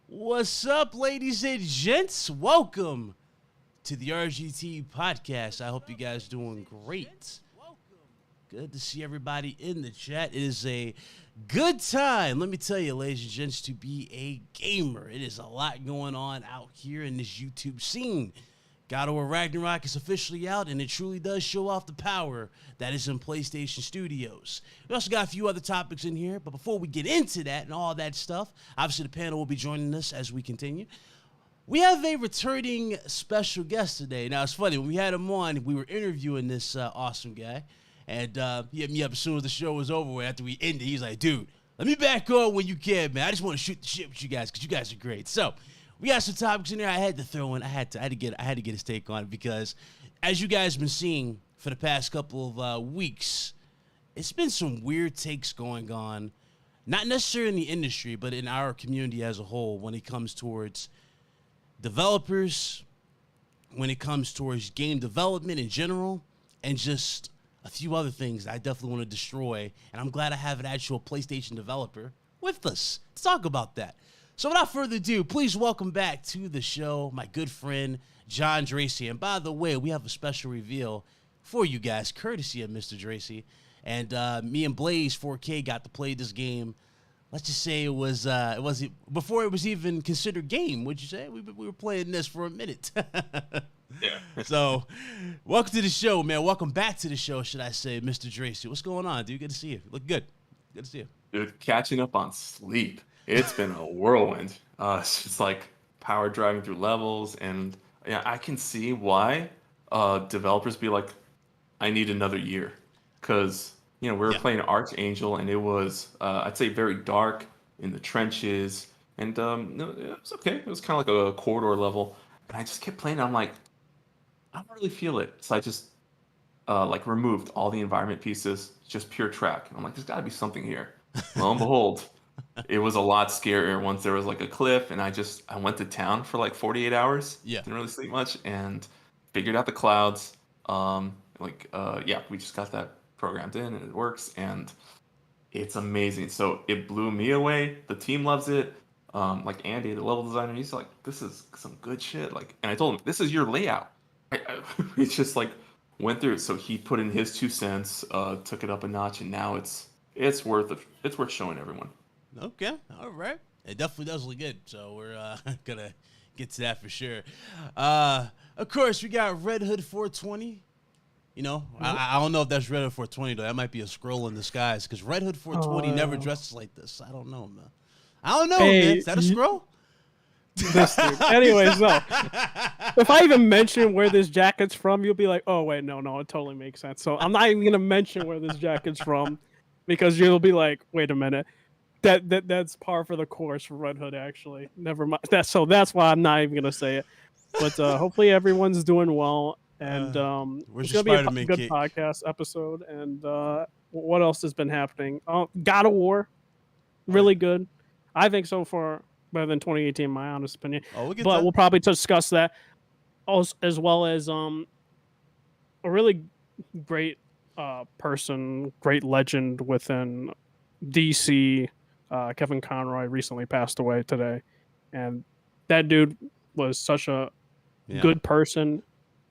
What's up, ladies and gents? Welcome to the RGT podcast. I hope you guys doing great. Good to see everybody in the chat. It is a good time, let me tell you, ladies and gents, to be a gamer. It is a lot going on out here in this YouTube scene. God of War Ragnarok is officially out, and it truly does show off the power that is in PlayStation Studios. We also got a few other topics in here, but before we get into that and all that stuff, obviously the panel will be joining us as we continue. We have a returning special guest today. Now, it's funny, when we had him on, we were interviewing this awesome guy, and he hit me up as soon as the show was over. After we ended, he was like, dude, let me back on when you can, man. I just want to shoot the shit with you guys because you guys are great. So, we got some topics in there I had to throw in. I had to get his take on it because, as you guys have been seeing for the past couple of weeks, it's been some weird takes going on, not necessarily in the industry, but in our community as a whole when it comes towards developers, when it comes towards game development in general, and just a few other things that I definitely want to destroy. And I'm glad I have an actual PlayStation developer with us to talk about that. So without further ado, please welcome back to the show my good friend, John Dracy. And by the way, we have a special reveal for you guys, courtesy of Mr. Dracy. And me and Blaze 4K got to play this game. Let's just say it was before it was even considered game, would you say? We were playing this for a minute. Yeah. So, welcome to the show, man. Welcome back to the show, should I say, Mr. Dracy. What's going on, dude? Good to see you. Look good. Good to see you. Dude, catching up on sleep. It's been a whirlwind. It's just like power driving through levels, and yeah, I can see why developers be like, I need another year, because we were playing Archangel, and it was I'd say very dark in the trenches, and no, it was okay. It was kind of like a corridor level, And I just kept playing. I'm like, I don't really feel it. So I just like removed all the environment pieces, just pure track. And I'm like, there's got to be something here. Lo and behold, it was a lot scarier once there was like a cliff, and I went to town for like 48 hours. Yeah. Didn't really sleep much, and figured out the clouds. Yeah, we just got that programmed in, and it works, and it's amazing. So it blew me away. The team loves it. Like Andy, the level designer, he's like, "This is some good shit." Like, and I told him, "This is your layout." It's just like went through it. So he put in his 2 cents, took it up a notch, and now it's worth it. It's worth showing everyone. Okay, all right. It definitely does look good, so we're gonna get to that for sure. Of course, we got Red Hood 420. You know, I don't know if that's Red Hood 420 though. That might be a scroll in disguise because Red Hood 420 never dresses like this. I don't know, man. I don't know, man. Is that a scroll? This dude. Anyways, no. If I even mention where this jacket's from, you'll be like, "Oh wait, no, it totally makes sense." So I'm not even gonna mention where this jacket's from because you'll be like, "Wait a minute, that's par for the course for Red Hood." Actually, never mind. That's why I'm not even gonna say it. But hopefully everyone's doing well, and Where's it's your gonna be a Spider-Man good cape? podcast episode. And what else has been happening? God of War, really good. I think so far better than 2018, in my honest opinion. Oh, but we'll probably discuss that as well as a really great person, great legend within DC. Kevin Conroy recently passed away today, and that dude was such a good person.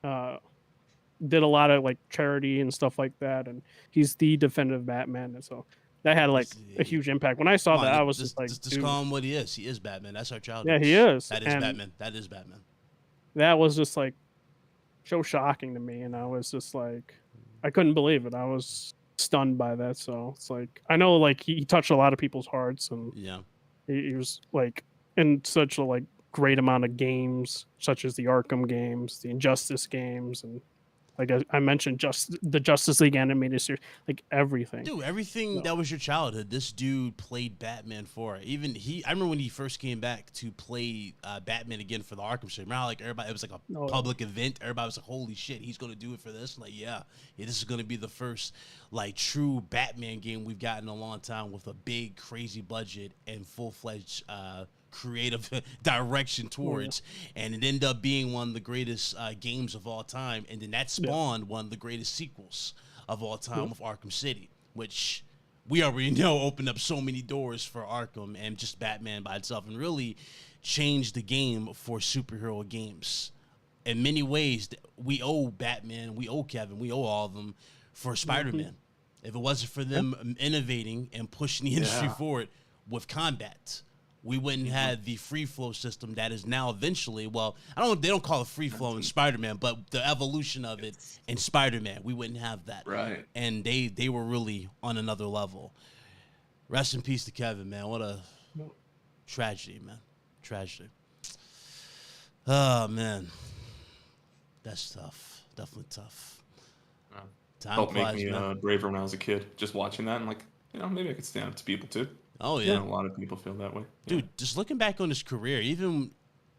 Did a lot of like charity and stuff like that, and he's the definitive Batman, and so that had like a huge impact. When I saw that, I was just like, just call him what he is. He is Batman. That's our child. Yeah, he is. That is Batman. That is Batman. That was just like so shocking to me, and I was just like, I couldn't believe it. I was stunned by that. So it's like, I know like he touched a lot of people's hearts, and he was like in such a like great amount of games, such as the Arkham games, the Injustice games, and like I mentioned, just the Justice League animated series, like everything. Dude, everything that was your childhood, this dude played Batman for. Even I remember when he first came back to play Batman again for the Arkham series. Remember how like everybody, it was like a public event. Everybody was like, "Holy shit, he's gonna do it for this!" Like, yeah, this is gonna be the first like true Batman game we've gotten in a long time with a big, crazy budget and full-fledged creative direction towards, and it ended up being one of the greatest games of all time, and then that spawned one of the greatest sequels of all time with Arkham City, which we already know opened up so many doors for Arkham and just Batman by itself, and really changed the game for superhero games. In many ways, we owe Batman, we owe Kevin, we owe all of them for Spider-Man. If it wasn't for them innovating and pushing the industry forward with combat, we wouldn't have the free flow system that is now eventually, well, they don't call it free flow in Spider-Man, but the evolution of it in Spider-Man, we wouldn't have that. Right. And they were really on another level. Rest in peace to Kevin, man. What a tragedy, man. Tragedy. Oh, man. That's tough. Definitely tough. Time helped flies, make me braver when I was a kid. Just watching that, and like, maybe I could stand up to people too. Oh, yeah. A lot of people feel that way. Dude, just looking back on his career, even,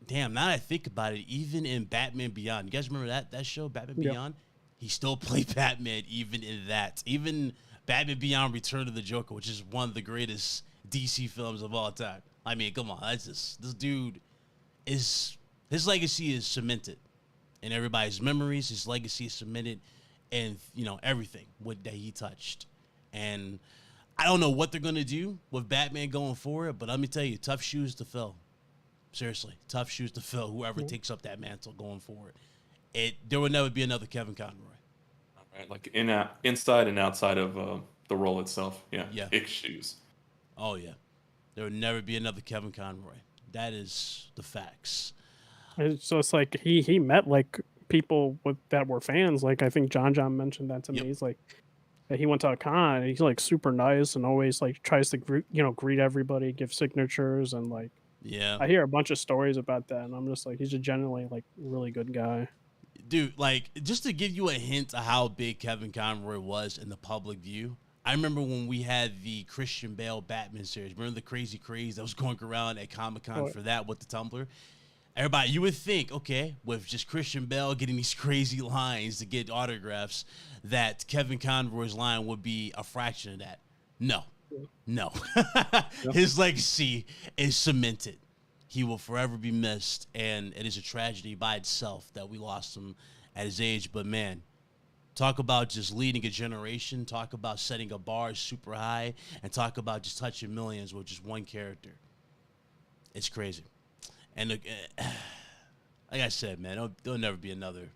damn, now that I think about it, even in Batman Beyond, you guys remember that show, Batman Beyond? He still played Batman even in that. Even Batman Beyond Return of the Joker, which is one of the greatest DC films of all time. I mean, come on, that's just, this dude his legacy is cemented in everybody's memories. His legacy is cemented in, everything that he touched. And I don't know what they're going to do with Batman going forward, but let me tell you, tough shoes to fill. Seriously, tough shoes to fill, whoever takes up that mantle going forward. There will never be another Kevin Conroy. All right, like inside and outside of the role itself. Yeah. Ick shoes. Oh, yeah. There will never be another Kevin Conroy. That is the facts. So it's like he met like people that were fans. Like I think John mentioned that to me. He's like, he went to a con, and he's like super nice and always like tries to greet everybody, give signatures, and like I hear a bunch of stories about that, and I'm just like, he's a genuinely like really good guy. Dude, like just to give you a hint of how big Kevin Conroy was in the public view, I remember when we had the Christian Bale Batman series. Remember the crazy craze that was going around at Comic-Con for that with the Tumblr? Everybody, you would think, okay, with just Christian Bale getting these crazy lines to get autographs, that Kevin Conroy's line would be a fraction of that. No. His legacy is cemented. He will forever be missed, and it is a tragedy by itself that we lost him at his age. But, man, talk about just leading a generation, talk about setting a bar super high, and talk about just touching millions with just one character. It's crazy. And like I said, man, there'll never be another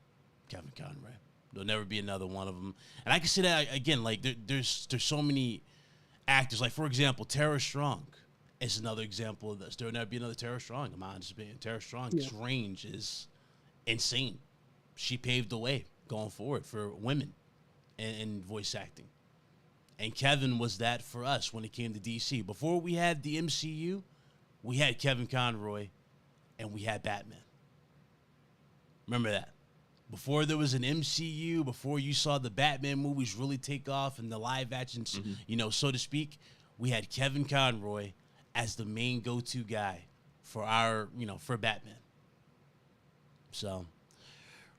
Kevin Conroy. There'll never be another one of them. And I can say that again. Like there's so many actors. Like for example, Tara Strong is another example of this. There'll never be another Tara Strong. In my honest opinion, Tara Strong's range is insane. She paved the way going forward for women in voice acting. And Kevin was that for us when it came to DC. Before we had the MCU, we had Kevin Conroy. And we had Batman. Remember that. Before there was an MCU, before you saw the Batman movies really take off and the live actions, so to speak, we had Kevin Conroy as the main go-to guy for for Batman. So,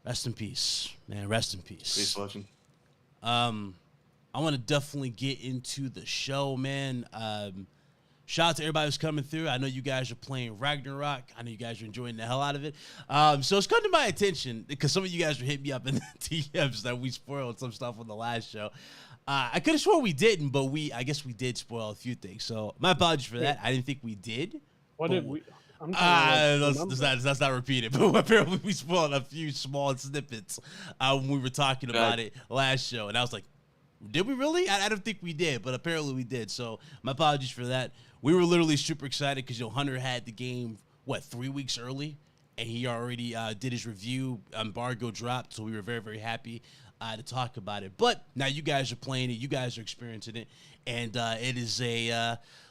rest in peace, man. Rest in peace. Peace, legend. I want to definitely get into the show, man. Shout out to everybody who's coming through. I know you guys are playing Ragnarok. I know you guys are enjoying the hell out of it. So it's come to my attention because some of you guys were hitting me up in the DMs that we spoiled some stuff on the last show. I could have sworn we didn't, but I guess we did spoil a few things. So my apologies for that. I didn't think we did. What did we? Let's not repeat it. But apparently we spoiled a few small snippets when we were talking about it last show. And I was like, did we really? I don't think we did, but apparently we did. So my apologies for that. We were literally super excited because Hunter had the game, 3 weeks early, and he already did his review. Embargo dropped, so we were very, very happy to talk about it. But now you guys are playing it. You guys are experiencing it. And it is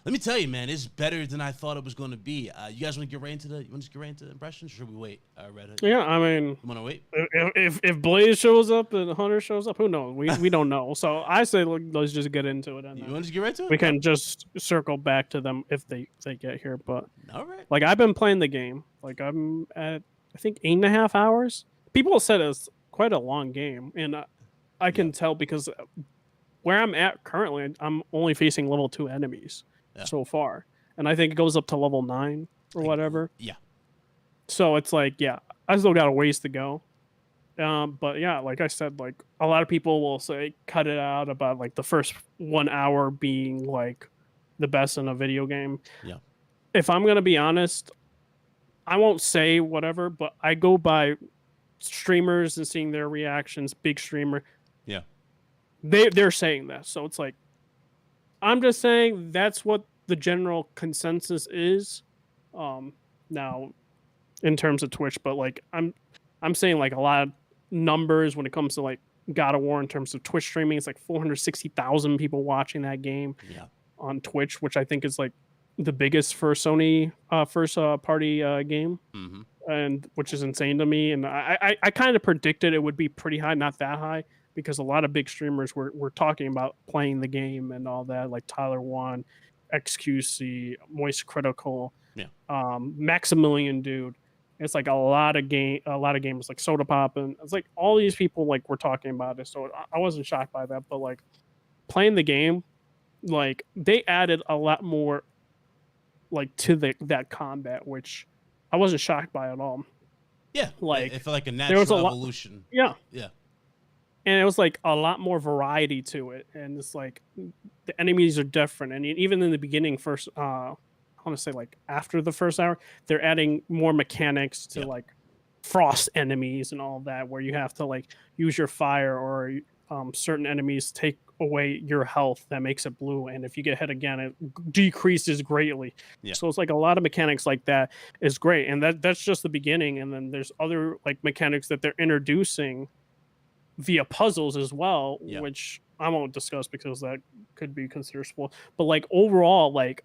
let me tell you, man, it's better than I thought it was going to be. You guys want to get right into the impressions, or should we wait, Red Hood? Yeah, I mean, you want to wait? If Blaze shows up and Hunter shows up, who knows? We don't know. So I say let's just get into it. And you want to get right to it? We can just circle back to them if they get here. But all right, like I've been playing the game. Like I'm at I think 8.5 hours. People said it's quite a long game, and I can tell because where I'm at currently, I'm only facing level 2 enemies so far. And I think it goes up to level 9 or whatever. Yeah. So it's like, I still got a ways to go. But yeah, like I said, like a lot of people will say cut it out about like the first 1 hour being like the best in a video game. Yeah. If I'm going to be honest, I won't say whatever, but I go by streamers and seeing their reactions, big streamer. Yeah. They're saying that. So it's like, I'm just saying that's what the general consensus is. Now in terms of Twitch, but like I'm saying like a lot of numbers when it comes to like God of War in terms of Twitch streaming. It's like 460,000 people watching that game on Twitch, which I think is like the biggest for Sony first party game. Mm-hmm. And which is insane to me. And I kind of predicted it would be pretty high, not that high, because a lot of big streamers were talking about playing the game and all that, like Tyler One, XQC, Moist Critical, Maximilian Dude. It's like a lot of gamers like Soda Pop, and it's like all these people like were talking about it. So I wasn't shocked by that, but like playing the game, like they added a lot more like to that combat, which I wasn't shocked by at all. Yeah, like it felt like a natural evolution. Yeah. And it was like a lot more variety to it, and it's like the enemies are different. And even in the beginning, first, I want to say like after the first hour, they're adding more mechanics to like frost enemies and all that, where you have to like use your fire or certain enemies take away your health that makes it blue, and if you get hit again, it decreases greatly. So it's like a lot of mechanics like that is great, and that's just the beginning. And then there's other like mechanics that they're introducing via puzzles as well, which I won't discuss because that could be considered spoil. But like overall, like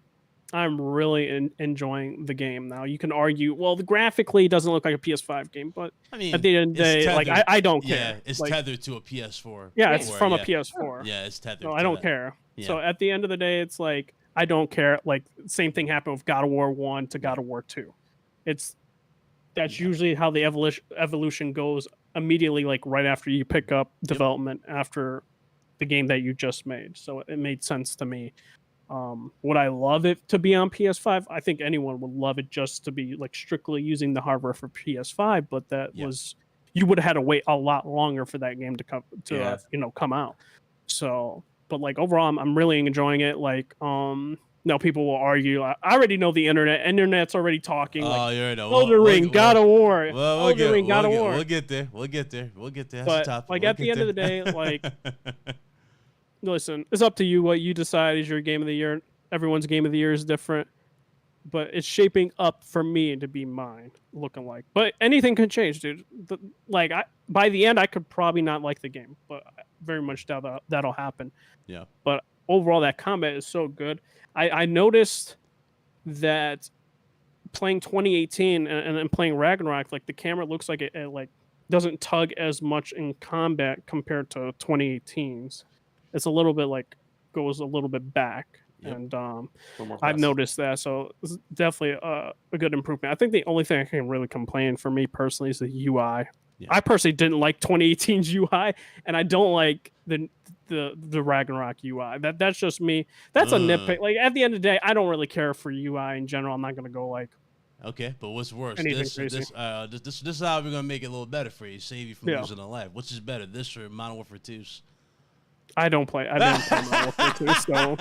I'm really enjoying the game. Now you can argue, well, graphically it doesn't look like a PS5 game, but I mean, at the end of the day, tethered, like I don't care. Yeah, it's like, tethered to a PS4. Yeah, it's from a PS4. Yeah, it's tethered. So I don't care. Yeah. So at the end of the day, it's like I don't care. Like same thing happened with God of War 1 to God of War 2. It's that's usually how the evolution goes immediately, like right after you pick up development after the game that you just made. So it made sense to me. Would I love it to be on PS5? I think anyone would love it just to be like strictly using the hardware for PS5, but you would have had to wait a lot longer for that game to come out. So, but like overall, I'm really enjoying it. Like, now people will argue. I already know the internet. Internet's already talking. Oh, you already know. Elden Ring, God of War. Elden Ring, God of War. We'll get there. That's but tough. Like at the end of the day, like, listen, it's up to you what you decide is your game of the year. Everyone's game of the year is different, but it's shaping up for me to be mine, looking like. But anything can change, dude. By the end, I could probably not like the game, but I very much doubt that'll happen. Yeah. But overall, that combat is so good. I noticed that playing 2018 and playing Ragnarok, like the camera looks like it like doesn't tug as much in combat compared to 2018's. It's a little bit like goes a little bit back. Yep. And I've noticed that, so it's definitely a good improvement. I think the only thing I can really complain for me personally is the UI. Yeah. I personally didn't like 2018's UI, and I don't like the Ragnarok UI. That's just me. That's a nitpick. Like at the end of the day, I don't really care for UI in general. I'm not gonna go like. Okay, but what's worse? This is how we're gonna make it a little better for you, save you from losing a life. Which is better, this or Modern Warfare 2's? I didn't play Modern Warfare 2, so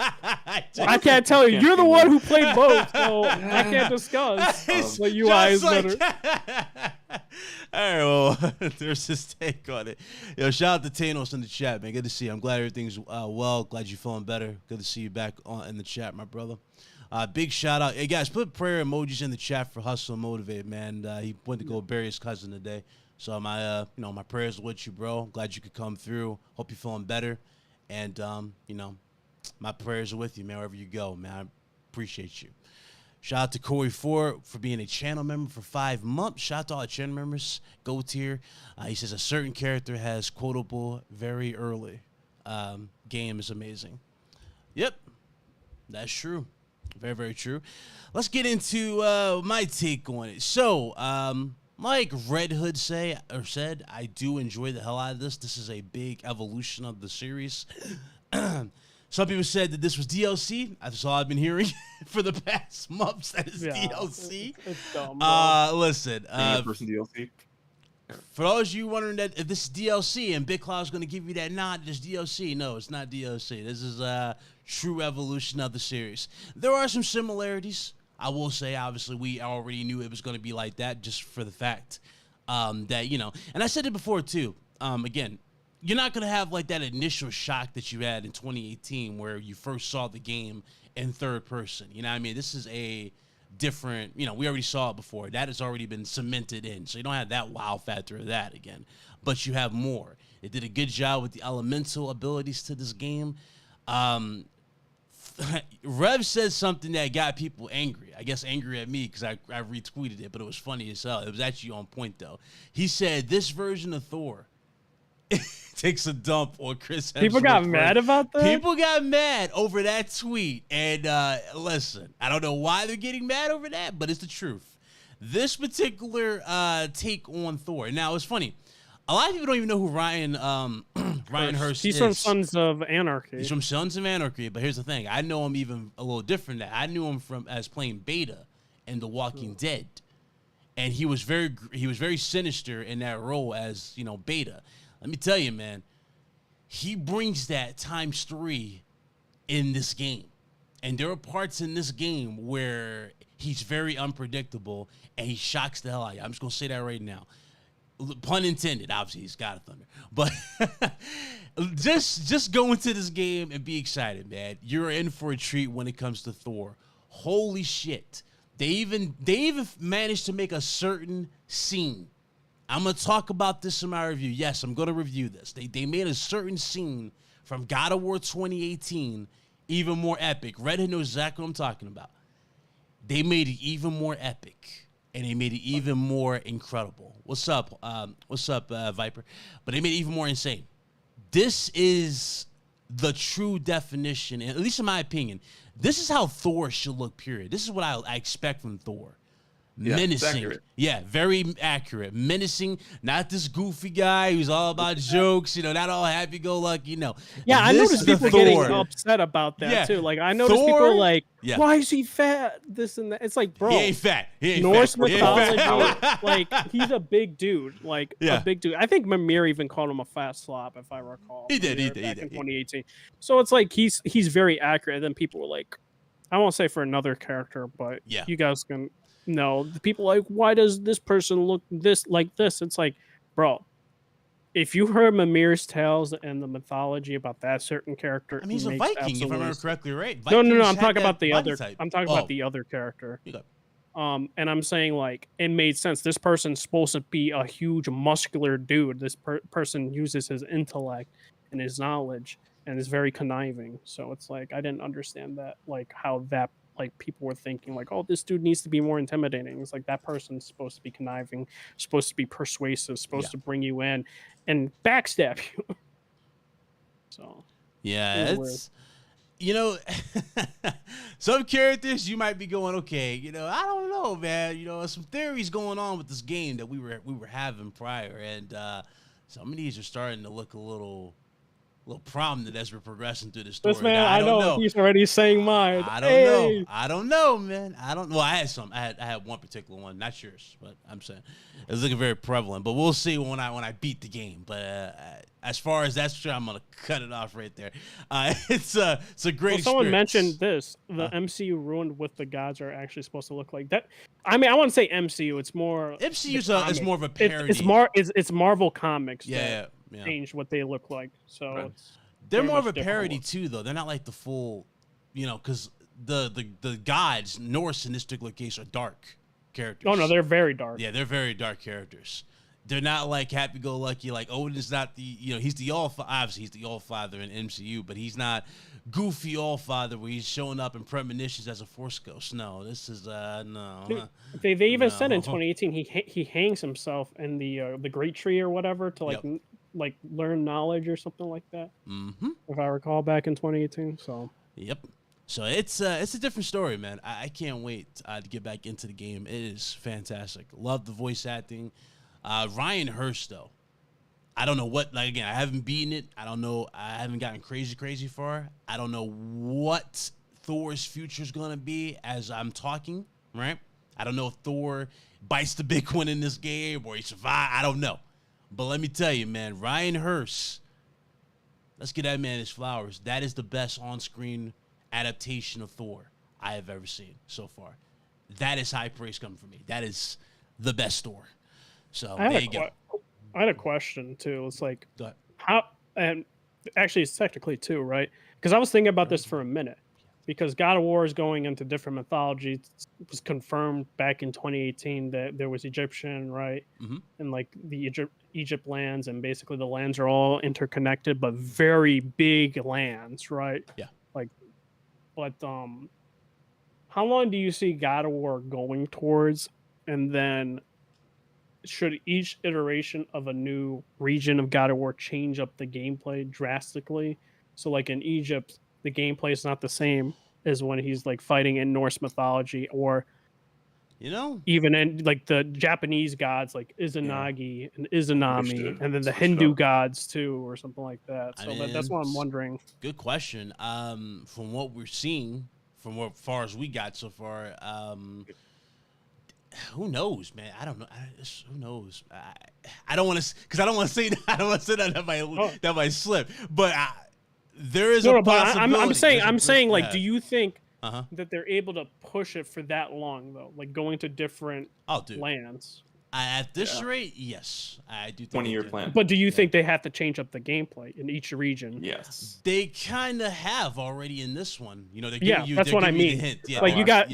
I can't tell you. You're the one who played both, so I can't discuss what UI is better. All right, well, there's his take on it. Yo, shout out to Thanos in the chat, man. Good to see you. I'm glad everything's well. Glad you're feeling better. Good to see you back in the chat, my brother. Big shout out. Hey, guys, put prayer emojis in the chat for Hustle and Motivate, man. He went to go bury his cousin today. So my prayers are with you, bro. Glad you could come through. Hope you're feeling better. And, my prayers are with you, man, wherever you go, man. I appreciate you. Shout out to Corey Ford for being a channel member for 5 months. Shout out to all the channel members. Go tier. He says a certain character has quotable very early. Game is amazing. Yep, that's true. Very, very true. Let's get into my take on it. So, like Red Hood said, I do enjoy the hell out of this. This is a big evolution of the series. Some people said that this was DLC. That's all I've been hearing for the past months. That is DLC. It's dumb, listen. Person DLC. For those of you wondering that if this is DLC and Big Cloud's going to give you that nod, it's DLC. No, it's not DLC. This is a true evolution of the series. There are some similarities. I will say, obviously, we already knew it was going to be like that just for the fact that, and I said it before, too. Again, you're not going to have like that initial shock that you had in 2018 where you first saw the game in third person. You know what I mean? This is a different, we already saw it before. That has already been cemented in. So you don't have that wow factor of that again. But you have more. They did a good job with the elemental abilities to this game. Rev said something that got people angry. I guess angry at me because I retweeted it, but it was funny as hell. It was actually on point, though. He said this version of Thor takes a dump on Chris Hemsworth. People got mad about that? People got mad over that tweet. And listen, I don't know why they're getting mad over that, but it's the truth. This particular take on Thor. Now, it's funny. A lot of people don't even know who Ryan Hurst is. He's from Sons of Anarchy. He's from Sons of Anarchy, but here's the thing. I know him even a little different than that. I knew him as playing Beta in The Walking Dead. And he was very sinister in that role as, Beta. Let me tell you, man, he brings that ×3 in this game. And there are parts in this game where he's very unpredictable and he shocks the hell out of you. I'm just going to say that right now. Pun intended, obviously, he's God of Thunder. But just go into this game and be excited, man. You're in for a treat when it comes to Thor. Holy shit. They even managed to make a certain scene. I'm going to talk about this in my review. Yes, I'm going to review this. They made a certain scene from God of War 2018 even more epic. Red Hood knows exactly what I'm talking about. They made it even more epic. And they made it even more incredible. What's up, Viper? But they made it even more insane. This is the true definition, and at least in my opinion, this is how Thor should look, period. This is what I expect from Thor. Yeah, it's menacing. accurate. Yeah, very accurate. Menacing, not this goofy guy who's all about jokes, not all happy-go-lucky, Yeah, I This noticed is the people getting Thor. upset about that Yeah, too. Like I noticed Thor? people like, Yeah. why is he fat? This and that. It's like, bro, He ain't fat. He ain't Norse fat. He ain't mythology, fat. like he's a big dude, like Yeah. a big dude. I think Mimir even called him a fat slop, if I recall. He did, Mimir he back did. in 2018. So it's like he's very accurate. And then people were like, I won't say for another character, but Yeah. you guys can know. The people like, why does this person look this like this? It's like, bro, if you heard Mimir's tales and the mythology about that certain character, I mean, he's it a makes Viking, if I remember absolute correctly, right? no. Vikings I'm had talking that about the body other. type. I'm talking about the other character. You got- And I'm saying like it made sense. This person's supposed to be a huge muscular dude. This person uses his intellect and his knowledge and is very conniving. So it's like I didn't understand that, like how that like people were thinking like, oh, this dude needs to be more intimidating. It's like that person's supposed to be conniving, supposed to be persuasive, supposed to bring you in and backstab you. So Yeah, it's some characters you might be going, okay, I don't know, man. Some theories going on with this game that we were having prior, and some of these are starting to look a little prominent as we're progressing through the story. this man, Now, I know he's already saying mine. I don't know, man. Well, I had some. I had one particular one, not yours, but I'm saying it's looking very prevalent. But we'll see when I beat the game. But as far as that's true, I'm gonna cut it off right there. It's a great. Someone experience. mentioned this. The MCU ruined what the gods are actually supposed to look like. That I mean, I want to say MCU. It's more MCU is more of a parody. It's Marvel Comics. Yeah. Changed what they look like. So Right. They're very more of much a different parody look. too, though. They're not like the full, because the gods Norse in this particular case are dark characters. Oh no, they're very dark. Yeah, they're very dark characters. They're not like happy-go-lucky. Like Odin's not the he's the obviously he's the All-Father in MCU, but he's not goofy All-Father where he's showing up in premonitions as a Force ghost. No, this is no. Dude, they even said in No. 2018 he hangs himself in the great tree or whatever to like Yep. like learn knowledge or something like that. Mm-hmm. If I recall back in 2018. So Yep. So it's a different story, man. I can't wait to get back into the game. It is fantastic. Love the voice acting. Ryan Hurst, though. I don't know what, like, again, I haven't beaten it. I don't know. I haven't gotten crazy far. I don't know what Thor's future is going to be as I'm talking, right? I don't know if Thor bites the big one in this game or he survives. I don't know. But let me tell you, man, Ryan Hurst, let's get that man his flowers. That is the best on-screen adaptation of Thor I have ever seen so far. That is high praise coming from me. That is the best Thor. So there you go. I had a question too. It's like Go ahead. how, and actually it's technically two, right? Because I was thinking about this for a minute. Because God of War is going into different mythologies. It was confirmed back in 2018 that there was Egyptian, right? Mhm. And like the Egypt lands, and basically the lands are all interconnected, but very big lands, right? Yeah. Like, but how long do you see God of War going towards? And then should each iteration of a new region of God of War change up the gameplay drastically? So like in Egypt, the gameplay is not the same as when he's like fighting in Norse mythology, or even in like the Japanese gods like Izanagi and Izanami, and then the Hindu gods too, or something like that. So that's what I'm wondering. Good question. From what we're seeing, from what far as we got so far, who knows, man? I don't know. Who knows? I don't want to, because I don't want to say that that might slip, but. There is a possibility. I'm saying, like, do you think that they're able to push it for that long, though? Like, going to different lands? At this rate, yes. I do think 20-year plan. But do you think they have to change up the gameplay in each region? Yes. They kind of have already in this one. That's what I mean. Hint. Yeah, like, you got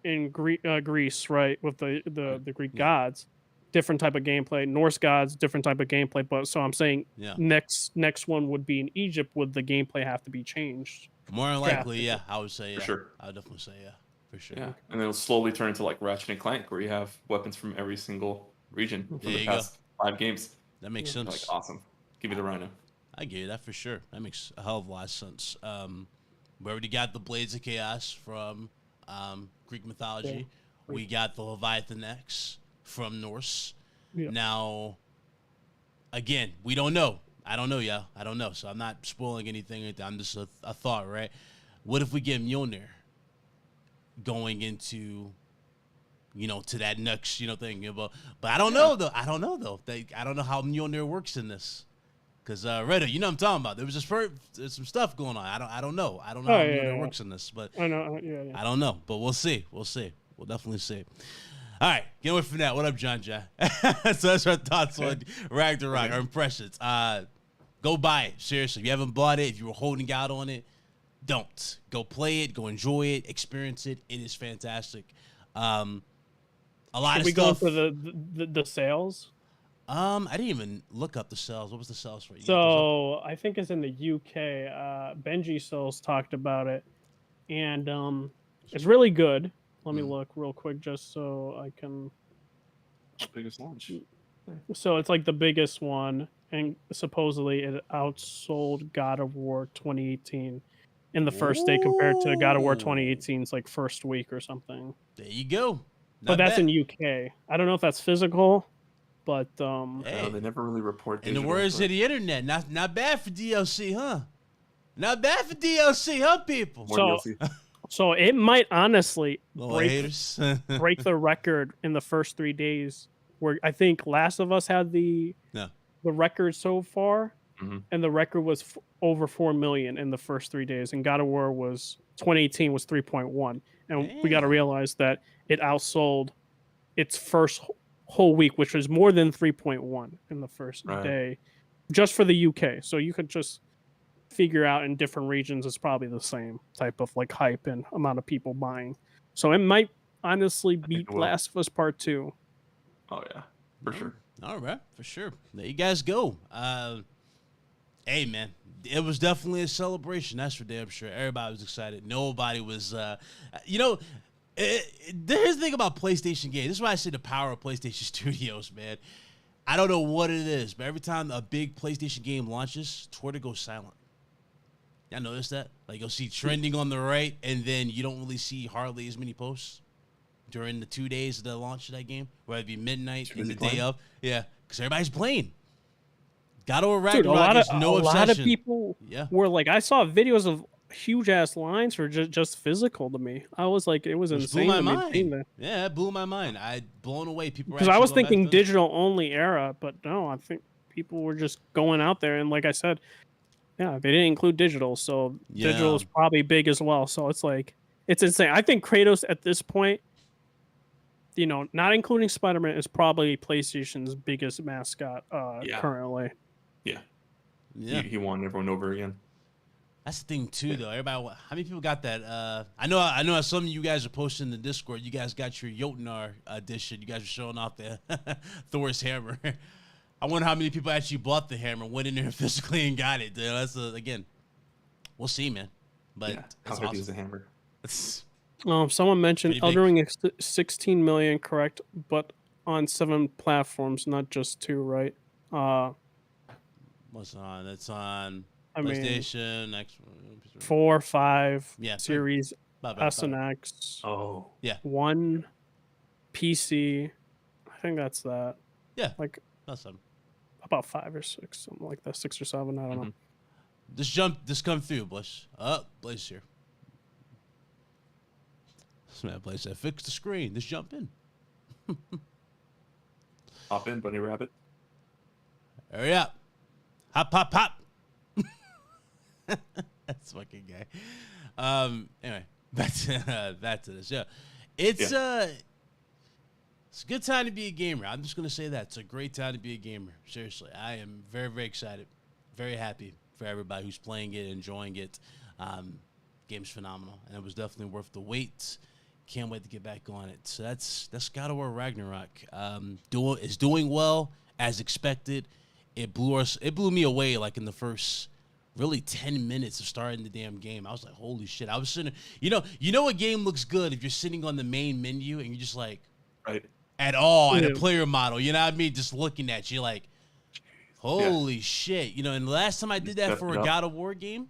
in Greece, right, with the Greek gods. Different type of gameplay. Norse gods, different type of gameplay. But so I'm saying next one would be in Egypt. Would the gameplay have to be changed? More than likely, yeah. I would say, yeah. For sure. I would definitely say, yeah. For sure. Yeah. And then it'll slowly turn into like Ratchet and Clank, where you have weapons from every single region for the past 5 games. That makes sense. Like, awesome. Give me the rhino. I get that for sure. That makes a hell of a lot of sense. We already got the Blades of Chaos from Greek mythology. We got the Leviathan X from Norse. Yeah. Now, again, we don't know. I don't know, y'all. I don't know. So I'm not spoiling anything. I'm just a thought, right? What if we get Mjolnir going into, to that next, thing? But I don't know, though. I don't know, though. I don't know how Mjolnir works in this. Because, Redder, you know what I'm talking about. There was there's some stuff going on. I don't know. I don't know how Mjolnir works in this. But I know. I don't know. But we'll see. We'll definitely see. All right, get away from that. What up, John? So that's our thoughts on Ragnarok, our impressions. Go buy it. Seriously, if you haven't bought it, if you were holding out on it, don't. Go play it. Go enjoy it. Experience it. It is fantastic. A lot of stuff. We go for the sales. I didn't even look up the sales. What was the sales for? So I think it's in the UK. Benji Souls talked about it, and it's really good. Let me look real quick just so I can. Biggest launch. So it's like the biggest one, and supposedly it outsold God of War 2018 in the first day compared to God of War 2018's like first week or something. There you go. But that's in UK. I don't know if that's physical, but hey, they never really report. In the words of the internet, not bad for DLC, huh? Not bad for DLC, huh, people? So it might honestly break the record in the first 3 days. Where I think Last of Us had the record so far, and the record was over 4 million in the first 3 days, and God of War 2018 was 3.1, and we got to realize that it outsold its first whole week, which was more than 3.1 in the first day, just for the UK. So you could just figure out in different regions it's probably the same type of like hype and amount of people buying. So it might honestly beat Last of Us Part 2. Oh yeah, for sure. All right, for sure. There you guys go. Hey man, it was definitely a celebration. That's for damn sure. Everybody was excited. Nobody was. Here's the thing about PlayStation games. This is why I say the power of PlayStation Studios, man. I don't know what it is, but every time a big PlayStation game launches, Twitter goes silent. Y'all notice that? Like, you'll see trending on the right, and then you don't really see hardly as many posts during the 2 days of the launch of that game, whether it be midnight and the day of. Yeah, because everybody's playing. God of War Ragnarok is no obsession. A lot of people were like, I saw videos of huge-ass lines for just physical to me. I was like, it was insane. Blew my mind. Yeah, it blew my mind. I'd blown away. People because I was thinking digital-only era, but no, I think people were just going out there, and like I said, yeah, they didn't include digital, so digital is probably big as well. So it's like, it's insane. I think Kratos at this point, not including Spider-Man, is probably PlayStation's biggest mascot currently. Yeah. He won everyone over again. That's the thing too, though. Everybody, how many people got that? I know. Some of you guys are posting in the Discord. You guys got your Jotnar edition. You guys are showing off the Thor's hammer. I wonder how many people actually bought the hammer, went in there physically and got it. Dude. That's again, we'll see, man. But how heavy is the hammer? Someone mentioned Elden Ring 16 million, correct? But on 7 platforms, not just 2, right? What's on? That's on PlayStation, 4, 5, Series S and X. Oh, yeah. 1 PC. I think that's that. Yeah, like that's 7. About 5 or 6, something like that. 6 or 7. I don't know. This come through, Bush. Blaze here. This man Blaze said, fix the screen. Just jump in. Hop in, bunny rabbit. Hurry up. Hop, hop, hop. That's fucking gay. Anyway, back to this. Yeah. It's a good time to be a gamer. I'm just going to say that. It's a great time to be a gamer. Seriously. I am very, very excited. Very happy for everybody who's playing it, enjoying it. Game's phenomenal. And it was definitely worth the wait. Can't wait to get back on it. So that's God of War Ragnarok. It's doing well as expected. It blew me away like in the first really 10 minutes of starting the damn game. I was like, holy shit. I was sitting, you know a game looks good if you're sitting on the main menu and you're just like, right, at all at a player model, you know what I mean? Just looking at you like, holy shit. And the last time I did that for a God of War game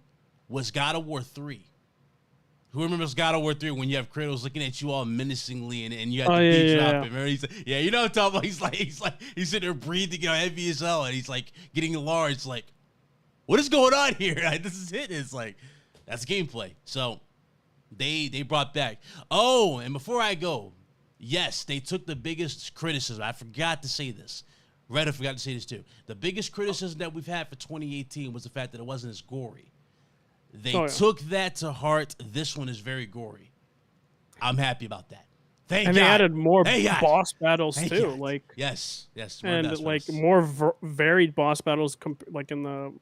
was God of War 3. Who remembers God of War 3 when you have Kratos looking at you all menacingly and you have Oh, the beat yeah, drop yeah. him? Remember? You know what I'm talking about? He's sitting there breathing, heavy as hell, and he's like getting large. Like, what is going on here? This is it. It's like, that's gameplay. So they brought back. Oh, and before I go, yes, they took the biggest criticism. I forgot to say this. Reddit forgot to say this too. The biggest criticism that we've had for 2018 was the fact that it wasn't as gory. They took that to heart. This one is very gory. I'm happy about that. Thank and God. they added more God. boss battles Thank too. God. Like yes, and like more varied boss battles, like in the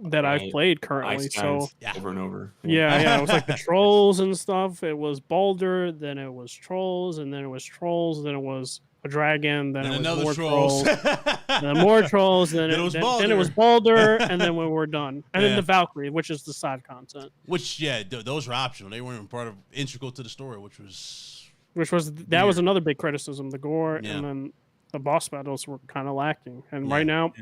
that I've played currently. So over and over. Yeah, it was like the trolls and stuff. It was Boulder, then it was trolls, and then it was trolls, then it was a dragon, then it was more trolls, then more trolls, then it was Boulder, and then we were done. And then the Valkyrie, which is the side content. Which those were optional. They weren't part of integral to the story, which was was another big criticism. The gore and then the boss battles were kind of lacking. And right now,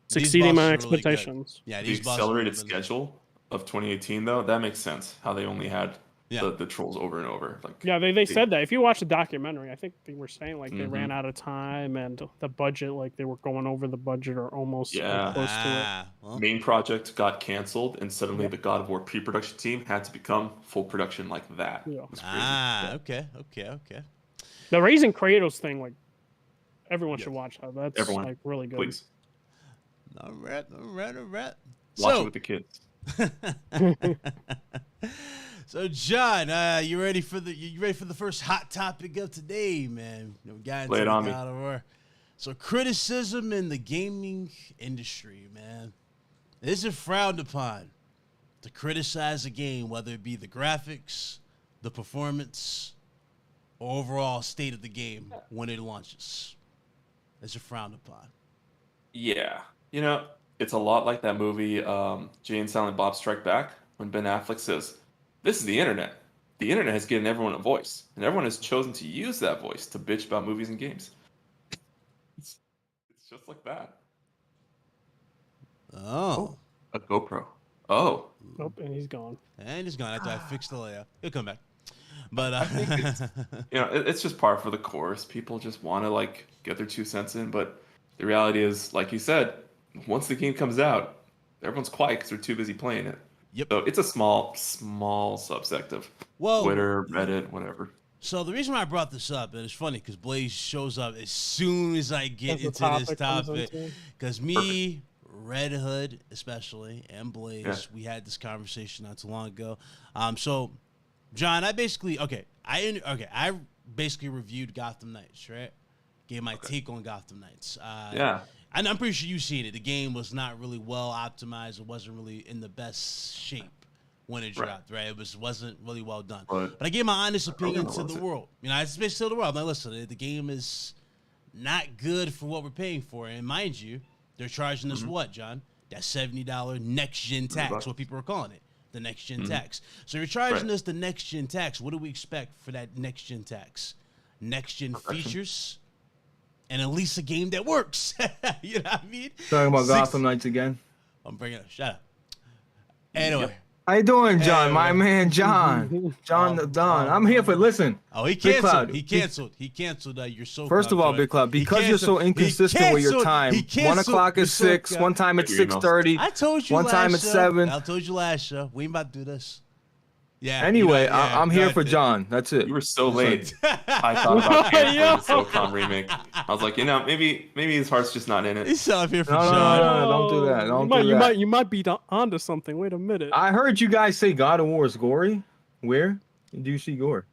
it's exceeding my expectations. Really the accelerated schedule of 2018 though, that makes sense. How they only had the trolls over and over. Like they said that. If you watch the documentary, I think they were saying like they ran out of time and the budget, like they were going over the budget or almost close to it. Well. Main project got canceled and suddenly the God of War pre-production team had to become full production like that. Yeah. Okay. The Raising Kratos thing, like everyone should watch that. That's like really good. Please. All right. Watch it with the kids. So, John, you ready for the first hot topic of today, man? We got into Lay it on me. So, criticism in the gaming industry, man. Is it frowned upon to criticize a game, whether it be the graphics, the performance, or overall state of the game when it launches? Is it frowned upon? Yeah. You know, it's a lot like that movie, Jay and Silent Bob Strike Back, when Ben Affleck says, "This is the internet. The internet has given everyone a voice, and everyone has chosen to use that voice to bitch about movies and games." It's just like that. Oh. A GoPro. Oh. Nope, and he's gone. And he's gone after I fixed the layout. He'll come back. But I think it's just par for the course. People just want to like get their 2 cents in, but the reality is, like you said, once the game comes out, everyone's quiet because they're too busy playing it. Yep. So it's a small subsect of Twitter, Reddit, whatever. So the reason why I brought this up, and it's funny because Blaze shows up as soon as I get into this topic. Because me, Red Hood especially, and Blaze, we had this conversation not too long ago. So, John, I basically reviewed Gotham Knights, right? Gave my take on Gotham Knights. And I'm pretty sure you've seen it. The game was not really well optimized. It wasn't really in the best shape when it dropped, right? It wasn't really well done. But I gave my honest opinion to the world. You know, I just to the world. I'm like, listen, the game is not good for what we're paying for. And mind you, they're charging us what, John? That $70 next-gen tax, what people are calling it, the next-gen tax. So you're charging us the next-gen tax. What do we expect for that next-gen tax? Next-gen features? And at least a game that works. You know what I mean? Talking about Gotham Knights again? I'm bringing it up. Shut up. Anyway. How you doing, John? My man, John. John the Don. I'm here for, listen. Oh, he canceled. He canceled your so. First of all, Big Cloud, because you're so inconsistent with your time. 1 o'clock is 6, one time it's 6:30. I told you one time it's 7. I told you last show. We ain't about to do this. Yeah. Anyway, I'm here for John. That's it. You were so late. I thought about canceling the SOCOM remake. I was like, maybe his heart's just not in it. He's still here for John. No, don't do that. Don't do that. You might be onto something. Wait a minute. I heard you guys say God of War is gory. Where do you see gore?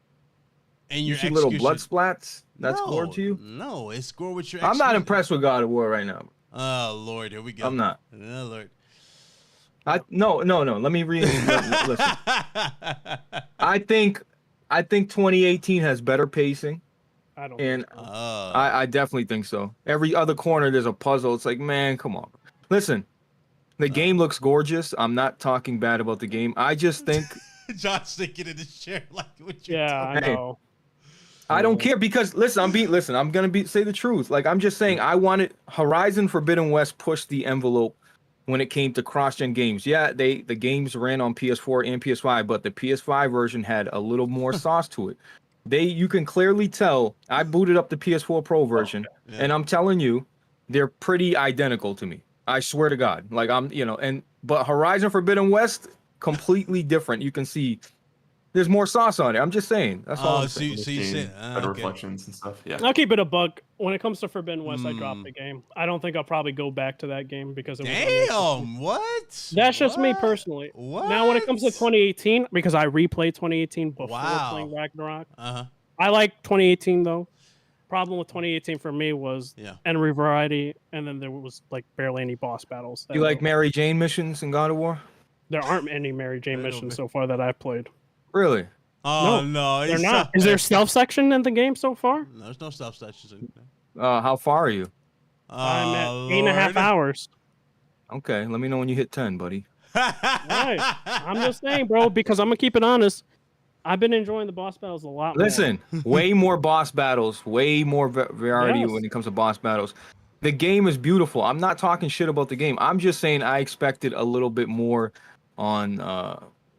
And you see little blood splats? That's gore to you? No, it's gore with your. I'm not impressed with God of War right now. Oh Lord, here we go. I'm not. Oh Lord. No. Let me read. Listen. I think 2018 has better pacing. I don't. And I definitely think so. Every other corner there's a puzzle. It's like, man, come on. Listen, the game looks gorgeous. I'm not talking bad about the game. I just think John's thinking in his chair like what you. Yeah, I know. I don't care because I'm gonna say the truth. Like I'm just saying, I wanted Horizon Forbidden West pushed the envelope when it came to cross-gen games. Yeah, the games ran on PS4 and PS5, but the PS5 version had a little more sauce to it. You can clearly tell. I booted up the PS4 Pro version, and I'm telling you, they're pretty identical to me. I swear to God. Like but Horizon Forbidden West, completely different. You can see there's more sauce on it. I'm just saying. That's all I'm saying. So you said better reflections and stuff. Yeah. I'll keep it a buck. When it comes to Forbidden West, I dropped the game. I don't think I'll probably go back to that game because it was what? That's just me personally. What? Now, when it comes to 2018, because I replayed 2018 before playing Ragnarok, I like 2018 though. Problem with 2018 for me was enemy variety, and then there was like barely any boss battles. You like Mary Jane missions in God of War? There aren't any Mary Jane missions so far that I've played. Really? Oh no, they're not. Is there a stealth section in the game so far? No, there's no stealth sections in there. How far are you? I'm at 8.5 hours. Okay, let me know when you hit 10, buddy. Right. I'm just saying, bro, because I'm gonna keep it honest. I've been enjoying the boss battles a lot. Listen, way more boss battles, way more variety when it comes to boss battles. The game is beautiful. I'm not talking shit about the game. I'm just saying I expected a little bit more on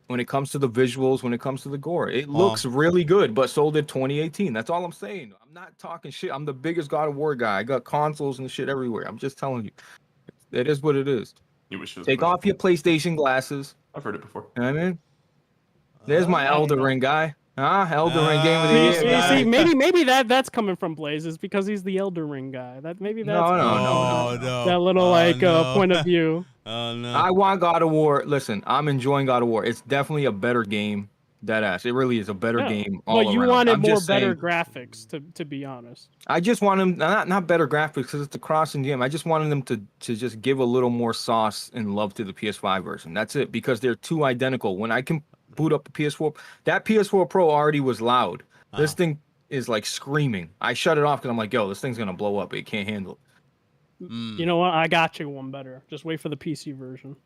when it comes to the visuals, when it comes to the gore. It looks really good, but so did 2018. That's all I'm saying. I'm not talking shit. I'm the biggest God of War guy. I got consoles and shit everywhere. I'm just telling you. It is what it is. You wish it was Take off your PlayStation glasses. I've heard it before. You know what I mean? There's my Elden Ring guy. Elden Ring game of the year. See, maybe that's coming from Blazes because he's the Elden Ring guy. Maybe that's no. That little point of view. Oh no. I want God of War. Listen, I'm enjoying God of War. It's definitely a better game. Deadass. It really is a better game. But you wanted more better graphics, to be honest. I just want them not better graphics because it's a crossing game. I just wanted them to just give a little more sauce and love to the PS5 version. That's it, because they're too identical. When I can boot up the PS4, that PS4 Pro already was loud. This thing is like screaming. I shut it off because I'm like, yo, this thing's gonna blow up. It can't handle it. You know what? I got you one better. Just wait for the PC version.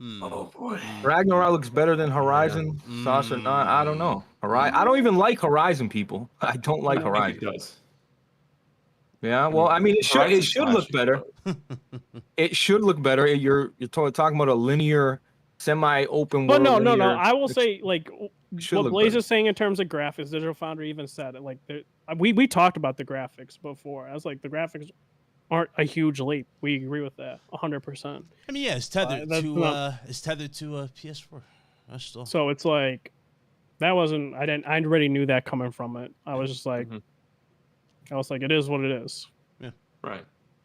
Oh boy. Ragnarok looks better than Horizon. Sauce or not, I don't know. I don't even like Horizon, people. I don't like Horizon. It does. Yeah, well, I mean, it should look better. It should look better. You're talking about a linear, semi-open world. But no. I will say, like, what Blaze better. is saying in terms of graphics, Digital Foundry even said it. Like, we talked about the graphics before. I was like, the graphics aren't a huge leap. We agree with that 100%. I mean, yeah, it's tethered to PS4. That's still. So it's like that wasn't. I already knew that coming from it. I was just like, it is what it is. Yeah, right.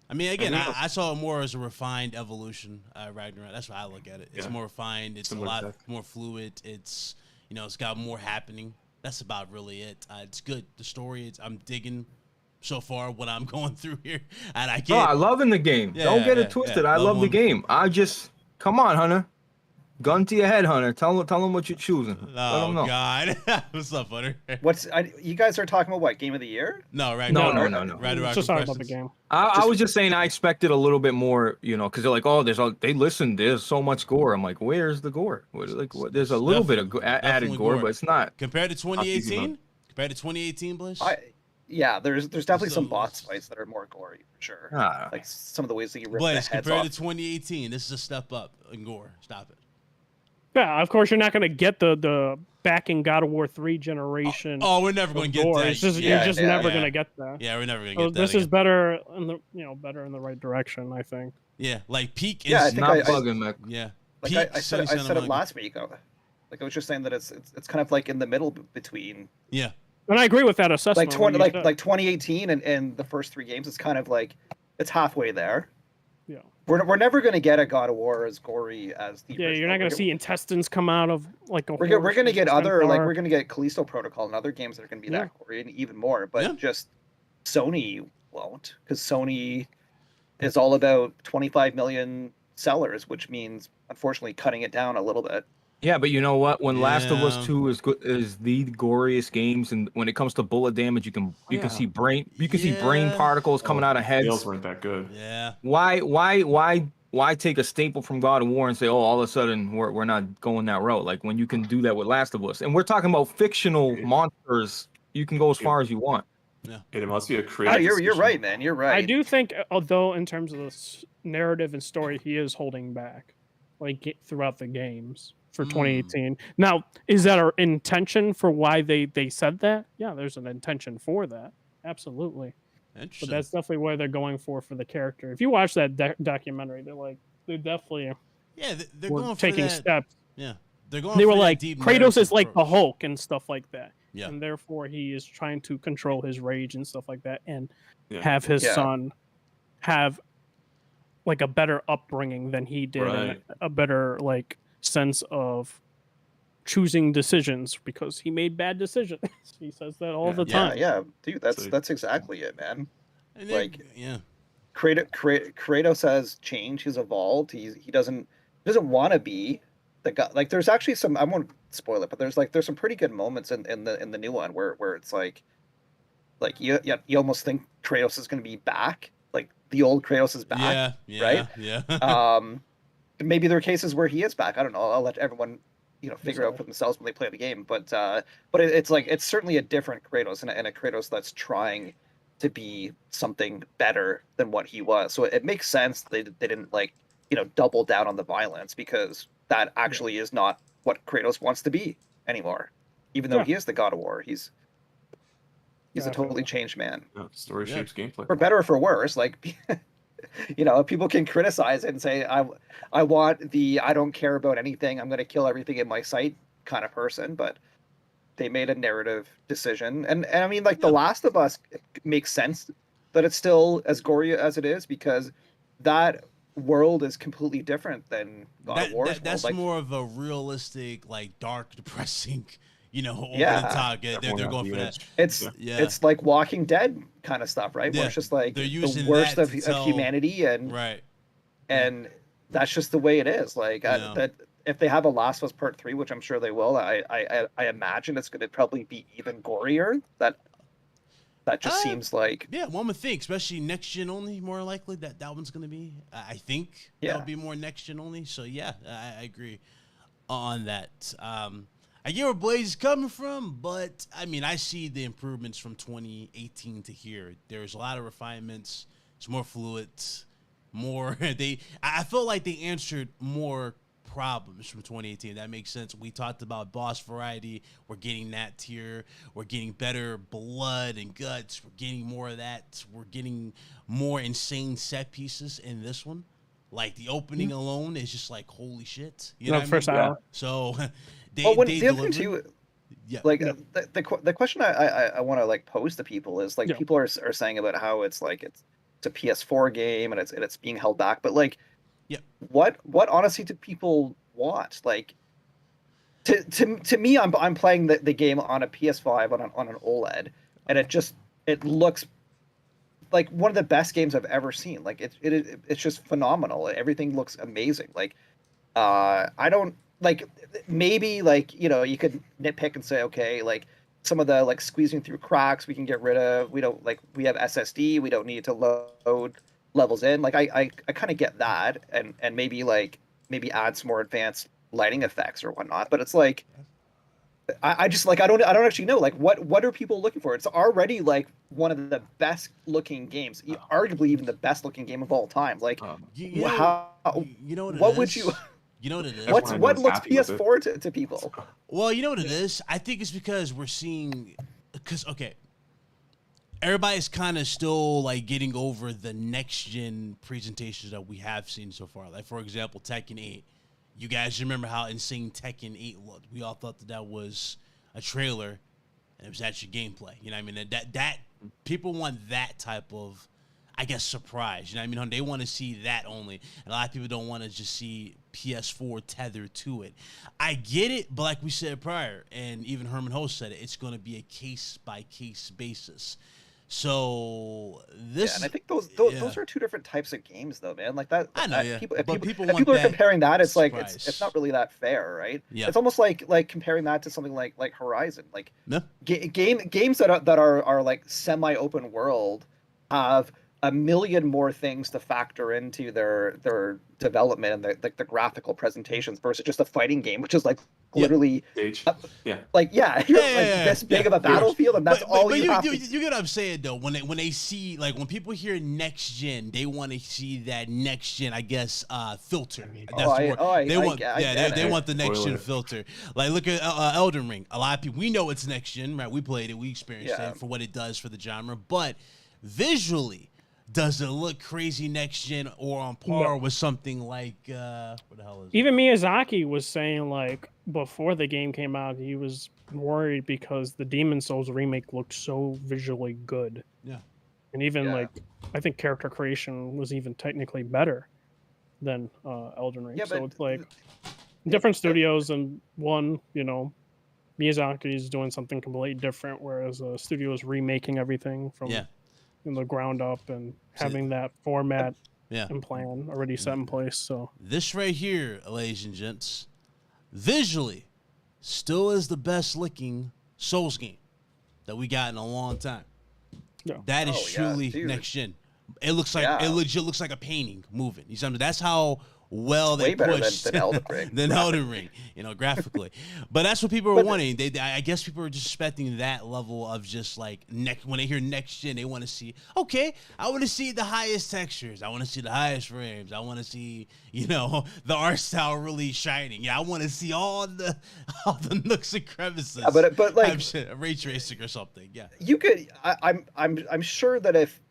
I mean, again, I saw it more as a refined evolution. Ragnarok. That's what I look at it. It's more refined. It's Similar a lot tech. more fluid. It's it's got more happening. That's about really it. It's good. The story. I'm digging. So far, what I'm going through here, and I can't. I loving the game. Don't get it twisted. I love the game. I just come on, Hunter. Gun to your head, Hunter. Tell them what you're choosing. Let them know. God, what's up, Hunter? You guys are talking about what, game of the year? No, Ragnarok. No. Ragnarok. Just talking about the game. I was just saying I expected a little bit more, because they're like, oh, there's so much gore. I'm like, where's the gore? There's a little bit of added gore, but it's not compared to 2018. Compared to 2018, Bliss. Yeah, there's definitely some boss fights that are more gory for sure. Like some of the ways that you rip the heads compared off. to 2018, this is a step up in gore. Stop it. Yeah, of course you're not going to get the back in God of War 3 generation. Oh, we're never going to get that. You're just never going to get that. Yeah, we're never going to get that. This is better in the right direction, I think. Yeah, like peak is I think not bugging, Mick. Yeah. Like I said it last week. Like I was just saying that it's kind of like in the middle between. Yeah. And I agree with that assessment. Like 2018 and the first 3 games, it's kind of like it's halfway there. Yeah. We're never going to get a God of War as gory as the original. You're not going to see intestines come out of like a. We're going to get we're going to get Callisto Protocol and other games that are going to be that gory and even more. But just Sony won't, because Sony is all about 25 million sellers, which means unfortunately cutting it down a little bit. Yeah, but you know what? When Last of Us 2 is the goriest games, and when it comes to bullet damage, you can see brain particles coming out of heads. Nails weren't that good. Yeah. Why take a staple from God of War and say, oh, all of a sudden we're not going that route? Like when you can do that with Last of Us, and we're talking about fictional monsters, you can go as far as you want. Yeah. It must be a creative. You're right, man. You're right. I do think, although in terms of the narrative and story, he is holding back, like throughout the games for 2018. Now, is that our intention for why they said that? Yeah, there's an intention for that. Absolutely. But that's definitely what they're going for the character. If you watch that documentary, they definitely they're were going for taking that. steps. Yeah, they were like, deep Kratos is like approach. the Hulk and stuff like that. Yeah. And therefore he is trying to control his rage and stuff like that, and have his son have like a better upbringing than he did, and a better like sense of choosing decisions, because he made bad decisions. He says that all the time. Yeah, dude, that's exactly it, man. And like, Kratos has changed. He's evolved. He doesn't want to be the guy. Like, there's actually some, I won't spoil it, but there's some pretty good moments in the new one where it's like you almost think Kratos is going to be back. Like, the old Kratos is back. Right? Yeah. Maybe there are cases where he is back. I don't know. I'll let everyone figure out for themselves when they play the game. But it's like, it's certainly a different Kratos, and a Kratos that's trying to be something better than what he was. So it makes sense they didn't double down on the violence, because that actually is not what Kratos wants to be anymore. Even though he is the God of War, he's a totally changed man. Story shapes gameplay. For better or for worse, like people can criticize it and say, I want the I don't care about anything, I'm going to kill everything in my sight kind of person, but they made a narrative decision. And I mean, like, The Last of Us makes sense that it's still as gory as it is, because that world is completely different than God of War's that's world. more of a realistic, like, dark, depressing, over the top. They're going for that. It's like Walking Dead kind of stuff, right? Where it's just like the worst of humanity, and that's just the way it is. Like, that if they have a Last of Us Part 3, which I'm sure they will, I imagine it's going to probably be even gorier. That just seems like... Yeah, one would think, especially next gen only, more likely that one's going to be. I think that'll be more next gen only. So yeah, I agree on that. I get where Blaze is coming from, but I mean, I see the improvements from 2018 to here. There's a lot of refinements. It's more fluid, more. I felt like they answered more problems from 2018. That makes sense. We talked about boss variety. We're getting that tier. We're getting better blood and guts. We're getting more of that. We're getting more insane set pieces in this one. Like, the opening alone is just like, holy shit. You know what first I mean? hour. So the other thing too, the question I want to like pose to people is like, people are saying about how it's like it's a PS4 game and it's being held back, but like, what honestly do people want? Like, to me, I'm playing the game on a PS5 on an OLED, and it looks like one of the best games I've ever seen. Like, it's just phenomenal. Everything looks amazing. Like, I don't like, maybe like, you could nitpick and say, okay, like, some of the like squeezing through cracks we can get rid of. We have SSD. We don't need to load levels in. Like, I kind of get that, and maybe add some more advanced lighting effects or whatnot. But it's like, I just like, I don't actually know, like, what are people looking for? It's already like one of the best looking games, arguably even the best looking game of all time. Like, what would you? You know what it is? What looks PS4 to people? Well, you know what it is? I think it's because everybody's kind of still like getting over the next gen presentations that we have seen so far. Like, for example, Tekken 8. You guys remember how insane Tekken 8 looked? We all thought that was a trailer, and it was actually gameplay. You know what I mean? That people want that type of, I guess, surprise. You know what I mean? They want to see that only. And a lot of people don't want to just see PS4 tethered to it. I get it, but like we said prior, and even Herman Host said it, it's going to be a case-by-case basis. So this, and I think those are two different types of games, though, man. Like that. I know, if people are comparing that, it's surprise. Like it's not really that fair, right? Yeah. It's almost like comparing that to something like Horizon. Like, no. games that are like semi-open world have a million more things to factor into their development and the graphical presentations versus just a fighting game, which is like literally yeah, like this big of a battlefield, and that's all you have to... You get what I'm saying though. When they see, like, when people hear next gen, they want to see that next gen, I guess, filter. That's they want the next gen filter. Like, look at Elden Ring. A lot of people, we know it's next gen, right? We played it, we experienced it for what it does for the genre, but visually, does it look crazy next gen or on par with something like what the hell is even Miyazaki was saying, like, before the game came out, he was worried because the Demon Souls remake looked so visually good. Yeah. And even like, I think character creation was even technically better than Elden Ring. So it's like different studios, and one, you know, Miyazaki is doing something completely different, whereas a studio is remaking everything from in the ground up and having that format and plan already set in place. So this right here, ladies and gents, visually still is the best looking Souls game that we got in a long time. That is truly next gen. It looks like it legit looks like a painting moving. You know, that's how well they pushed than Elden Ring. than Elden Ring, you know, graphically. But that's what people are wanting. I guess people are just expecting that level of just like when they hear next gen, they want to see, okay, I want to see the highest textures, I want to see the highest frames, I want to see, you know, the art style really shining. Yeah, I want to see all the nooks and crevices. But like ray tracing or something. Yeah, you could. I'm sure that if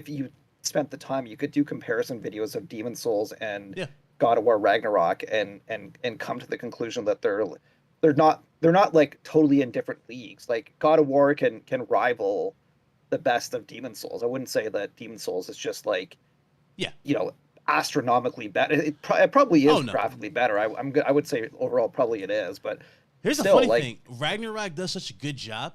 you spent the time, you could do comparison videos of Demon Souls and God of War Ragnarok and come to the conclusion that they're not like totally in different leagues. Like God of War can rival the best of Demon Souls. I wouldn't say that Demon Souls is just like, you know, astronomically better. It probably is graphically better. I would say overall probably it is, but here's the funny thing: Ragnarok does such a good job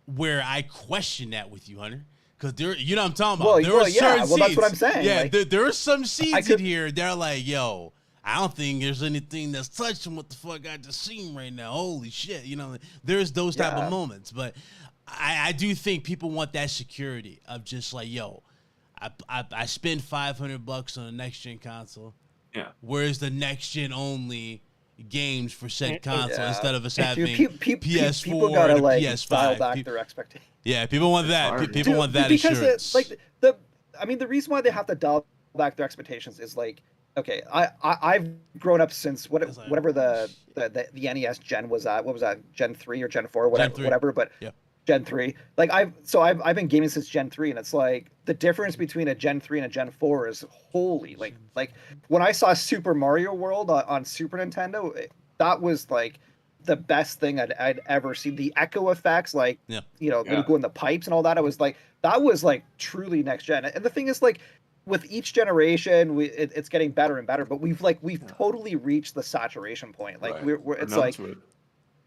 where I question that with you, Hunter. Because there, you know what I'm talking about. There are certain seeds. That's what I'm saying. Yeah, like, there are some seeds in here. They're like, yo, I don't think there's anything that's touching what the fuck I just seen right now. Holy shit, you know, there's those type of moments. But I do think people want that security of just like, yo, I spend $500 on a next gen console. Yeah. Whereas the next gen only games for said console instead of us having PS4 people gotta, and like, PS5. Dial back their expectations. Yeah, people want that. People want that because assurance. The reason why they have to dial back their expectations is like, okay, I've grown up since whatever the NES gen was at. What was that? Gen 3 or Gen 4, whatever. But Gen 3. Like I've been gaming since Gen 3, and it's like the difference between a Gen 3 and a Gen 4 is holy. Like when I saw Super Mario World on Super Nintendo, that was like the best thing I'd ever seen. The echo effects, like you know, go in the pipes and all that. I was like, that was like truly next gen. And the thing is, like, with each generation, it's getting better and better. But we've totally reached the saturation point. Like it's like.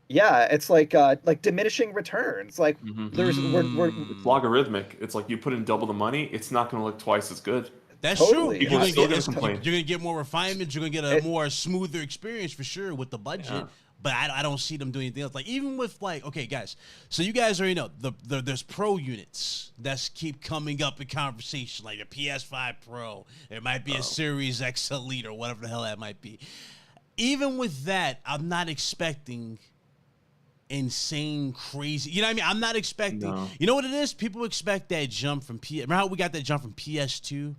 Yeah, it's like diminishing returns. Like there's it's logarithmic. It's like you put in double the money, it's not going to look twice as good. That's true. You're gonna get more refinements. You're gonna get a more smoother experience for sure with the budget. Yeah. But I don't see them doing anything else. Like even with like, okay, guys. So you guys already know there's pro units that keep coming up in conversation, like a PS5 Pro. There might be a Series X Elite or whatever the hell that might be. Even with that, I'm not expecting insane crazy, you know what I mean? I'm not expecting, you know what it is? People expect that jump from remember how we got that jump from PS2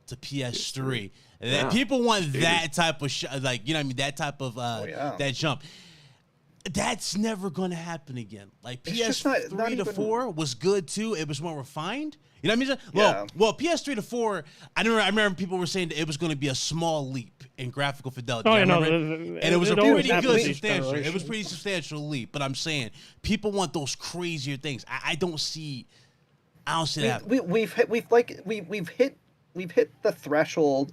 to PS3? That people want that type of like, you know what I mean, that type of that jump. That's never going to happen again. Like PS3 to 4 was good too. It was more refined. You know what I mean? Well, PS3 to 4, I remember people were saying that it was going to be a small leap in graphical fidelity. And it was a pretty good substantial. It was pretty substantial leap. But I'm saying people want those crazier things. I don't see that. We've hit the threshold,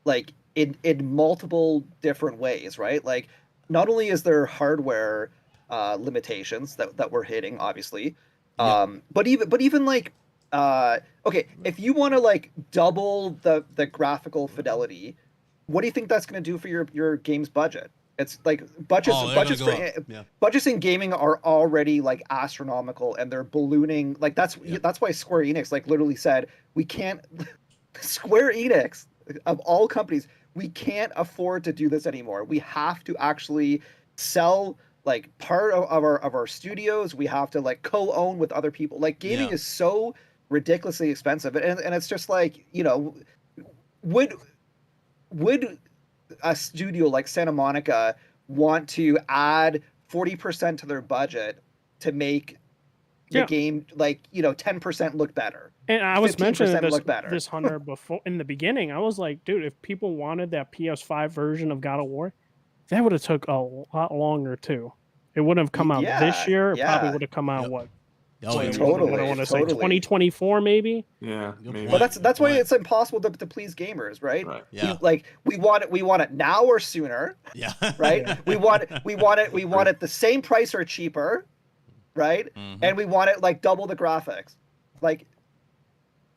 like in multiple different ways, right? Like not only is there hardware limitations that we're hitting, obviously, but even like. Okay, if you want to like double the graphical fidelity, what do you think that's going to do for your game's budget? It's like budgets Yeah. budgets in gaming are already like astronomical, and they're ballooning. Like that's why Square Enix like literally said we can't. Square Enix of all companies, we can't afford to do this anymore. We have to actually sell like part of our studios. We have to like co-own with other people. Like gaming is so ridiculously expensive, and it's just like, you know, would a studio like Santa Monica want to add 40% to their budget to make the game like, you know, 10% look better? And I was mentioning this, this Hunter before in the beginning. I was like, dude, if people wanted that PS5 version of God of War, that would have took a lot longer too. It wouldn't have come out this year. It probably would have come out what? Oh, yeah. Totally. What I want to say 2024 maybe. Yeah, maybe. Well, that's why it's impossible to please gamers, right? Yeah. We want it now or sooner. Yeah. Right. we want it the same price or cheaper, right? Mhm. And we want it like double the graphics. Like,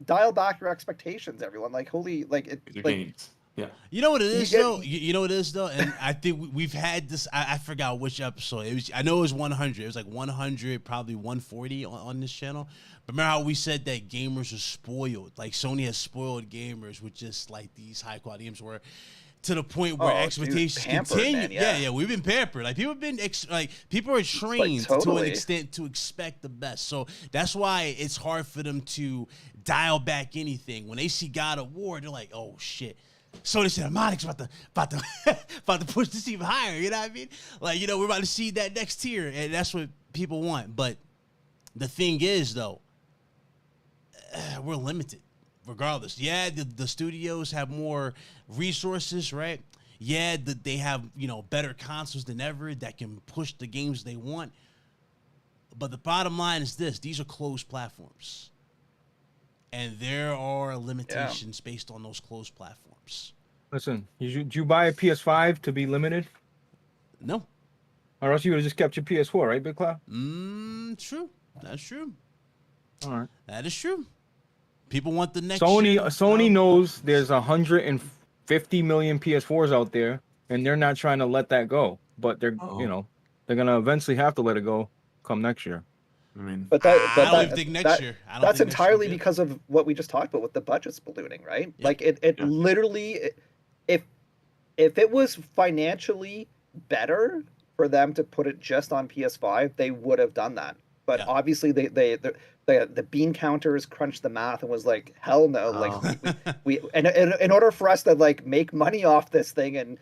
dial back your expectations, everyone. Like, holy, like it. Your Like, games. Yeah. You know what it is though. You know what it is though, and I think we've had this. I forgot which episode it was. I know it was 100. It was like 100, probably 140 on this channel. But remember how we said that gamers are spoiled? Like Sony has spoiled gamers with just like these high quality games, where to the point where expectations continue. Man, yeah, we've been pampered. Like people have been people are trained to an extent to expect the best. So that's why it's hard for them to dial back anything. When they see God of War, they're like, oh shit. Sony Cinematics about to push this even higher. You know what I mean? Like, you know, we're about to see that next tier, and that's what people want. But the thing is, though, we're limited, regardless. Yeah, the studios have more resources, right? Yeah, they have, you know, better consoles than ever that can push the games they want. But the bottom line is this: these are closed platforms. And there are limitations based on those closed platforms. Listen, did you buy a PS5 to be limited? No. Or else you would have just kept your PS4, right, Big Cloud? True. That's true. All right. That is true. People want the next Sony knows there's 150 million PS4s out there, and they're not trying to let that go. But they're they're gonna eventually have to let it go come next year. I mean, I don't think next year. That's entirely because of what we just talked about with the budgets ballooning, right? Yeah. Like it literally, if it was financially better for them to put it just on PS5, they would have done that. But obviously, the bean counters crunched the math and was like, hell no! Like we in order for us to like make money off this thing and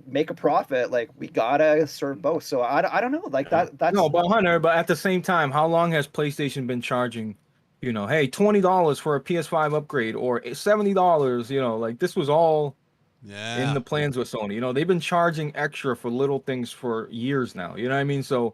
make a profit, like we gotta serve both. So I don't know, like that's no, but Hunter, but at the same time, how long has PlayStation been charging, you know, hey, $20 for a PS5 upgrade or $70, you know, like this was all in the plans with Sony. You know, they've been charging extra for little things for years now. You know what I mean? So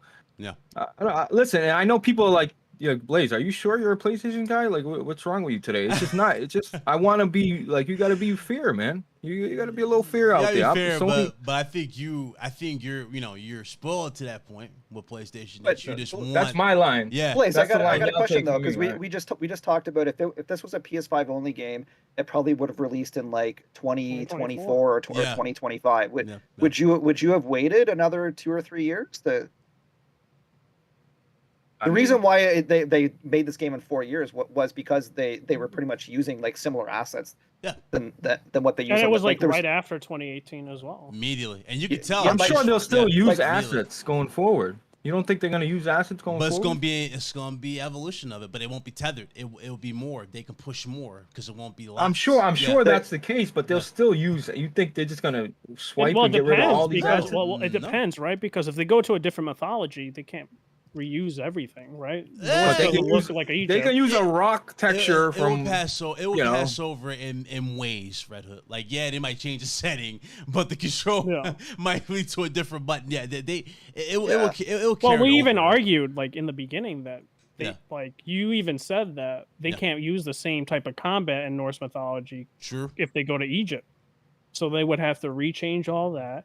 listen, and I know people are like, yeah, Blaze, are you sure you're a PlayStation guy? Like, what's wrong with you today? It's just not. It's just I want to be like, you got to be fair, man. You got to be a little fair out there. Fair, but I think you're spoiled to that point with PlayStation. That you just want. That's my line. Yeah, Blaze, I got a question though, because we just talked about if this was a PS5 only game, it probably would have released in like 2024 or 2025. Would you have waited another 2 or 3 years to? The reason why they made this game in 4 years was because they were pretty much using like similar assets than what they used. And it was like right after 2018 as well. Immediately, and you can tell. I'm sure they'll still use assets going forward. You don't think they're going to use assets going forward? But it's going to be evolution of it, but it won't be tethered. It will be more. They can push more because it won't be less. I'm sure that's the case, but they'll still use it. You think they're just going to swipe and get rid of all these assets? Well, it depends, right? Because if they go to a different mythology, they can't reuse everything, right? They can use a rock texture from. It will pass over in ways, Red Hood. Like, they might change the setting, but the control might lead to a different button. Yeah, it will. Well, we even argued like in the beginning that like you even said that they can't use the same type of combat in Norse mythology. True. If they go to Egypt, so they would have to rechange all that,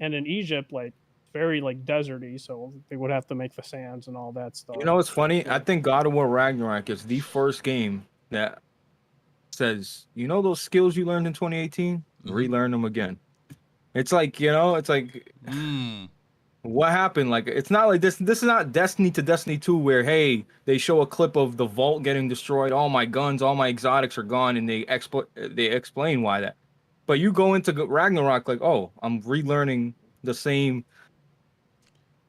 and in Egypt, like. Very like deserty, so they would have to make the sands and all that stuff. You know what's funny? I think God of War Ragnarok is the first game that says, you know those skills you learned in 2018? Relearn them again. It's like, you know, it's like, what happened? Like, it's not like this. This is not Destiny to Destiny 2 where, hey, they show a clip of the vault getting destroyed. All my guns, all my exotics are gone, and they explain why that. But you go into Ragnarok like, oh, I'm relearning the same.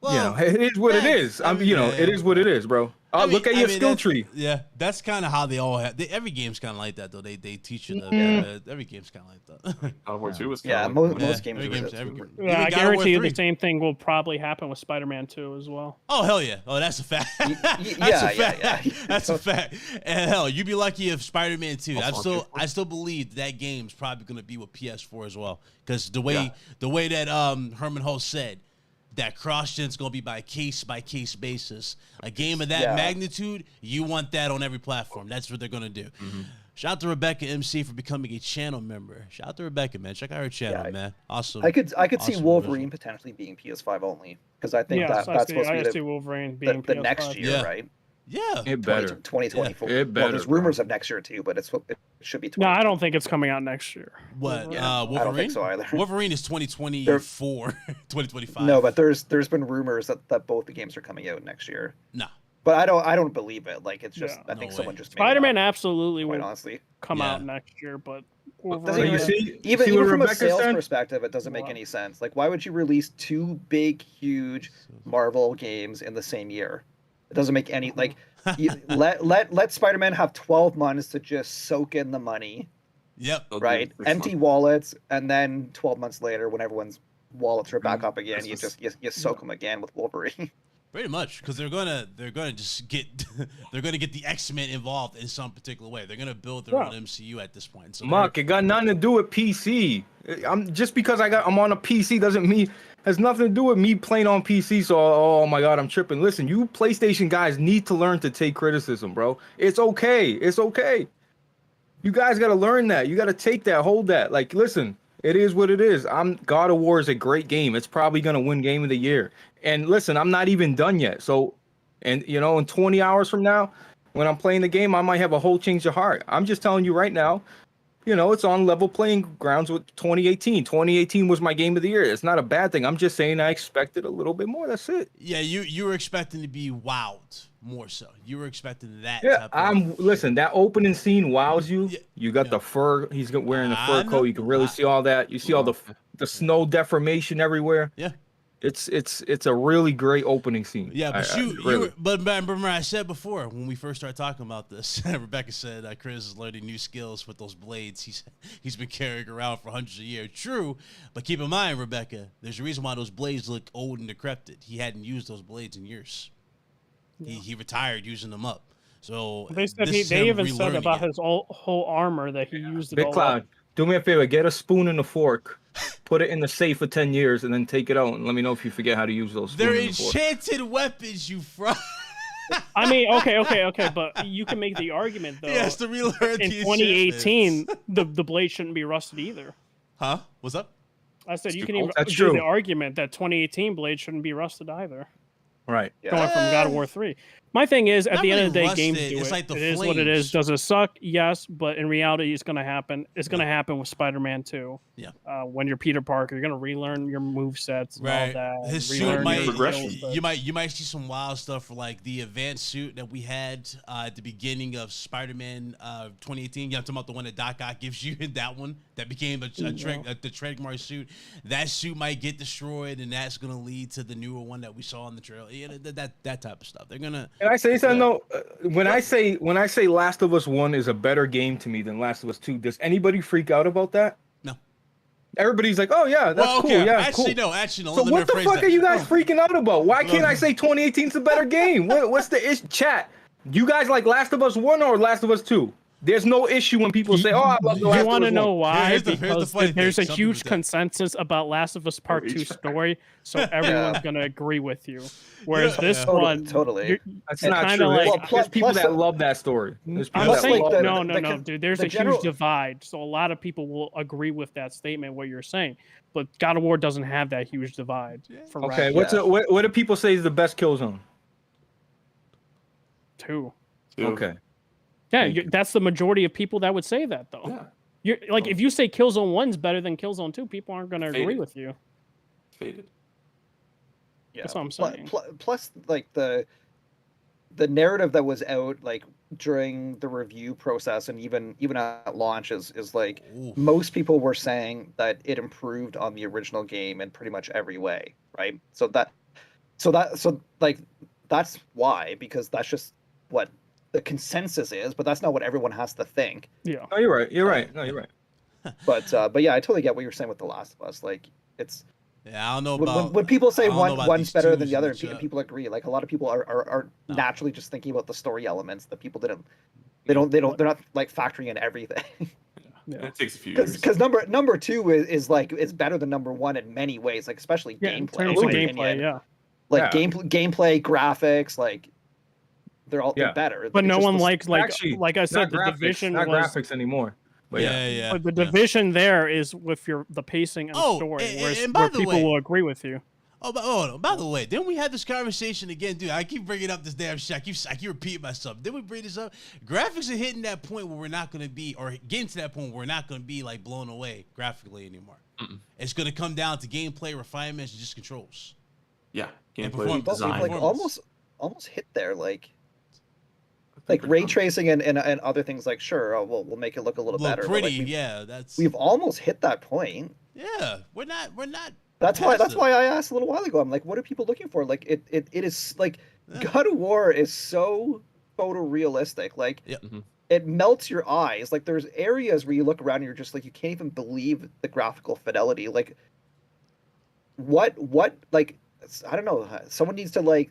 Well, you know, it is what it is. It is what it is, bro. Look at your skill tree. Yeah, that's kind of how they all have. Every game's kind of like that, though. They teach you every game's kind of like that. God of War 2 was most games. I guarantee you the same thing will probably happen with Spider-Man 2 as well. Oh hell yeah! Oh, that's a fact. That's a fact. That's a fact. And hell, you'd be lucky if Spider-Man 2. I still believe that game's probably gonna be with PS4 as well, because the way that Herman Hulse said. That cross-gen's going to be by case basis. A game of that magnitude, you want that on every platform. That's what they're going to do. Mm-hmm. Shout out to Rebecca MC for becoming a channel member. Shout out to Rebecca, man. Check out her channel, man. Awesome. I could see Wolverine potentially being PS5 only, because I think that's supposed to be Wolverine being the next year, right? Yeah, it better. 2024. It better. Well, there's rumors of next year too, but it should be. No, I don't think it's coming out next year. What? Wolverine? I don't think so either. Wolverine is 2024, 2025. No, but there's been rumors that both the games are coming out next year. No, but I don't believe it. Like, it's just I think someone just made Spider-Man absolutely quite will honestly come out next year, but even from a sales perspective, it doesn't make any sense. Like, why would you release two big, huge Marvel games in the same year? It doesn't make any let Spider-Man have 12 months to just soak in the money. Yep. Right. Empty wallets, and then 12 months later, when everyone's wallets are back up again, you soak them again with Wolverine. Pretty much, because they're gonna just get they're gonna get the X-Men involved in some particular way. They're gonna build their own MCU at this point. So Mark, it got nothing to do with PC. Just because I'm on a PC doesn't mean has nothing to do with me playing on PC. So oh my god, I'm tripping. Listen, you PlayStation guys need to learn to take criticism, bro. It's okay. It's okay. You guys got to learn that. You got to take that, hold that. Like, listen, it is what it is. God of War is a great game. It's probably gonna win Game of the Year. And listen, I'm not even done yet. So, and you know, in 20 hours from now, when I'm playing the game, I might have a whole change of heart. I'm just telling you right now, you know, it's on level playing grounds with 2018. 2018 was my Game of the Year. It's not a bad thing. I'm just saying I expected a little bit more. That's it. Yeah, you were expecting to be wowed more so. You were expecting that. Yeah, listen, that opening scene wows you. Yeah, you got the fur. He's wearing the fur coat. You can really see all that. You see all the snow deformation everywhere. Yeah. It's a really great opening scene. Yeah, but remember I said before when we first started talking about this, Rebecca said Chris is learning new skills with those blades he's been carrying around for hundreds of years. True, but keep in mind, Rebecca, there's a reason why those blades look old and decrepit. He hadn't used those blades in years. Yeah. He retired using them up. So they even said about his whole armor that he used. Big Cloud, do me a favor, get a spoon and a fork. Put it in the safe for 10 years and then take it out and let me know if you forget how to use those. They're enchanted weapons, you fraud. I mean, okay, but you can make the argument though. Yes, to relearn in 2018, the blade shouldn't be rusted either. Huh? What's up? I said you can even do the argument that 2018 blade shouldn't be rusted either. Right. Going from God of War 3. My thing is, at the end of the day, games do it. Like it is what it is. Does it suck? Yes, but in reality, it's going to happen. It's going to happen with Spider-Man 2. Yeah. When you're Peter Parker, you're going to relearn your movesets and all that. His suit you might see some wild stuff for like the advanced suit that we had at the beginning of Spider-Man 2018. Yeah, I'm talking about the one that Doc Ock gives you. That one that became the trademark suit. That suit might get destroyed, and that's going to lead to the newer one that we saw in the trailer. Yeah, that type of stuff. They're gonna. Can I say something though? When I say Last of Us 1 is a better game to me than Last of Us 2, does anybody freak out about that? No. Everybody's like, oh yeah, that's cool. Yeah, actually, cool. No. So what the fuck are you guys freaking out about? Why can't I say 2018 is a better game? What's the issue? Chat. You guys like Last of Us 1 or Last of Us 2? There's no issue when people say, "Oh, I love the Last of Us 1." You want to know why? Because there's a huge consensus about Last of Us Part 2 story, so everyone's gonna agree with you. Whereas this one, totally, that's not true. Like, there's people that love that story. I'm saying no, dude. There's a huge divide, so a lot of people will agree with that statement. What you're saying, but God of War doesn't have that huge divide. Okay, what do people say is the best kill zone? 2. Okay. Yeah, that's the majority of people that would say that, though. Yeah. You're like, if you say Killzone 1's better than Killzone 2, people aren't going to agree with you. Faded. Yeah. That's what I'm saying. Plus, like the narrative that was out like during the review process and even at launch is like most people were saying that it improved on the original game in pretty much every way, right? So like that's why, because that's just what the consensus is, but that's not what everyone has to think. Yeah. No, you're right. You're right. No, you're right. But yeah, I totally get what you're saying with The Last of Us. Like it's I don't know about when people say one's better than the other, twos and people agree. Like a lot of people are naturally just thinking about the story elements that people didn't. They're not like factoring in everything. Yeah. It takes a few years. Because number 2 is like it's better than number 1 in many ways. Like especially gameplay. Gameplay, yeah. Like gameplay, graphics, like they're all they're better. But no one likes actually, like I said, the graphics, Division not was graphics anymore. But yeah. But the Division there is with the pacing and story, where people will agree with you. By the way, didn't we have this conversation again, dude? I keep bringing up this damn shit. I keep repeating myself. Didn't we bring this up? Graphics are hitting that point where we're not going to be, or getting to that point where we're not going to be like blown away graphically anymore. It's going to come down to gameplay refinements and just controls. Yeah, gameplay design. Like almost hit there, like ray tracing and other things. Like sure, we'll make it look a little better. Pretty, but like that's we've almost hit that point. Yeah, we're not. That's why I asked a little while ago. I'm like, what are people looking for? Like it is like God of War is so photorealistic. Like it melts your eyes. Like there's areas where you look around and you're just like you can't even believe the graphical fidelity. Like what like I don't know. Someone needs to like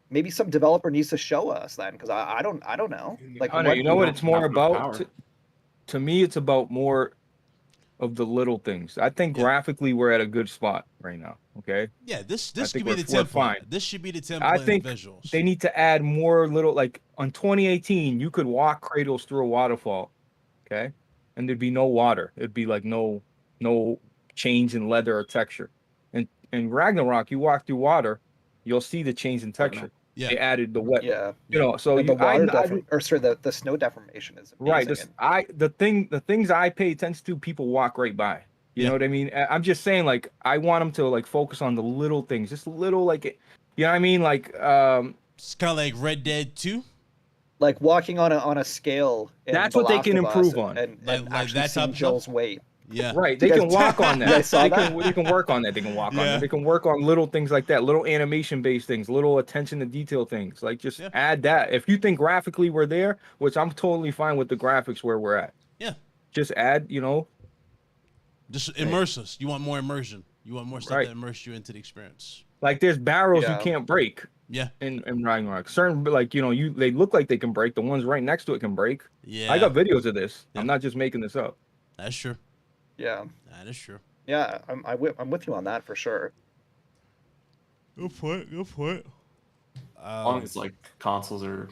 maybe some developer needs to show us that, because I don't know. Like Hunter, you know what it's more about? To me, it's about more of the little things. I think graphically we're at a good spot right now. Okay. Yeah, this could be the template. This should be the template. I think visuals. They need to add more little, like on 2018, you could walk Kratos through a waterfall, okay, and there'd be no water. It'd be like no change in leather or texture. And in Ragnarok, you walk through water, you'll see the change in texture. Yeah. They added the wet. Yeah. You know, so the water the snow deformation is amazing. Right. The things I pay attention to, people walk right by. You know what I mean? I'm just saying, like, I want them to like focus on the little things, just little, like, you know what I mean? Like, it's kind of like Red Dead 2. Like walking on a scale. That's what they can improve on. And like actually that seeing Joel's weight. Yeah. Right. They can walk on that. They can work on that. They can walk on that. They can work on little things like that, little animation based things, little attention to detail things. Like just add that. If you think graphically we're there, which I'm totally fine with the graphics where we're at. Yeah. Just add, just immerse us. You want more immersion. You want more stuff that immerse you into the experience. Like there's barrels you can't break. Yeah. In Ragnarok. Certain, like, they look like they can break. The ones right next to it can break. Yeah. I got videos of this. I'm not just making this up. That's true. Yeah. That is true. Yeah, I'm with you on that for sure. Good point. As long as like consoles are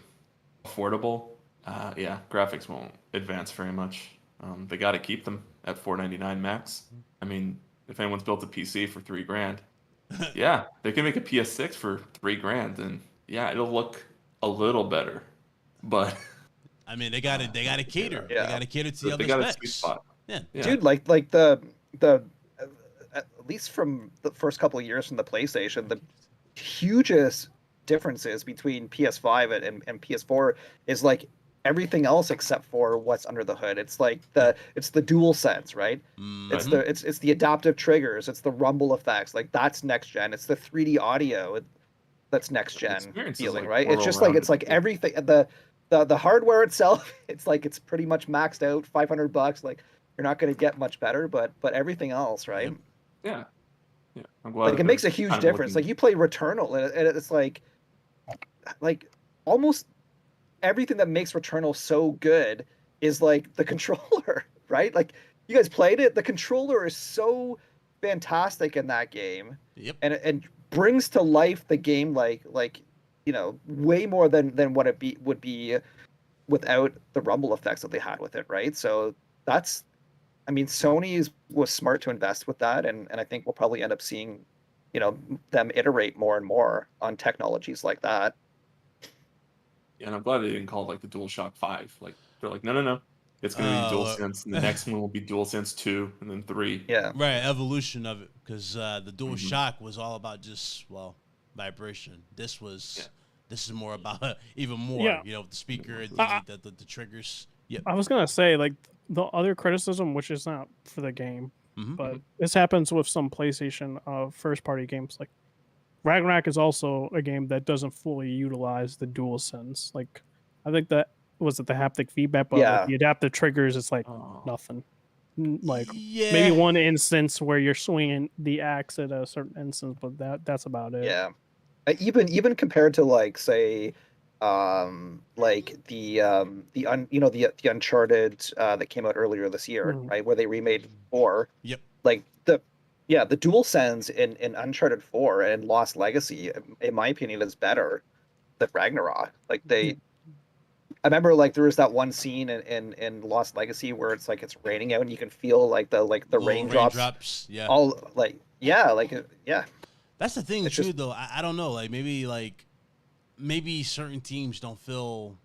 affordable, graphics won't advance very much. They got to keep them at $499 max. I mean, if anyone's built a PC for $3,000, yeah, they can make a PS6 for $3,000, and yeah, it'll look a little better. But I mean, they got to cater. Yeah. They got to cater to the other they got specs. a sweet spot. Yeah. Dude, like the at least from the first couple of years from the PlayStation, the hugest differences between PS5 and PS4 is like everything else except for what's under the hood. It's like it's the dual sense, right? Mm-hmm. It's the adaptive triggers, it's the rumble effects, like that's next gen. It's the 3D audio that's next gen feeling, like right? It's just like it's like everything. The hardware itself, it's like it's pretty much maxed out, $500. Like you're not going to get much better, but everything else, right? Yeah. I'm glad. Like it makes a huge difference. Like you play Returnal, and it's like almost everything that makes Returnal so good is like the controller, right? Like you guys played it. The controller is so fantastic in that game. Yep. And brings to life the game like way more than what would be without the rumble effects that they had with it, right? So that's, I mean, Sony was smart to invest with that, and I think we'll probably end up seeing, them iterate more and more on technologies like that. Yeah, and I'm glad they didn't call it like the DualShock 5. Like they're like, no. It's going to be DualSense, and the next one will be DualSense 2, and then 3. Yeah. Right, evolution of it, because the DualShock was all about just vibration. This is more about even more. Yeah. You know, the speaker, the triggers. Yeah. I was gonna say, like, the other criticism, which is not for the game, but this happens with some PlayStation first-party games. Like Ragnarok is also a game that doesn't fully utilize the DualSense. Like, I think that was the haptic feedback, but like, the adaptive triggers, it's like nothing. Like maybe one instance where you're swinging the axe at a certain instance, but that's about it. Yeah, even compared to like say, like the Uncharted that came out earlier this year, right, where they remade 4. Yep. Like the DualSense in Uncharted 4 and Lost Legacy, in my opinion, is better than Ragnarok. Like I remember like there was that one scene in Lost Legacy where it's like it's raining out and you can feel like the raindrops. Yeah. All yeah. That's the thing too, though. I don't know. Like maybe certain teams don't feel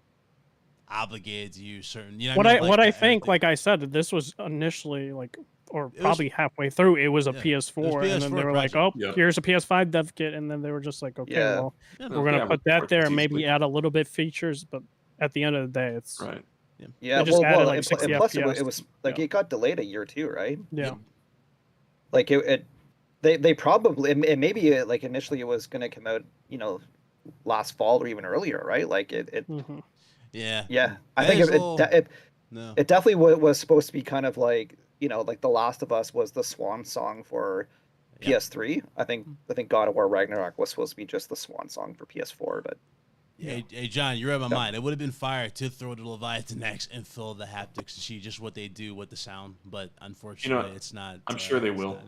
obligated to use certain. You know what I think, like I said, this was initially like, or probably halfway through, it was a PS4, and then they were like, "Oh, here's a PS5 dev kit," and then they were just like, "Okay, well, we're gonna put that there and maybe add a little bit features," but at the end of the day, it's right. Yeah, just added like and 60 plus FPS. it was like it got delayed a year too, right? Yeah. Like they probably and maybe like initially it was going to come out, last fall or even earlier, right? Like it Yeah. I think it definitely was supposed to be kind of like, like The Last of Us was the swan song for PS3. I think God of War Ragnarok was supposed to be just the swan song for PS4, but Hey, John, you read my mind. It would have been fire to throw the Leviathan X and fill the haptics to see just what they do with the sound, but unfortunately, it's not. I'm sure they will.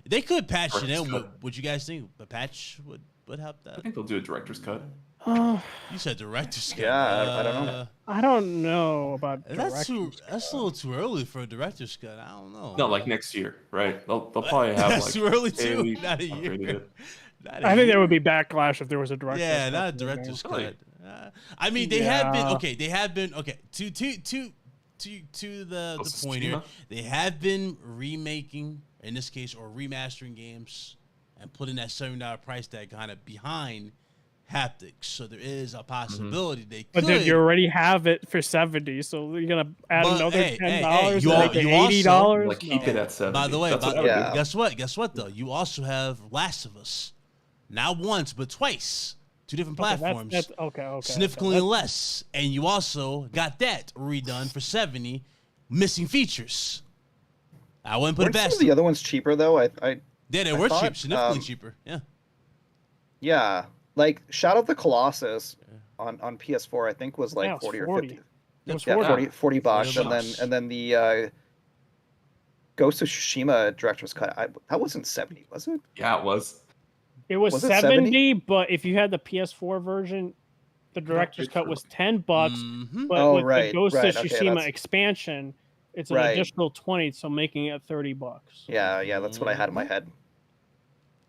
They could patch it in. Would you guys think a patch would help that? I think they'll do a director's cut. You said director's cut. Yeah, I don't know. I don't know about that's a little too early for a director's cut. I don't know. No, like next year, right? They'll probably have that's too early too. Not a year. I think there would be backlash if there was a director's cut. Yeah, not a director's cut. I mean, they have been okay. They have been okay. To the point here, they have been remaking, in this case, or remastering games and putting that $7 price tag kind of behind haptics. So there is a possibility they could. But then you already have it for $70, so you're gonna add another $10 to make it $80. Like keep it at $70. By the way, guess what? Guess what though? You also have Last of Us, not once but twice, 2 different platforms. Okay. Significantly less, and you also got that redone for $70, missing features. I wouldn't put it past. The other one's cheaper though. They were cheap, significantly cheaper. Yeah. Yeah. Like Shadow of the Colossus on PS4, I think was like 40 or 50. It was 40 bucks, and then the Ghost of Tsushima director's cut. That wasn't 70, was it? Yeah, it was. It was 70, but if you had the PS4 version, the director's cut was $10. But with the Ghost of Tsushima expansion, it's an additional 20, so making it $30. Yeah, that's what I had in my head.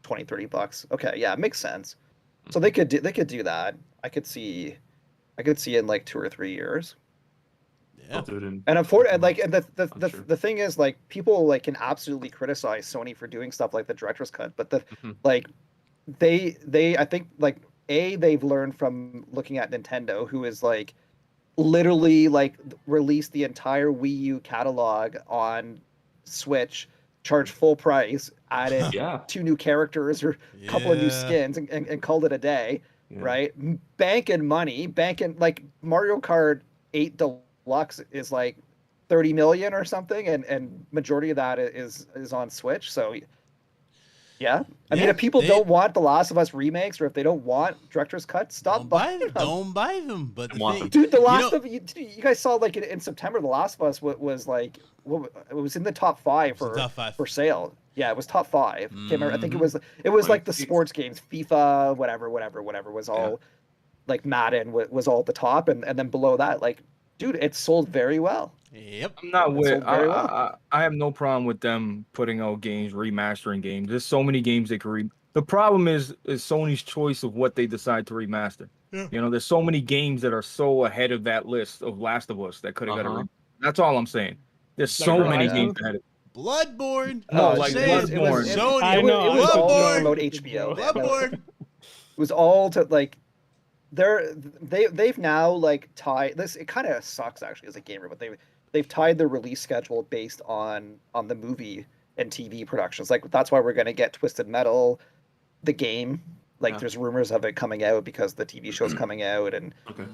20, $30. Okay, yeah, it makes sense. So they could do that. I could see in like 2 or 3 years. Yeah. And the thing is, like, people like can absolutely criticize Sony for doing stuff like the director's cut, but like they I think like they've learned from looking at Nintendo, who is like literally like released the entire Wii U catalog on Switch, charged full price, added 2 new characters or a couple of new skins, and called it a day, right? Banking money, like Mario Kart 8 Deluxe is like 30 million or something, and majority of that is on Switch. So I mean, if people don't want The Last of Us remakes, or if they don't want director's cuts, stop buying them. Don't buy them. But dude, The Last of you guys saw like in September, The Last of Us was like it was in the top 5 for sale. Yeah, it was top 5. Can't remember. I think it was like the sports games, FIFA, whatever was all like Madden was all at the top, and then below that, like, dude, it sold very well. Yep. I'm not with. I have no problem with them putting out games, remastering games. There's so many games they could The problem is Sony's choice of what they decide to remaster. Yeah. There's so many games that are so ahead of that list of Last of Us that could have got a That's all I'm saying. There's so Like many Horizon? games ahead of Bloodborne. No, I'm like saying, Bloodborne. Sony. I know, It was I all Bloodborne. about HBO. man. Bloodborne. It was all to like they've now like tied this. It kind of sucks actually as a gamer, but they've tied the release schedule based on the movie and TV productions. Like that's why we're gonna get Twisted Metal, the game. Like there's rumors of it coming out because the TV show's coming out, and Okay.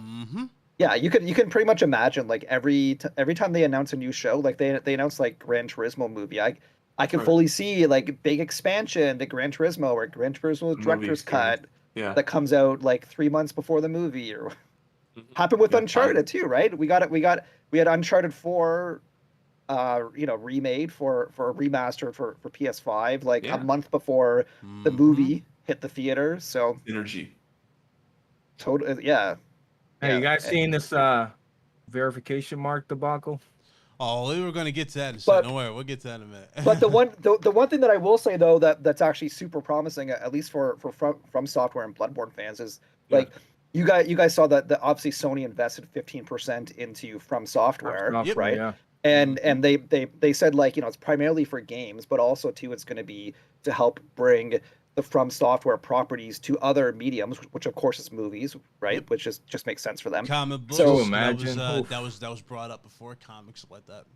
yeah, you can pretty much imagine like every time they announce a new show, like they announce like Gran Turismo movie. I can fully see like big expansion to Gran Turismo or Gran Turismo director's cut. Yeah. That comes out like 3 months before the movie, or happened with Uncharted too, right? We had Uncharted 4, remade for remastered for PS5 like a month before the movie hit the theater. So Energy. Total, yeah. Hey, you guys seen this verification mark debacle? Oh, we were going to get to that in a second. Don't worry, we'll get to that in a minute. But the one thing that I will say though that's actually super promising, at least for From Software and Bloodborne fans, is like you guys saw that obviously Sony invested 15% into From Software, right? Yeah. And they said like it's primarily for games, but also too it's going to be to help bring the From Software properties to other mediums, which of course is movies, right? Which just makes sense for them. Comic books. So imagine that was brought up before, comics like that,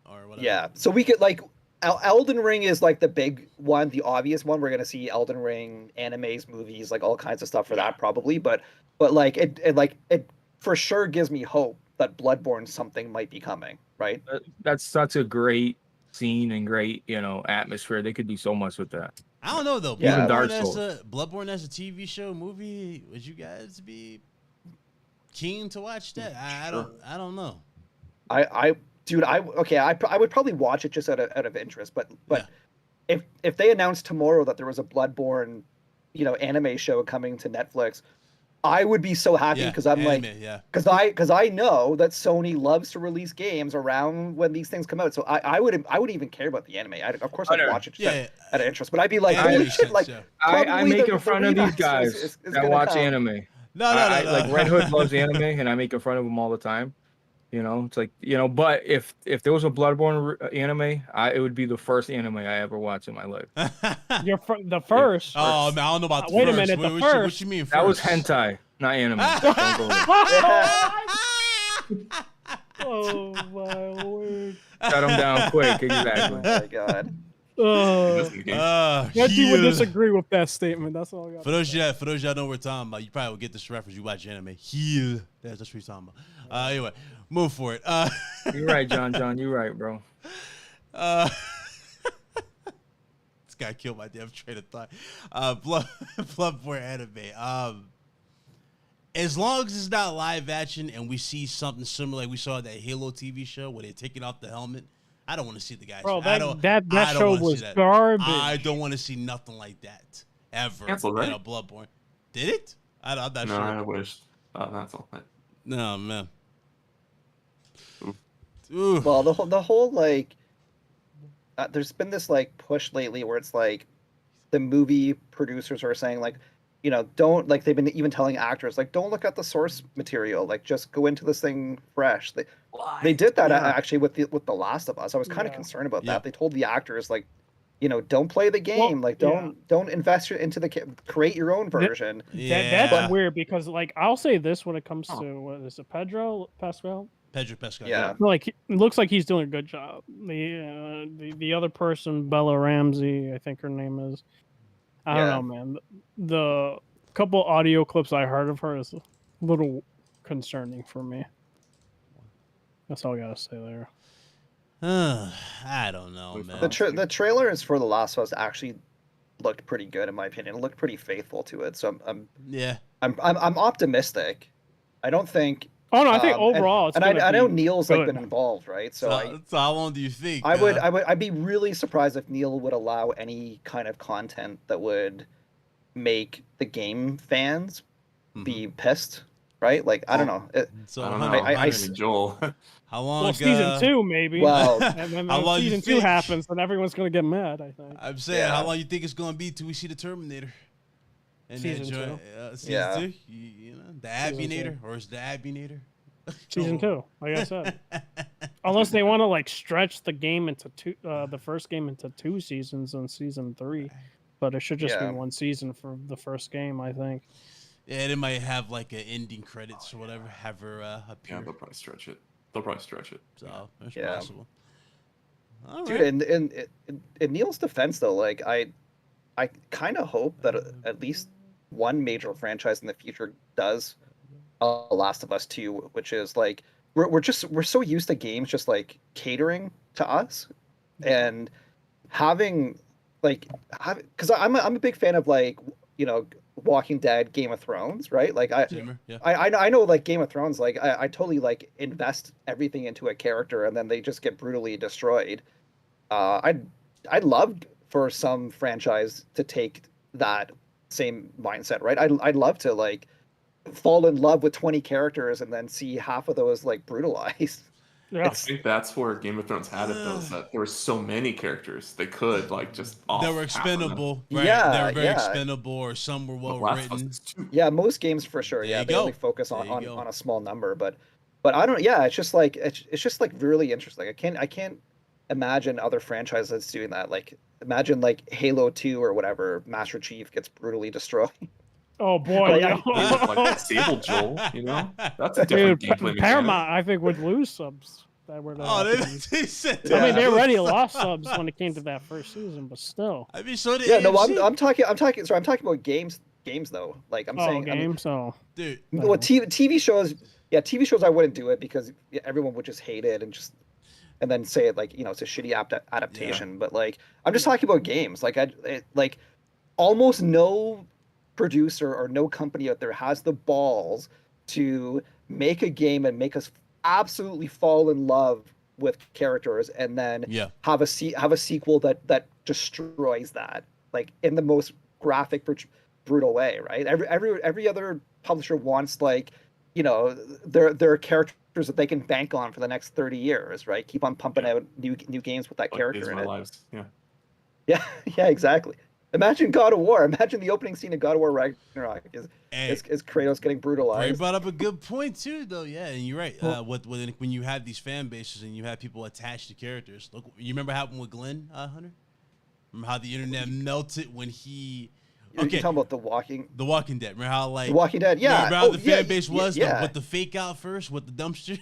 or whatever. Yeah. So we could like Elden Ring is like the big one, the obvious one. We're gonna see Elden Ring animes, movies, like all kinds of stuff for that probably. But like it for sure gives me hope that Bloodborne something might be coming, right? That's such a great scene and great atmosphere. They could do so much with that. I don't know though. Yeah. Bloodborne as a TV show, movie. Would you guys be keen to watch that? I don't know. I would probably watch it just out of interest. But if they announced tomorrow that there was a Bloodborne, anime show coming to Netflix, I would be so happy because because I know that Sony loves to release games around when these things come out. So I wouldn't even care about the anime. Of course I'd watch it just out of interest, but I'd be like, holy shit! Like I make fun of these guys that watch anime. No. Like Red Hood loves anime, and I make fun of him all the time. It's like but if there was a Bloodborne anime, it would be the first anime I ever watched in my life. You're the first. Oh man, I don't know about the Wait first. a minute, the first. What you mean? First? That was hentai, not anime. Oh my word! Shut him down quick. Exactly. Oh my god. Getty would disagree with that statement. That's all I got. For those y'all know what we're talking about, you probably will get this reference. You watch anime. Heal. That's what we're talking about. Anyway, move for it. You're right, John. You're right, bro. This guy killed my damn train of thought. Bloodborne anime. As long as it's not live action and we see something similar, like we saw that Halo TV show where they're taking off the helmet, I don't want to see the guys. Bro, that show was garbage. I don't want to see nothing like that ever. Canceled, right? Bloodborne. Did it? I'm not sure. No, I wish. That's all. No, man. Ooh. Well, the whole like, there's been this like push lately where it's like, the movie producers are saying like, don't like they've been even telling actors like, don't look at the source material, like just go into this thing fresh. They did that actually with the Last of Us. I was kind of concerned about that. They told the actors like, don't play the game, don't invest into create your own version. That's weird because like I'll say this when it comes to what is it, Pedro Pascal. Yeah. Like it looks like he's doing a good job. The other person, Bella Ramsey, I think her name is. I don't know, man. The couple audio clips I heard of her is a little concerning for me. That's all I gotta say there. I don't know, man. The trailers for The Last of Us actually looked pretty good in my opinion. It looked pretty faithful to it. So I'm optimistic. I don't think. Oh no, I think overall it's. And I know Neil's like been involved, right? So how long do you think? I'd be really surprised if Neil would allow any kind of content that would make the game fans be pissed, right? Like I don't know. So I Joel. How long? Well, season 2 maybe. Well, and then season 2 happens, and everyone's gonna get mad. I think. I'm saying, how long you think it's gonna be till we see the Terminator? And season 2. Season 2. The Abinator, or is the Abinator? Season 2, like I said. Unless they want to like stretch the game into the first game into 2 seasons on season 3, but it should just be 1 season for the first game, I think. Yeah, they might have like an ending credits or whatever. Have her appear. Yeah, they'll probably stretch it. So that's possible. All Dude, right. in Neil's defense though, like I kind of hope that at least one major franchise in the future does Last of Us 2, which is like we're so used to games just like catering to us, and having because I'm a big fan of like, you know, Walking Dead, Game of Thrones, right? Like I know like Game of Thrones, like I totally like invest everything into a character and then they just get brutally destroyed. I'd love for some franchise to take that same mindset, right? I'd love to like fall in love with 20 characters and then see half of those like brutalized. I think that's where Game of Thrones had it though, is that there were so many characters they could like just off. They were expendable, right? Yeah, they were very expendable, or some were well written. Yeah, most games for sure. They only focus on a small number, but I don't. Yeah, it's just like really interesting. I can't imagine other franchises doing that. Like imagine like Halo 2 or whatever, Master Chief gets brutally destroyed. Oh boy, like Sable Joel, you know, that's a different gameplay. Paramount, I think, would lose subs. That were they said that. I mean, they already lost subs when it came to that first season, but still. I mean, so did I'm talking about games though. Like I'm saying games. Dude. Well, TV shows. Yeah, TV shows I wouldn't do it because everyone would just hate it and then say it like, you know, it's a shitty adaptation. Yeah. But like I'm just talking about games. Like almost no producer or no company out there has the balls to make a game and make us absolutely fall in love with characters and then have a sequel that destroys that, like in the most graphic, brutal way, right? Every other publisher wants, like, you know, their characters that they can bank on for the next 30 years, right? Keep on pumping out new games with that character in it. Lives. Yeah, exactly. Imagine God of War. Imagine the opening scene of God of War Ragnarok is Kratos getting brutalized. Ray brought up a good point too, though. Yeah, and you're right. When you have these fan bases and you have people attached to characters, look, you remember what happened with Glenn, Hunter? Remember how the internet melted when he? You're talking about The Walking Dead. Remember how like The Walking Dead? Yeah. Remember how the fan base was with the fake out first with the dumpster.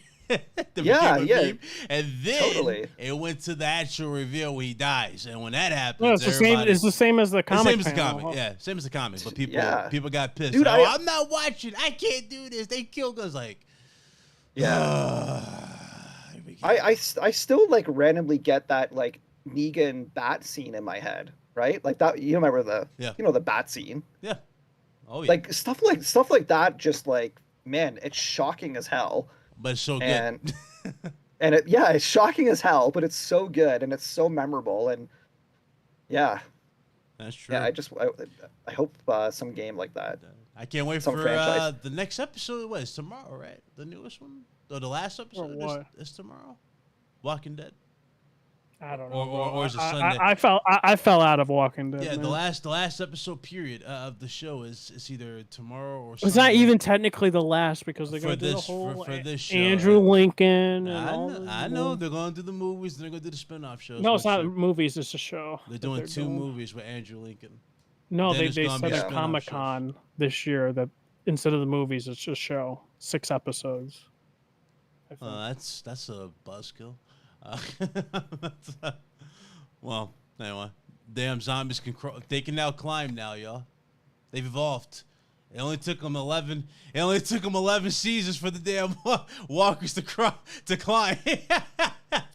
Meme, and then it went to the actual reveal where he dies, and when that happens, it's the same. It's the same as the comic. Same as the comic, same as the comic. But people got pissed. Dude, I'm not watching. I can't do this. They killed us. Like, I still like randomly get that like Negan bat scene in my head, right? Like that. You remember the bat scene? Yeah. Oh yeah. Like stuff like that. Just like, man, it's shocking as hell. But it's so good. And it's shocking as hell, but it's so good and it's so memorable, and that's true. Yeah, I hope some game like that. I can't wait for the next episode. What is tomorrow, right? The newest one, or the last episode is tomorrow. Walking Dead. I don't know. Or is it Sunday? I fell out of Walking Dead. Yeah, man. the last episode period of the show is either tomorrow or. It's not even technically the last because they're going to do the whole for this show. Andrew Lincoln. I know they're going to do the movies. They're going to do the spin-off shows. No, it's not movies. It's a show. They're doing two movies with Andrew Lincoln. No, they said at Comic-Con this year that instead of the movies, it's just a show. 6 episodes. That's a buzzkill. Well, anyway, damn zombies they can now climb now, y'all. They've evolved. It only took them 11 seasons for the damn walkers to climb.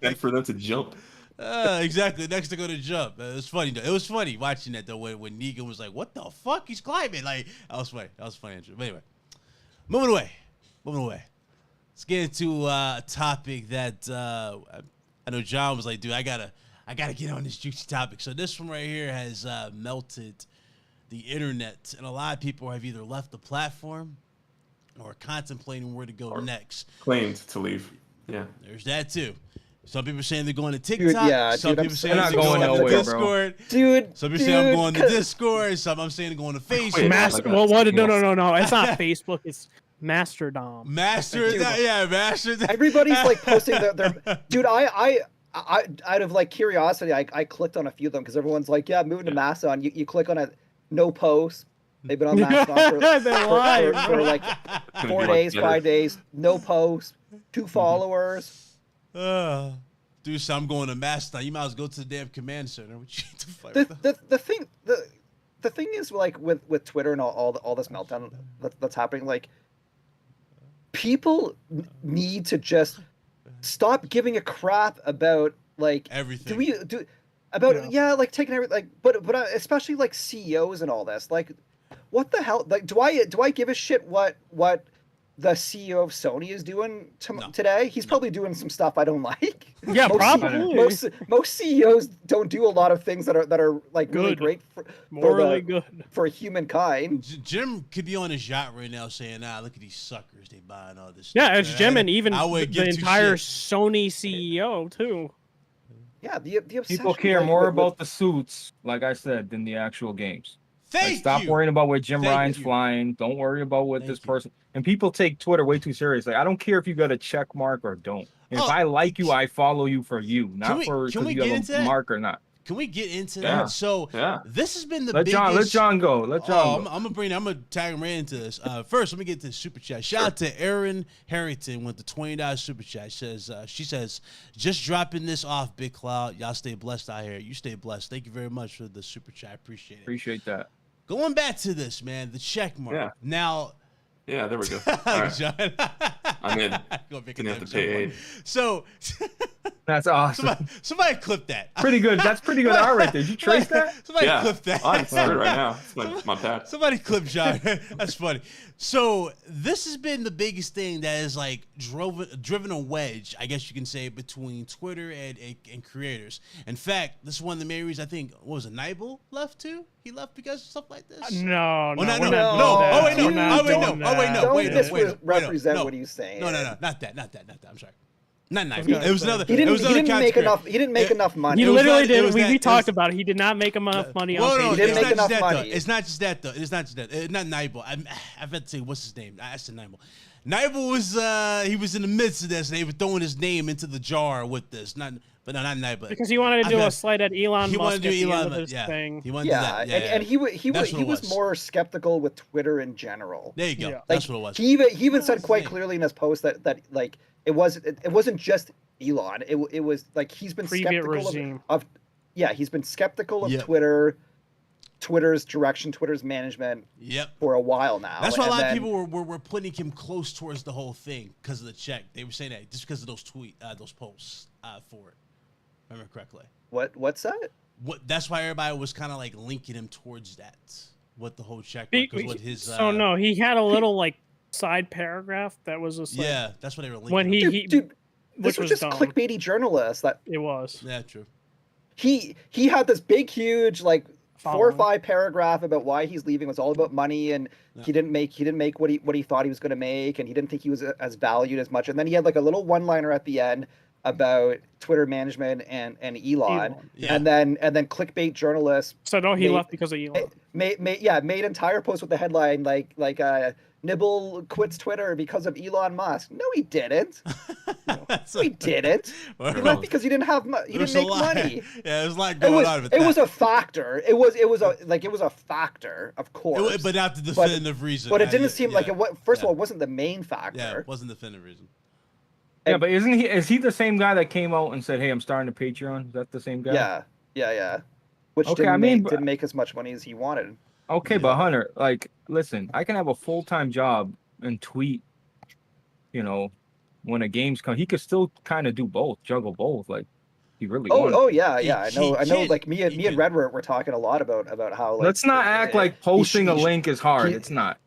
And for them to jump. Exactly. Next to go to jump. It was funny though. It was funny watching that though when Negan was like, "What the fuck? He's climbing!" Like that was funny. That was funny. But anyway, moving away. Let's get into a topic that I know John was like, dude, I gotta get on this juicy topic. So this one right here has melted the internet, and a lot of people have either left the platform or contemplating where to go next. Claimed to leave. Yeah. There's that too. Some people are saying they're going to TikTok. Some people saying they're going nowhere, to Discord. Dude. Some people saying I'm going to Discord. Some I'm saying they're going to Facebook. No. It's not Facebook. Master Dom. Master Dom. Everybody's like posting their dude. I out of like curiosity, I clicked on a few of them because everyone's like, yeah, moving to Mastodon. You click on it, no post. They've been on Mastodon for like 4 days, 5 days, no post, 2 followers. Dude, so I'm going to Mastodon. You might as well go to the damn command center. What you need to fight the thing is, like with Twitter and all this meltdown that's happening, like people need to just stop giving a crap about like everything. Like taking everything, like but especially like CEOs and all this. Like, what the hell? Like, do I give a shit what the CEO of Sony is doing today? He's probably doing some stuff I don't like. Yeah, probably. Most CEOs don't do a lot of things that are like good. Really great for humankind. Jim could be on his yacht right now saying, look at these suckers, they buying all this Yeah, stuff. it's Jim and even the entire Sony CEO too. Yeah, the people care more about the suits, like I said, than the actual games. Stop worrying about where Jim Ryan's flying. Don't worry about what this person. And people take Twitter way too seriously. I don't care if you got a check mark or don't. If I like you, I follow you for you, not for because you have a mark or not. Can we get into that? So this has been the biggest. Let John go. Let John go. I'm gonna tag him right into this. First, let me get to the super chat. Shout out to Erin Harrington with the $20 super chat. She says, just dropping this off, Big Cloud. Y'all stay blessed out here. You stay blessed. Thank you very much for the super chat. Appreciate it. Appreciate that. Going back to this, man, the check mark. Yeah. Now. Yeah, there we go. All right. John. I'm in. Gonna have to pay 8. So. That's awesome. Somebody clip that. Pretty good. That's pretty good art right there. Did you trace that? Somebody clip that. I'm screwed right now. It's my pad. Somebody clip John. That's funny. So this has been the biggest thing that has like driven a wedge, I guess you can say, between Twitter and creators. In fact, this is one of the main reasons I think, what was it, Nibel left too? He left because of stuff like this? No. Don't misrepresent what he's saying. No, not that. I'm sorry. Not knife. It was another. He didn't make enough. He didn't make enough money. He literally did. We talked about it. He did not make enough money. He didn't make enough money. It's not just that though. It's not just that. Not Nibel. I've had to say what's his name. I said Nibel. Nibel was he was in the midst of this. And they were throwing his name into the jar with this. Not Nibel. Because he wanted to do a slight at Elon Musk. He wanted to do Elon Musk. Thing. He wanted to do that. And he was more skeptical with Twitter in general. There you go. Yeah. That's what it was. He even said quite clearly in his post that like it wasn't just Elon. It was like he's been skeptical of he's been skeptical of Twitter's direction, Twitter's management for a while now. That's why a lot of people were putting him close towards the whole thing because of the check. They were saying that just because of those posts for it. Remember correctly. What's that? That's why everybody was kind of like linking him towards that. What the whole check with his no, he had a little like side paragraph that was just like, that's what they were linking. When dude, this was just clickbaity journalists that it was. Yeah, true. He had this big huge like 4 or 5 paragraph about why he's leaving. It was all about money, and he didn't make what he thought he was going to make, and he didn't think he was as valued as much. And then he had like a little one-liner at the end about Twitter management and Elon. And then clickbait journalists. So no, he left because of Elon. Made entire posts with the headline like Nibble quits Twitter because of Elon Musk. No, he didn't. He didn't. He left because he didn't have he didn't make money. Yeah, there's a lot going on with that. It was a factor. It was a factor, of course. But not the definitive reason. But it didn't seem like it. First of all, it wasn't the main factor. Yeah, it wasn't the definitive reason. Yeah, but is he the same guy that came out and said, "Hey, I'm starting a Patreon"? Is that the same guy? Yeah. Which didn't make as much money as he wanted. Okay, but Hunter, like, listen, I can have a full-time job and tweet, when a game's come. He could still kind of do both, juggle both, like he really. Oh yeah. I know. Like me and Red were talking a lot about how. Like, let's not act like posting a link is hard. It's not.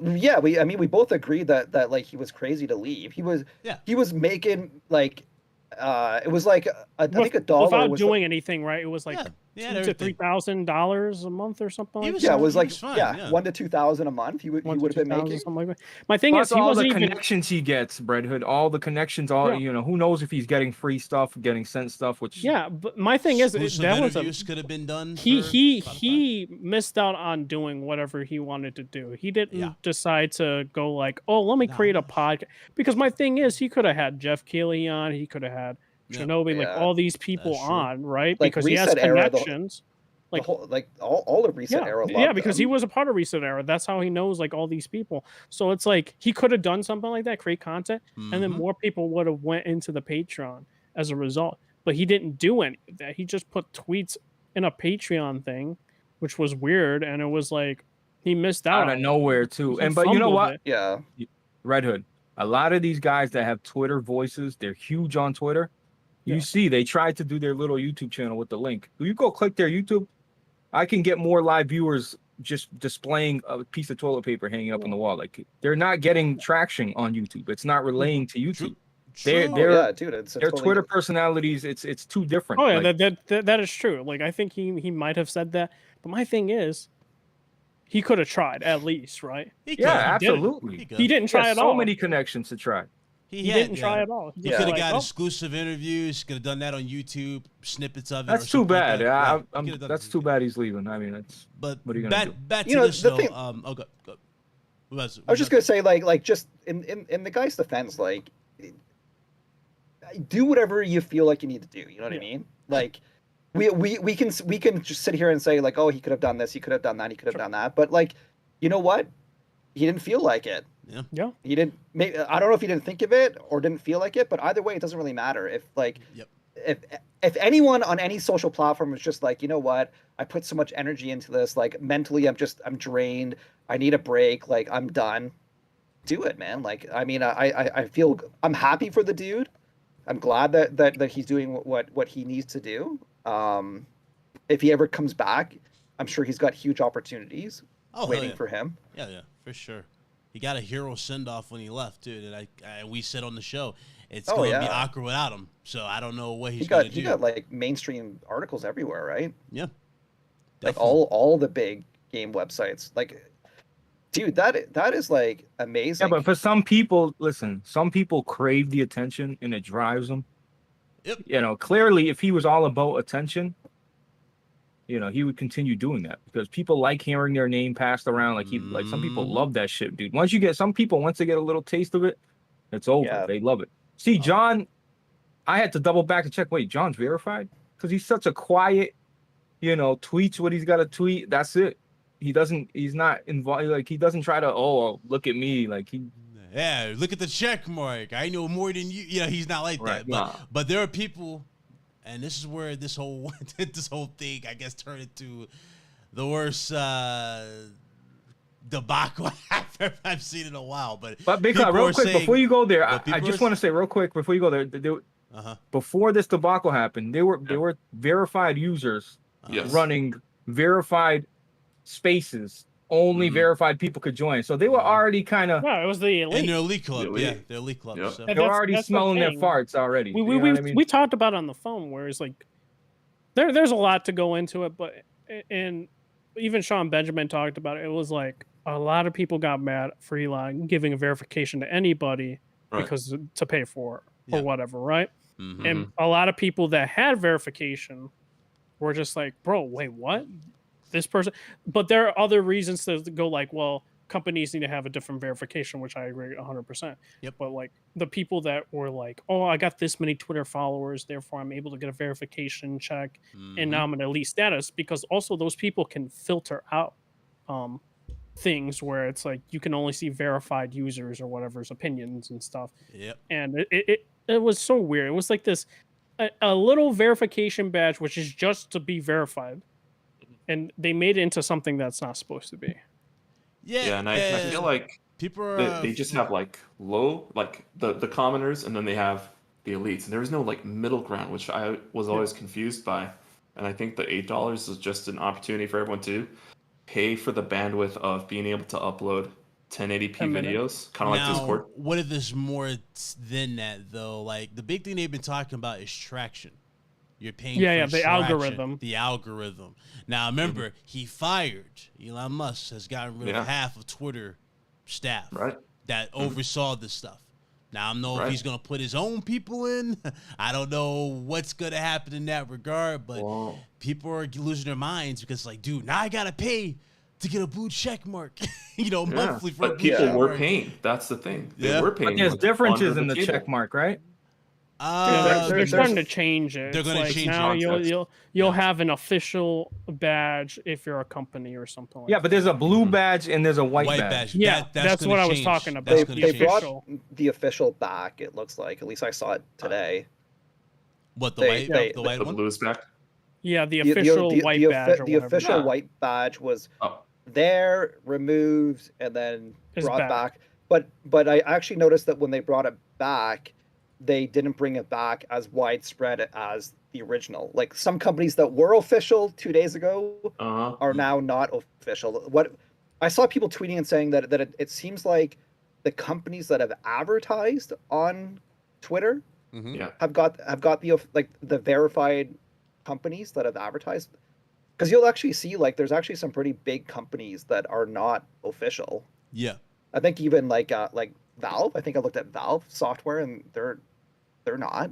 Yeah, we both agreed that like he was crazy to leave. He was making like it was like I think $1 without doing anything, right? It was like Yeah, $3,000 a month or something like that. Yeah, it was like fine, $1,000 to $2,000 a month. You would have been making something like that. My thing Plus is, he all wasn't the even connections he gets, Bread Hood, all the connections, who knows if he's getting free stuff, getting sent stuff, which but my thing is exclusive that was interviews could have been done. He missed out on doing whatever he wanted to do. He didn't decide to go like, oh, let me create a podcast. Because my thing is, he could have had Jeff Keighley on, he could have had Shinobi, like all these people on, right? Like because he has connections. Like all of Reset Era. Yeah, because he was a part of Reset Era. That's how he knows like all these people. So it's like he could have done something like that, create content, and then more people would have went into the Patreon as a result. But he didn't do any of that. He just put tweets in a Patreon thing, which was weird, and it was like he missed out of nowhere too. But you know what? Yeah, Red Hood. A lot of these guys that have Twitter voices, they're huge on Twitter. You see, they tried to do their little YouTube channel with the link. You go click their YouTube. I can get more live viewers just displaying a piece of toilet paper hanging up on the wall. Like they're not getting traction on YouTube. It's not relaying to YouTube. Their Twitter personalities, it's too different. Oh yeah, that is true. Like I think he might have said that, but my thing is, he could have tried at least, right? Absolutely. He didn't try at all. So many connections to try. He didn't try at all. He could have got exclusive interviews. Could have done that on YouTube, snippets of it. That's too bad. That's too bad he's leaving. I mean, that's. But what are you gonna do? Back to this though. Go. I was just gonna say, like, just in the guy's defense, like, do whatever you feel like you need to do. You know what I mean? Like, we can just sit here and say like, oh, he could have done this, he could have done that, he could have done that. But like, you know what? He didn't feel like it. Yeah. He didn't. I don't know if he didn't think of it or didn't feel like it, but either way, it doesn't really matter. If like, if anyone on any social platform was just like, you know what, I put so much energy into this, like mentally, I'm drained. I need a break. Like I'm done. Do it, man. Like I mean, I feel I'm happy for the dude. I'm glad that he's doing what he needs to do. If he ever comes back, I'm sure he's got huge opportunities waiting for him. Yeah, for sure. He got a hero send-off when he left, too. And we said on the show, it's going to be awkward without him. So I don't know what he's going to do. He got, like, mainstream articles everywhere, right? Yeah. Definitely. Like, all the big game websites. Like, dude, that is, like, amazing. Yeah, but for some people, listen, some people crave the attention, and it drives them. Yep. You know, clearly, if he was all about attention, you know, he would continue doing that because people like hearing their name passed around. Like like some people love that shit, dude. Once they get a little taste of it, it's over. Yeah. They love it. See, John, I had to double back and check. Wait, John's verified? Because he's such a quiet, you know, tweets what he's got to tweet. That's it. He's not involved. Like he doesn't try to, look at me. Like yeah, look at the check mark. I know more than you. You know, he's not like that. But there are people. And this is where this whole thing, I guess, turned into the worst debacle I've seen in a while. But Big Cloud, real quick, before you go there, I just want to say real quick before you go there, before this debacle happened, there were verified users running verified spaces. Only verified people could join, so they were already kind of. No, it was the elite. In their elite club, the elite club. Yep. So. They're already smelling their farts already. We talked about it on the phone, where it's like, there's a lot to go into it, but and even Sean Benjamin talked about it. It was like a lot of people got mad for Elon giving a verification to anybody because to pay for it or whatever, right? Mm-hmm. And a lot of people that had verification were just like, bro, wait, what? This person, but there are other reasons to go like, well, companies need to have a different verification, which I agree 100%. Yep. But like the people that were like, oh, I got this many Twitter followers, therefore I'm able to get a verification check, and now I'm in elite status, because also those people can filter out things where it's like you can only see verified users or whatever's opinions and stuff. Yep. And it was so weird. It was like this a little verification badge, which is just to be verified. And they made it into something that's not supposed to be. Yeah, and I feel like people are, they just have like low, like the commoners, and then they have the elites, and there is no like middle ground, which I was always confused by. And I think the $8 is just an opportunity for everyone to pay for the bandwidth of being able to upload 1080p videos, kind of like Discord. What if there's more than that though? Like the big thing they've been talking about is traction. You're paying Yeah, for the extraction, algorithm. The algorithm. Now, remember, he fired. Elon Musk has gotten rid of half of Twitter staff that oversaw this stuff. Now, I don't know if he's going to put his own people in. I don't know what's going to happen in that regard, but people are losing their minds because, like, dude, now I got to pay to get a blue check mark, monthly for a blue people check were mark. paying. That's the thing. They were paying. But there's differences in the check mark, right? They're starting to change it. They're going to change now it. You'll have an official badge if you're a company or something like that. Yeah, but there's a blue badge and there's a white badge. Yeah, that's what I was talking about. They brought the official back, it looks like. At least I saw it today. What, the white one? The blue's back? Yeah, the official white badge. The official white badge was there, removed, and then brought back. But I actually noticed that when they brought it back, they didn't bring it back as widespread as the original. Like some companies that were official 2 days ago are now not official. What I saw people tweeting and saying that it seems like the companies that have advertised on Twitter have got the verified companies that have advertised, because you'll actually see like there's actually some pretty big companies that are not official. Yeah, I think even like Valve. I think I looked at Valve software and they're not,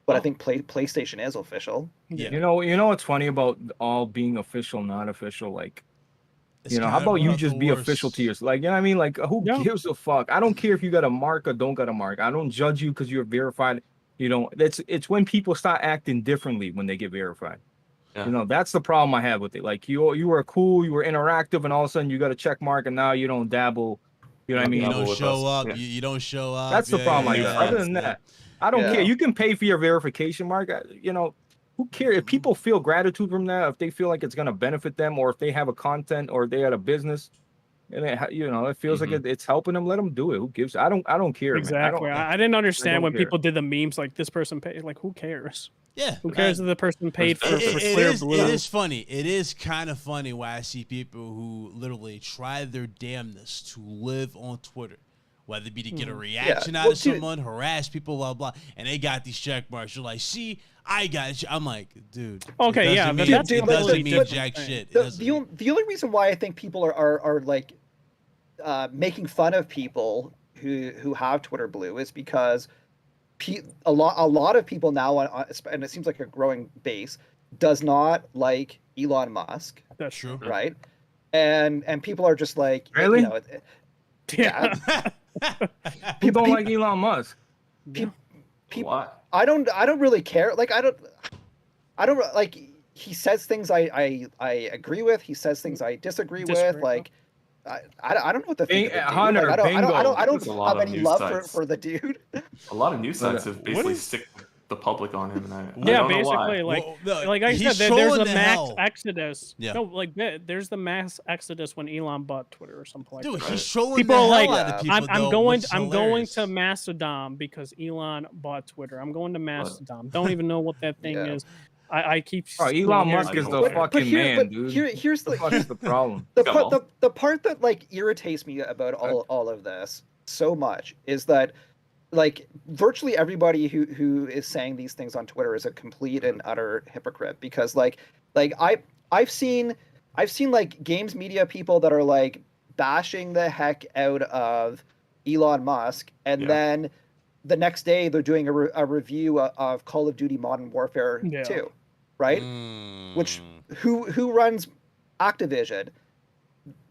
but I think PlayStation is official. Yeah. You know what's funny about all being official, not official? Like, how about you just be official to yourself? Like, you know what I mean? Like, who gives a fuck? I don't care if you got a mark or don't got a mark. I don't judge you because you're verified. It's when people start acting differently when they get verified. Yeah. That's the problem I have with it. Like, you were cool, you were interactive, and all of a sudden you got a check mark, and now you don't dabble. You know what I mean? You don't show up. You don't show up. That's the problem I got. Other than that, I don't care. You can pay for your verification mark. Who cares? If people feel gratitude from that, if they feel like it's going to benefit them, or if they have a content or they had a business, and it feels like it's helping them, let them do it. Who gives? I don't care. Exactly. Man. I didn't understand when people did the memes like this person paid. Like, who cares? Yeah. Who cares if the person paid for Clear Blue? It is funny. It is kind of funny why I see people who literally try their damnness to live on Twitter, whether it be to get a reaction out of someone, harass people, blah, blah, and they got these check marks. You're like, see, I got you. I'm like, dude. Okay, it doesn't mean jack shit. The only reason why I think people are like making fun of people who have Twitter Blue is because a lot of people now, and it seems like a growing base, does not like Elon Musk. That's true, right? And people are just like, really? Yeah. People don't like Elon Musk. Why? I don't really care. Like I don't like. He says things I agree with. He says things I disagree with. Like I don't know what to think. Hunter, I don't have any love sites. for the dude. A lot of news sites have basically stick the public on him, and I don't know why. Like I said, there's a mass exodus. Yeah. No, like there's the mass exodus when Elon bought Twitter or something like that. Dude, he's trolling people the are like, hell out of people, I'm going to Mastodon because Elon bought Twitter. I'm going to Mastodon. Don't even know what that thing is. I keep. Elon Musk is the fucking man, dude. Here's the problem. The part that like irritates me about all of this so much is that like virtually everybody who is saying these things on Twitter is a complete and utter hypocrite, because like I've seen like games media people that are like bashing the heck out of Elon Musk, and then the next day they're doing a review of Call of Duty Modern Warfare 2, right? Which who runs Activision?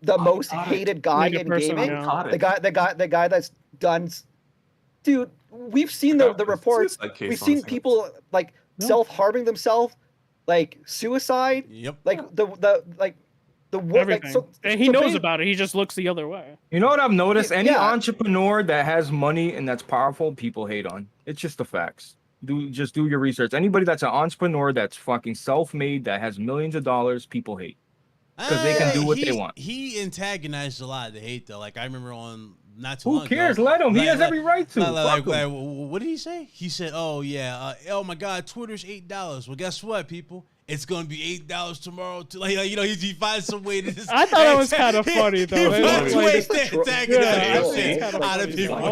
The most hated guy in gaming. The guy that's done. Dude, we've seen the reports. We've seen people like self-harming themselves, like suicide. Yep. Like the everything. And he knows about it. He just looks the other way. You know what I've noticed? Any entrepreneur that has money and that's powerful, people hate on. It's just the facts. Just do your research. Anybody that's an entrepreneur that's fucking self-made, that has millions of dollars, people hate. Because they can do what they want. He antagonized a lot of the hate, though. Like, I remember on not too long ago. Who cares? Let him. He has every right to. What did he say? He said, oh, yeah, oh, my God, Twitter's $8. Well, guess what, people? It's going to be $8 tomorrow. He finds some way to just... I thought it was kind of funny, though. He finds ways to antagonize out of people.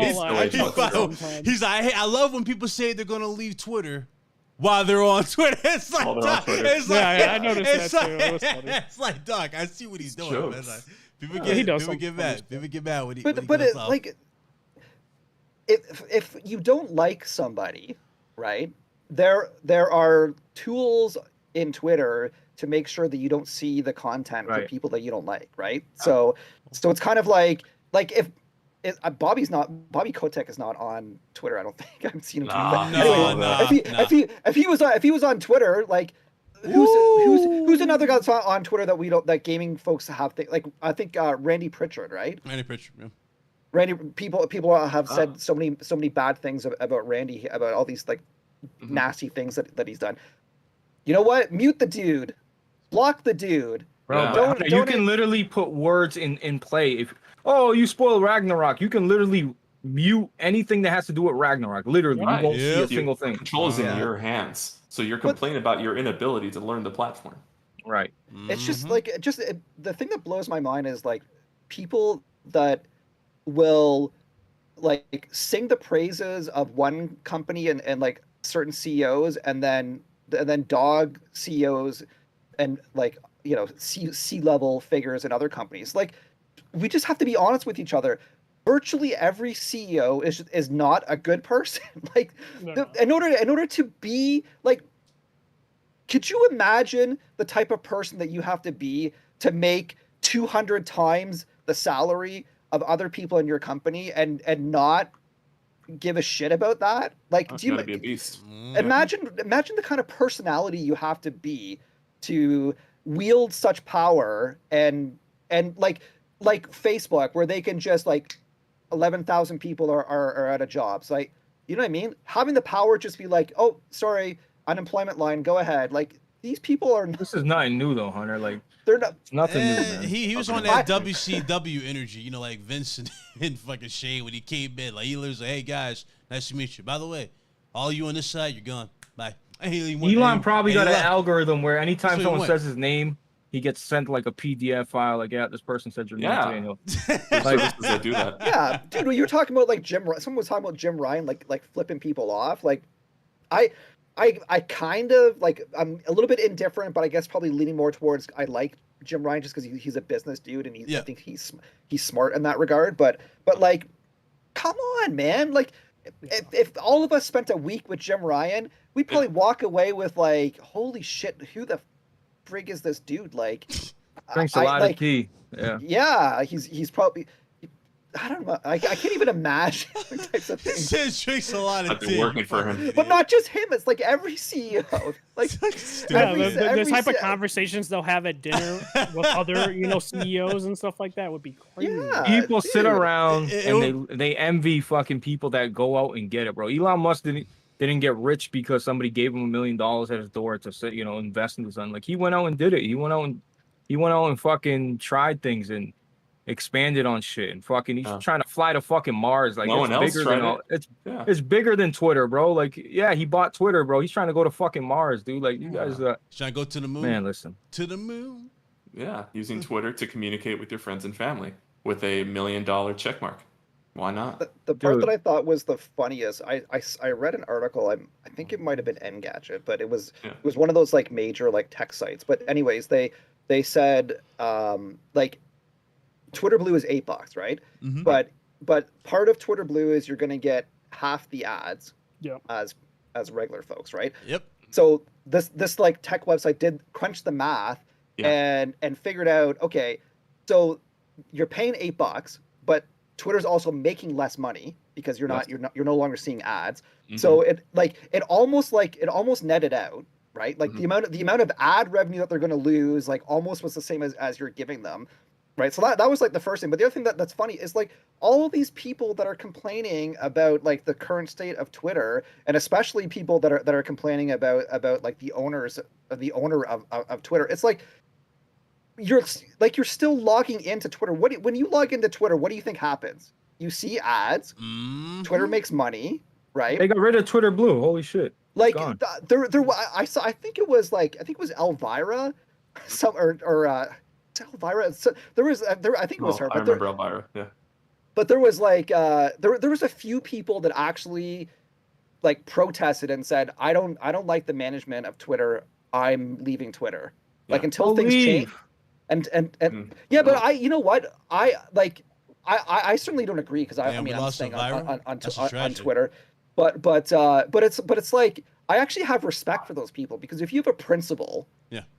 He's like, hey, I love when people say they're going to leave Twitter. while they're on Twitter. It's like, While they're on dog, Twitter. it's like, Yeah, I noticed it's that too. like, That was funny. It's like, dog, I see what he's doing. Man. It's like, people Yeah, he get, does people some get funny mad. stuff. People get mad when he, but when he but goes it, off. like if you don't like somebody, right? There are tools in Twitter to make sure that you don't see the content for Right. people that you don't like, right? So it's kind of like if Bobby Kotick is not on Twitter. I don't think I've seen him tweet that. Anyway, if he was on Twitter, like who's another guy that's on Twitter that we don't, that gaming folks have like I think Randy Pritchard, right? Randy Pritchard, yeah. Randy, people have said so many bad things about Randy, about all these like nasty things that he's done. You know what? Mute the dude, block the dude. Bro, you can literally put words in play. If you spoil Ragnarok, you can literally mute anything that has to do with Ragnarok. Literally, you won't see a single thing. Control is in your hands, so you're complaining about your inability to learn the platform. Right. It's just like the thing that blows my mind is like people that will like sing the praises of one company and like certain CEOs and then dog CEOs and like, you know, C-level figures in other companies. Like, we just have to be honest with each other. Virtually every CEO is not a good person. Like, in order to be like, could you imagine the type of person that you have to be to make 200 times the salary of other people in your company and not give a shit about that? Like, do you gotta be a beast? Imagine the kind of personality you have to be to wield such power and like Facebook, where they can just like 11,000 people are out of jobs. Like, you know what I mean? Having the power just be like, oh, sorry, unemployment line, go ahead. Like, these people are. This is nothing new though, Hunter. Like, they're not. It's nothing new, man. He was on that WCW energy, you know, like Vincent and fucking Shane when he came in. Like, he was like, hey guys, nice to meet you. By the way, all you on this side, you're gone. Bye. Elon probably got an algorithm where anytime So someone says his name, he gets sent like a PDF file. Like, yeah, this person said your name today. And services that do that. Yeah, dude. When you were talking about like someone was talking about Jim Ryan, like flipping people off. Like, I kind of like, I'm a little bit indifferent, but I guess probably leaning more towards I like Jim Ryan just because he's a business dude and I think he's smart in that regard. But like, come on, man. Like, if all of us spent a week with Jim Ryan, we'd probably walk away with like, holy shit, who the frig is this dude? Like, drinks a lot of tea. Yeah, he's probably. I don't know. I can't even imagine types of things. He says drinks a lot of tea. I've been working for him. But not just him. It's like every CEO. Like, the type of conversations they'll have at dinner with other, you know, CEOs and stuff like that would be crazy. Yeah, people sit around and they envy fucking people that go out and get it, bro. Elon Musk didn't get rich because somebody gave him $1 million at his door to sit, you know, invest in the sun. Like, he went out and did it. He went out and fucking tried things and expanded on shit and fucking he's trying to fly to fucking Mars. Like, it's bigger than Twitter, bro. Like, yeah, he bought Twitter, bro. He's trying to go to fucking Mars, dude. Like, you guys trying to go to the moon. Man, listen. To the moon. Yeah, using Twitter to communicate with your friends and family with $1 million check mark. Why not? The part that I thought was the funniest, I read an article, I think it might have been Engadget, but it was one of those like major like tech sites. But anyways, they said like Twitter Blue is $8, right? Mm-hmm. But part of Twitter Blue is you're gonna get half the ads as regular folks, right? Yep. So this like tech website did crunch the math and figured out, okay, so you're paying $8, but Twitter's also making less money because you're no longer seeing ads. Mm-hmm. So it almost netted out, right? Like the amount of ad revenue that they're going to lose, like almost was the same as you're giving them, right? So that was like the first thing. But the other thing that's funny is like all of these people that are complaining about like the current state of Twitter, and especially people that are complaining about like the owner of Twitter. It's like you're still logging into Twitter. When you log into Twitter, what do you think happens? You see ads. Mm-hmm. Twitter makes money, right? They got rid of Twitter Blue. Holy shit! Like I think it was Elvira, Elvira. So I think it was her. I remember Elvira. Yeah. But there was like there was a few people that actually like protested and said, I don't like the management of Twitter. I'm leaving Twitter. Yeah. Like until things change. And yeah, but you know what? I certainly don't agree because I'm staying on Twitter. But it's like I actually have respect for those people because if you have a principle,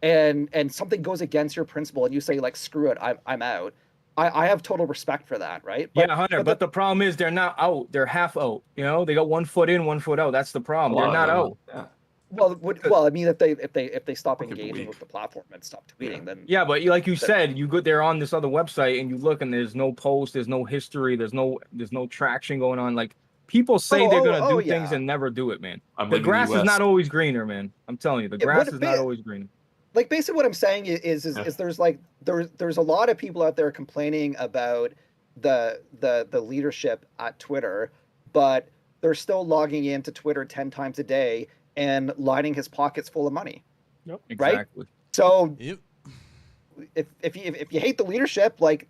and something goes against your principle and you say like screw it, I'm out. I have total respect for that, right? But, yeah, Hunter. But the problem is they're not out. They're half out. You know, they got 1 foot in, 1 foot out. That's the problem. They're not out. Yeah. Well, I mean, if they stop engaging with the platform and stop tweeting, then but like you said, you go there on this other website and you look and there's no post, there's no history, there's no traction going on. Like people say they're gonna do things and never do it, man. The grass is not always greener, man. I'm telling you, the grass is not always greener. Like basically what I'm saying is there's like there's a lot of people out there complaining about the leadership at Twitter, but they're still logging into Twitter 10 times a day and lining his pockets full of money. Yep. Right? Exactly. So if you hate the leadership, like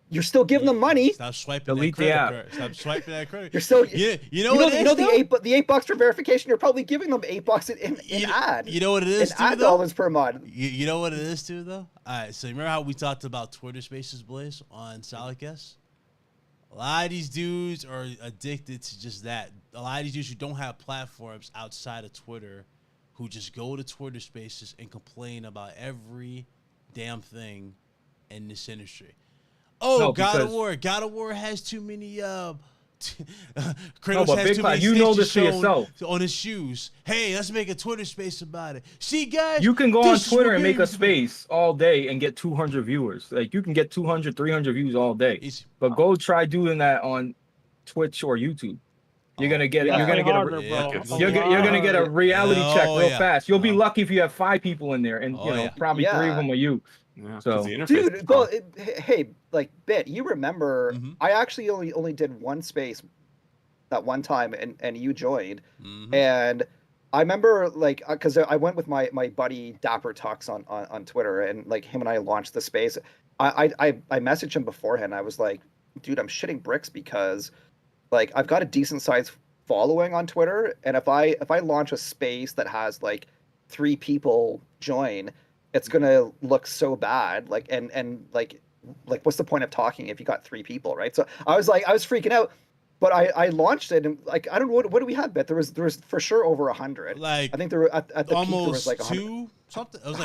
you're still giving them money. Stop swiping Delete that the app. credit card. Stop swiping that credit. You're still you know the $8 for verification. You're probably giving them $8 in ad. You know what it is too, ad though? dollars per month. You know what it is too, though. All right. So remember how we talked about Twitter Spaces, Blaze, on SolidCast? A lot of these dudes are addicted to just that. A lot of these dudes who don't have platforms outside of Twitter, who just go to Twitter Spaces and complain about every damn thing in this industry. Oh, no, God of War. God of War has too many Kratos has too many stitches shown on his shoes. Hey, let's make a Twitter space about it. See, guys, you can go on Twitter and make a space all day and get 200 viewers. Like you can get 200, 300 views all day. But go try doing that on Twitch or YouTube. You're gonna get you're gonna get a reality check real fast. You'll be lucky if you have 5 people in there, and probably 3 of them are you. Yeah, so, dude, well, hey, like Bit, you remember? I actually only did one space that one time, and you joined, and I remember like because I went with my buddy Dapper Tux on Twitter, and like him and I launched the space. I messaged him beforehand. I was like, dude, I'm shitting bricks because like I've got a decent sized following on Twitter, and if I launch a space that has like 3 people join, it's gonna look so bad. Like and like what's the point of talking if you got 3 people, right? So I was freaking out, but I launched it and like I don't know what do we have, Bet? There was for sure over 100. Like I think there were at the almost peak there was like 2 something. It was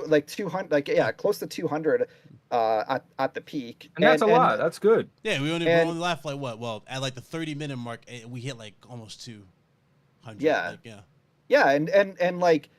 like 200, like close to 200 at the peak. And that's a lot. That's good. Yeah, we only left like what? Well, at like the 30-minute mark, we hit like almost 200. Yeah. Like, yeah, and like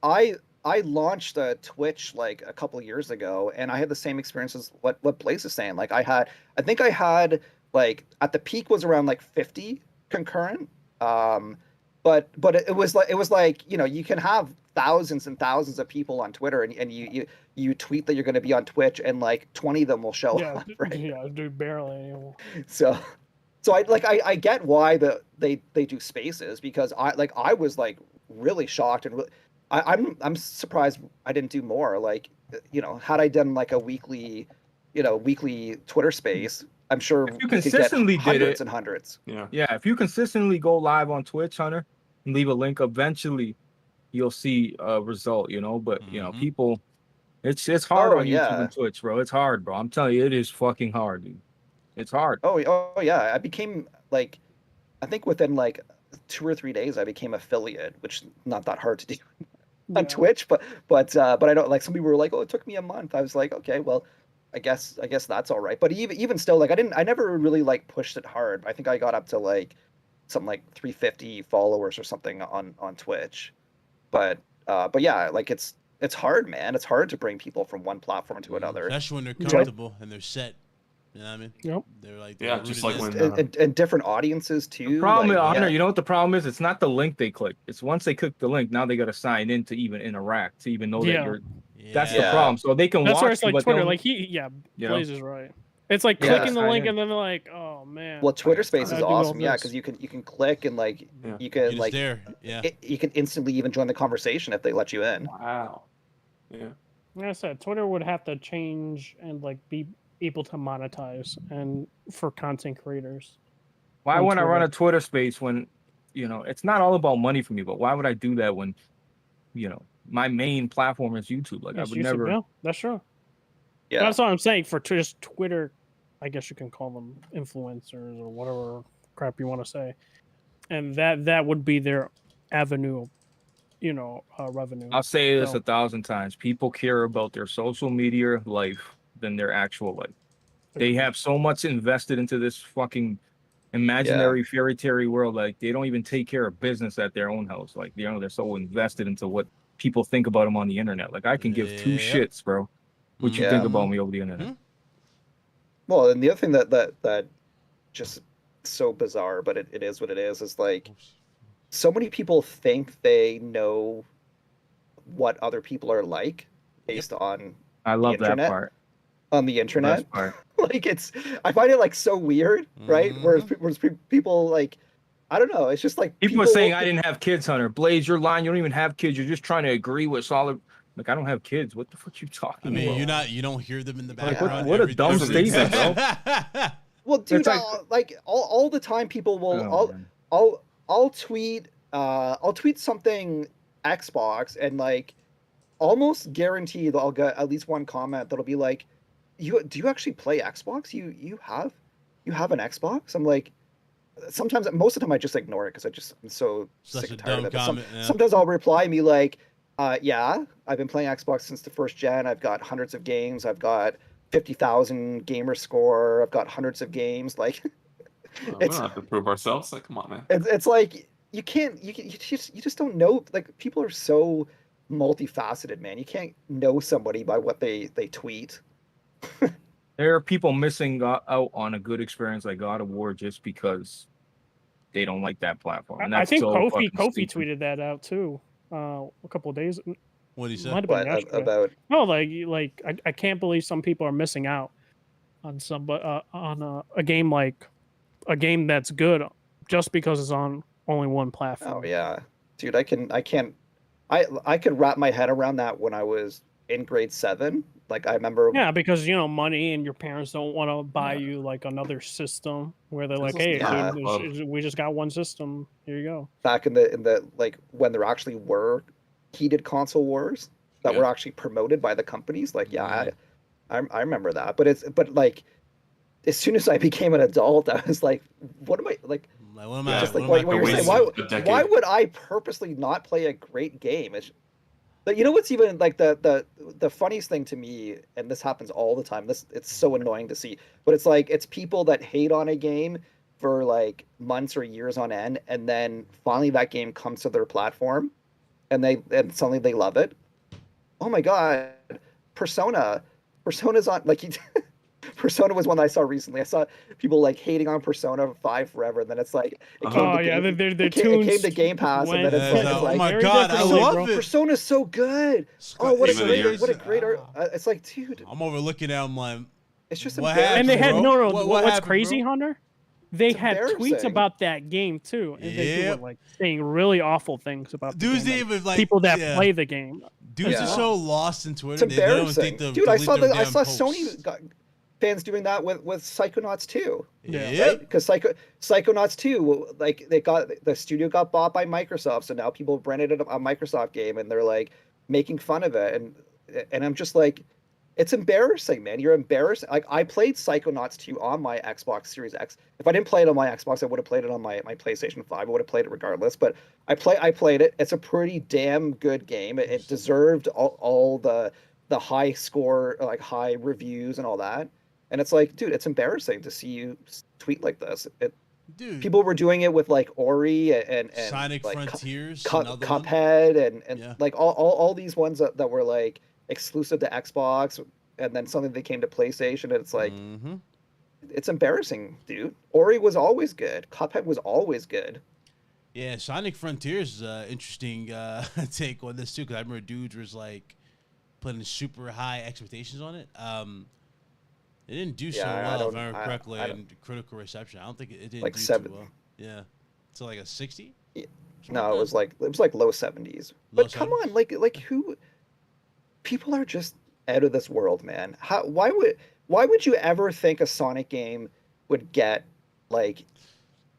I launched a Twitch like a couple of years ago, and I had the same experience as what Blaze is saying. Like I think I had like at the peak was around like 50 concurrent. But it was like you can have thousands and thousands of people on Twitter, and you tweet that you're going to be on Twitch, and like 20 of them will show up. Right? Yeah, dude, barely. So I get why they do spaces, because I was like really shocked, and I'm surprised I didn't do more. Like had I done like a weekly Twitter space, I'm sure if you consistently did it and hundreds. Yeah. If you consistently go live on Twitch, Hunter, and leave a link, eventually you'll see a result. But people, it's hard on YouTube and Twitch, bro. It's hard, bro. I'm telling you, it is fucking hard, dude. It's hard. Oh yeah. I became like, I think within like 2 or 3 days, I became affiliate, which is not that hard to do on Twitch. But I don't like. Some people were like, "Oh, it took me a month." I was like, "Okay, well, I guess that's all right." But even still, like I never really like pushed it hard. I think I got up to like something like 350 followers or something on Twitch. But yeah, like it's hard, man. It's hard to bring people from one platform to another, especially when they're comfortable and they're set. You know what I mean? Yep. They're like just like when and different audiences too. The problem, Hunter, you know what the problem is? It's not the link they click. It's once they click the link, now they got to sign in to even interact, to even know that you're. That's the problem. So they can That's watch. Where it's like Twitter. Like Blaze is right. It's like clicking the link and then they're like, oh man. Well, Twitter Space is awesome, because you can click and like you can like you can instantly even join the conversation if they let you in. Wow. Yeah. Like I said, Twitter would have to change and like be able to monetize and for content creators. Why wouldn't I run a Twitter space when it's not all about money for me. But why would I do that when, my main platform is YouTube? Like, I would YouTube, never. Yeah, that's true. Yeah. That's what I'm saying. For just Twitter, I guess you can call them influencers or whatever crap you want to say, and that would be their avenue, revenue. I'll say this So- 1,000 times. People care about their social media life than their actual life. They have so much invested into this fucking imaginary fairy tale world. Like, they don't even take care of business at their own house. Like, they're so invested into what people think about them on the internet. Like, I can give two shits, bro, what you think about me over the internet. Well, and the other thing that just so bizarre, but it is what it is like so many people think they know what other people are like based on I love that part. On the internet. Part. Like, I find it like so weird, right? Whereas people like, I don't know, it's just like people are saying I didn't have kids, Hunter. Blaze, you're lying. You don't even have kids. You're just trying to agree with solid. Like, I don't have kids. What the fuck are you talking about? You don't hear them in the Like, background. what a dumb statement, bro. Well, dude, like all the time people will I'll tweet something Xbox and like almost guaranteed I'll get at least one comment that'll be like, do you actually play Xbox? You have an Xbox? I'm like, sometimes, most of the time I just ignore it because I'm so sick and tired of it. Sometimes I'll reply and be like, yeah, I've been playing Xbox since the first gen. I've got hundreds of games. I've got 50,000 gamer score. I've got hundreds of games. Like, we don't have to prove ourselves. Like, come on, man. It's like you just don't know. Like, people are so multifaceted, man. You can't know somebody by what they tweet. There are people missing out on a good experience like God of War just because they don't like that platform. And I think so Kofi tweeted that out too a couple of days. What did he say? Might have been yesterday. About? No, like I can't believe some people are missing out on a game like a game that's good just because it's on only one platform. Oh yeah, dude, I could wrap my head around that when I was in grade 7. Like, I remember. Yeah, because money and your parents don't want to buy you like another system where they're like, hey, dude, we just got one system. Here you go. Back in the like when there actually were heated console wars that were actually promoted by the companies. Like, I remember that. But like, as soon as I became an adult, I was like, what am I like? Why would I purposely not play a great game? But you know what's even like the funniest thing to me, and this happens all the time. It's so annoying to see, but it's like it's people that hate on a game for like months or years on end, and then finally that game comes to their platform, and suddenly they love it. Oh my god, Persona's on like. Persona was one that I saw recently. I saw people like hating on Persona 5 forever, and then it's like it came to Game Pass, and then it's like, oh my god, I love it. Persona's so good. Oh, what a great art. It's like, dude, I'm overlooking it. I'm like, it's just what embarrassing. And they had what's happened, crazy, bro? Hunter? They had tweets about that game too, and they were like saying really awful things about the game, like people that play the game. Dudes are so lost in Twitter. It's embarrassing. Dude, I saw Sony fans doing that with Psychonauts 2. Yeah. Right? Because Psychonauts 2, like the studio got bought by Microsoft, so now people branded it a Microsoft game, and they're like making fun of it, and I'm just like, it's embarrassing, man. You're embarrassing. Like, I played Psychonauts 2 on my Xbox Series X. If I didn't play it on my Xbox, I would have played it on my PlayStation 5. I would have played it regardless. But I played it. It's a pretty damn good game. It deserved all the high score, like high reviews and all that. And it's like, dude, it's embarrassing to see you tweet like this. Dude, people were doing it with like Ori and Sonic like Frontiers, Cuphead, and like all these ones that were like exclusive to Xbox, and then suddenly they came to PlayStation, and it's like, it's embarrassing, dude. Ori was always good. Cuphead was always good. Yeah, Sonic Frontiers is interesting take on this too, because I remember dudes was like putting super high expectations on it. It didn't do so well, if I remember correctly, in critical reception. I don't think it didn't like do too well. Yeah, so like a 60. Yeah. No, it was like low 70s. But come on, like who? People are just out of this world, man. Why would you ever think a Sonic game would get like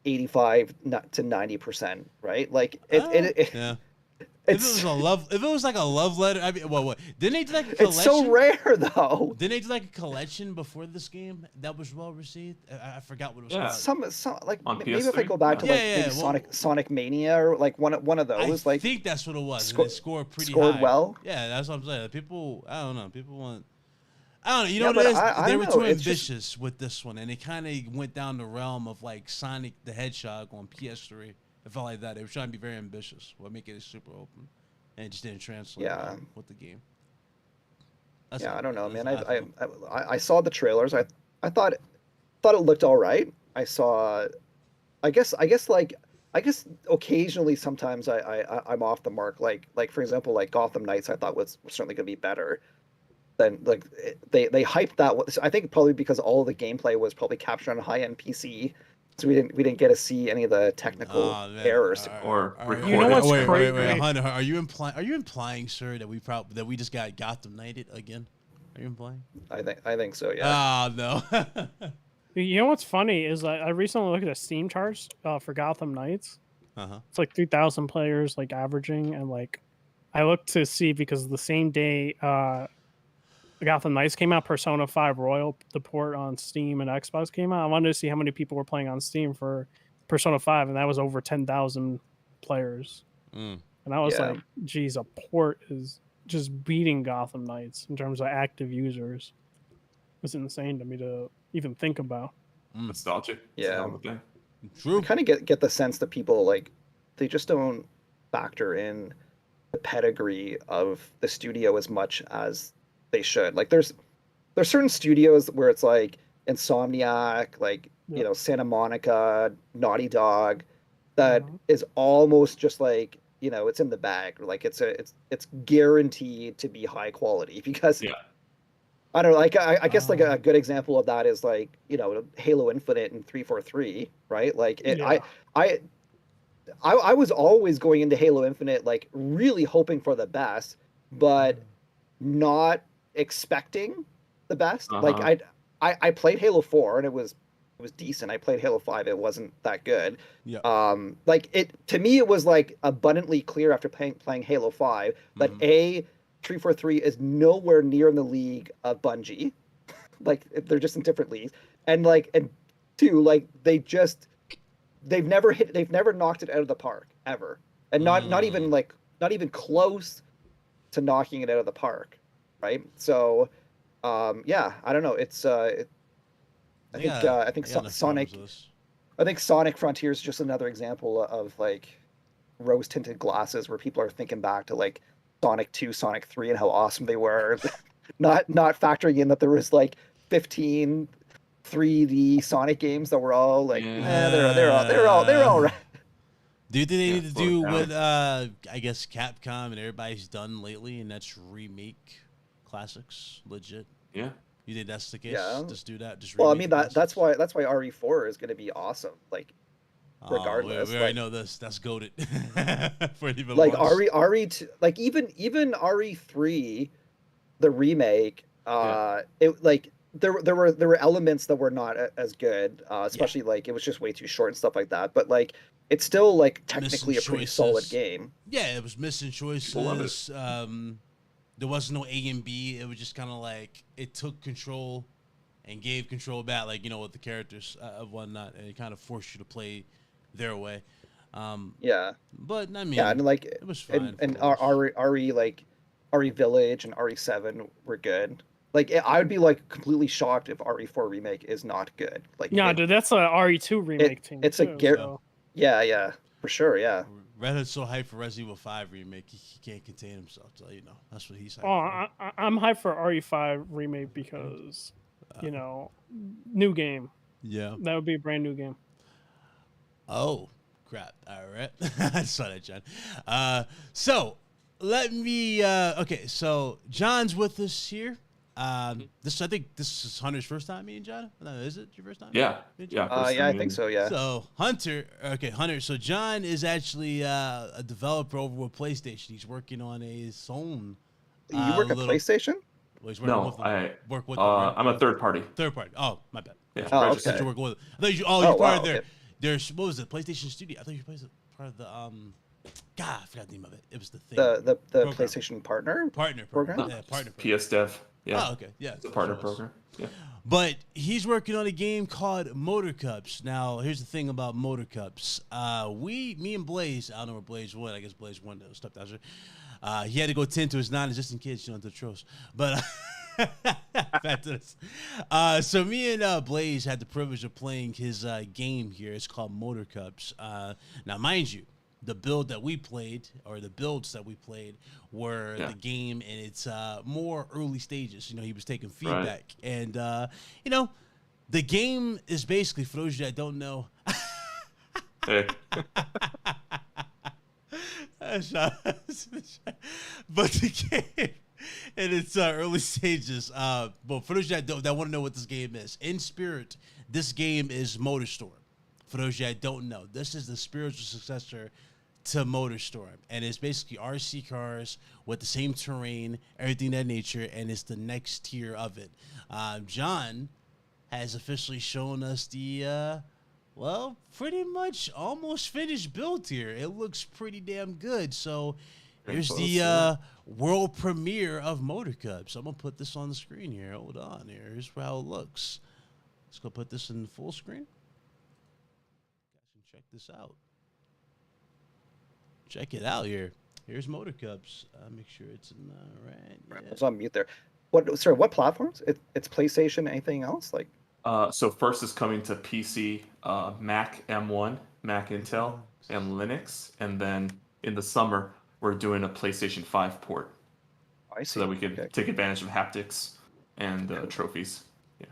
85 to 90%, right? Like it yeah. If it was like a love letter, I mean, what? Didn't they do like a collection? It's so rare though. Didn't they do like a collection before this game that was well received? I forgot what it was called. Some like on maybe PS3? if I go back to maybe Sonic Mania or like one of those. I like think that's what it was. And it scored pretty scored high. well. Yeah, that's what I'm saying. People, I don't know. People want. I don't know. You know Yeah, what it is? but They I were don't too know. It's ambitious with this one, and it kind of went down the realm of like Sonic the Hedgehog on PS3. It felt like that. They were trying to be very ambitious while making it super open, and it just didn't translate with the game. I don't know, man. I saw the trailers. I thought it looked all right. I guess occasionally sometimes I'm off the mark. Like for example, like Gotham Knights I thought was certainly going to be better than like they hyped that. I think probably because all of the gameplay was probably captured on a high-end PC. So we didn't get to see any of the technical errors or you know what's crazy? Wait, Hunter, are you implying, sir, that we just got Gotham Knighted again? Are you implying? I think so, yeah. Oh no. You know what's funny is I recently looked at the Steam charts for Gotham Knights. It's like 3,000 players like averaging, and like I looked to see because the same day Gotham Knights came out, Persona 5 Royal, the port on Steam and Xbox came out. I wanted to see how many people were playing on Steam for Persona 5, and that was over 10,000 players. And I was like, geez, a port is just beating Gotham Knights in terms of active users. It's insane to me to even think about. Nostalgic. Yeah. True. I kind of get the sense that people like they just don't factor in the pedigree of the studio as much as they should. Like there's certain studios where it's like Insomniac, like you know, Santa Monica, Naughty Dog, that is almost just like, you know, it's in the bag. Like it's guaranteed to be high quality because I don't know, like I guess like a good example of that is like, you know, Halo Infinite and 343, right? Like I was always going into Halo Infinite like really hoping for the best, but not expecting the best. Like I played Halo 4 and it was decent. I played Halo 5, it wasn't that good. Like it to me it was like abundantly clear after playing Halo 5 that 343 is nowhere near in the league of Bungie. Like they're just in different leagues. And two, like they've never knocked it out of the park ever. And not even close to knocking it out of the park. Right? So I don't know. It's I think Sonic Frontier is just another example of like rose tinted glasses where people are thinking back to like Sonic 2, Sonic 3 and how awesome they were. not factoring in that there was like 15 3D Sonic games that were all like they're all right. Do you think they need to do what I guess Capcom and everybody's done lately, and that's remake classics legit? Yeah. You think that's the case? Yeah. Just do that. Just well, I mean that's why RE4 is going to be awesome. Like regardless, we already know this. That's goated. For even like once. RE2, like even RE3, the remake. It like there were elements that were not as good. Especially like it was just way too short and stuff like that. But like it's still like technically a pretty solid game. Yeah, it was missing choices. There was no A and B. It was just kind of like it took control and gave control back, like, you know, with the characters of whatnot, and it kind of forced you to play their way. But I mean, and like it was fine. And RE Village and RE7 were good. Like I would be like completely shocked if RE4 remake is not good. Like dude, that's a RE2 remake team. It's too, yeah, for sure, yeah. Red Hood's so hyped for Resident Evil 5 remake, he can't contain himself. So you know that's what he's hyped for. I'm hyped for RE5 remake because you know, new game. Yeah, that would be a brand new game. Oh crap! All right, I saw that, John. So let me. Okay, so John's with us here. I think this is Hunter's first time meeting John. No, is it your first time? Yeah. I think so. Yeah. So Hunter. So John is actually a developer over with PlayStation. He's working on a SONY. You work at PlayStation? Well, no, I work with. I'm a third party. Third party. Oh, my bad. Yeah. Oh, okay. You work with. I thought you're part of there. there's what was it? PlayStation Studio. I thought you were part of the God, I forgot the name of it. It was the thing. The Program. PlayStation partner program. program? Yeah, partner program. PS Dev. Yeah. Oh, okay. Yeah. It's a partner program. Yeah. But he's working on a game called Motor Cups. Now, here's the thing about Motor Cups. Me and Blaze, I don't know where Blaze went. I guess Blaze won. Stepped out. He had to go tend to his non-existent kids, to the trolls. But back to this. So me and Blaze had the privilege of playing his game here. It's called Motor Cups. Now, mind you, the builds that we played were the game in its more early stages. He was taking feedback. Right. And, the game is basically, for those of you that don't know. Hey. But the game in its early stages, but for those of you that want to know what this game is, in spirit, this game is MotorStorm. For those of you that don't know, this is the spiritual successor to MotorStorm, and it's basically RC cars with the same terrain, everything of that nature, and it's the next tier of it. John has officially shown us the, pretty much almost finished build here. It looks pretty damn good. So here's the world premiere of Motor Cups. I'm gonna put this on the screen here. Hold on here. Here's how it looks. Let's go put this in full screen. Guys can check this out. Check it out here. Here's Motor Cups. Make sure it's in right. Yeah. It's on mute there. What platforms? It's PlayStation. Anything else? So first is coming to PC, Mac M1, Mac Intel, and Linux, and then in the summer we're doing a PlayStation 5 port. I see. So that we can take advantage of haptics and trophies. Yeah.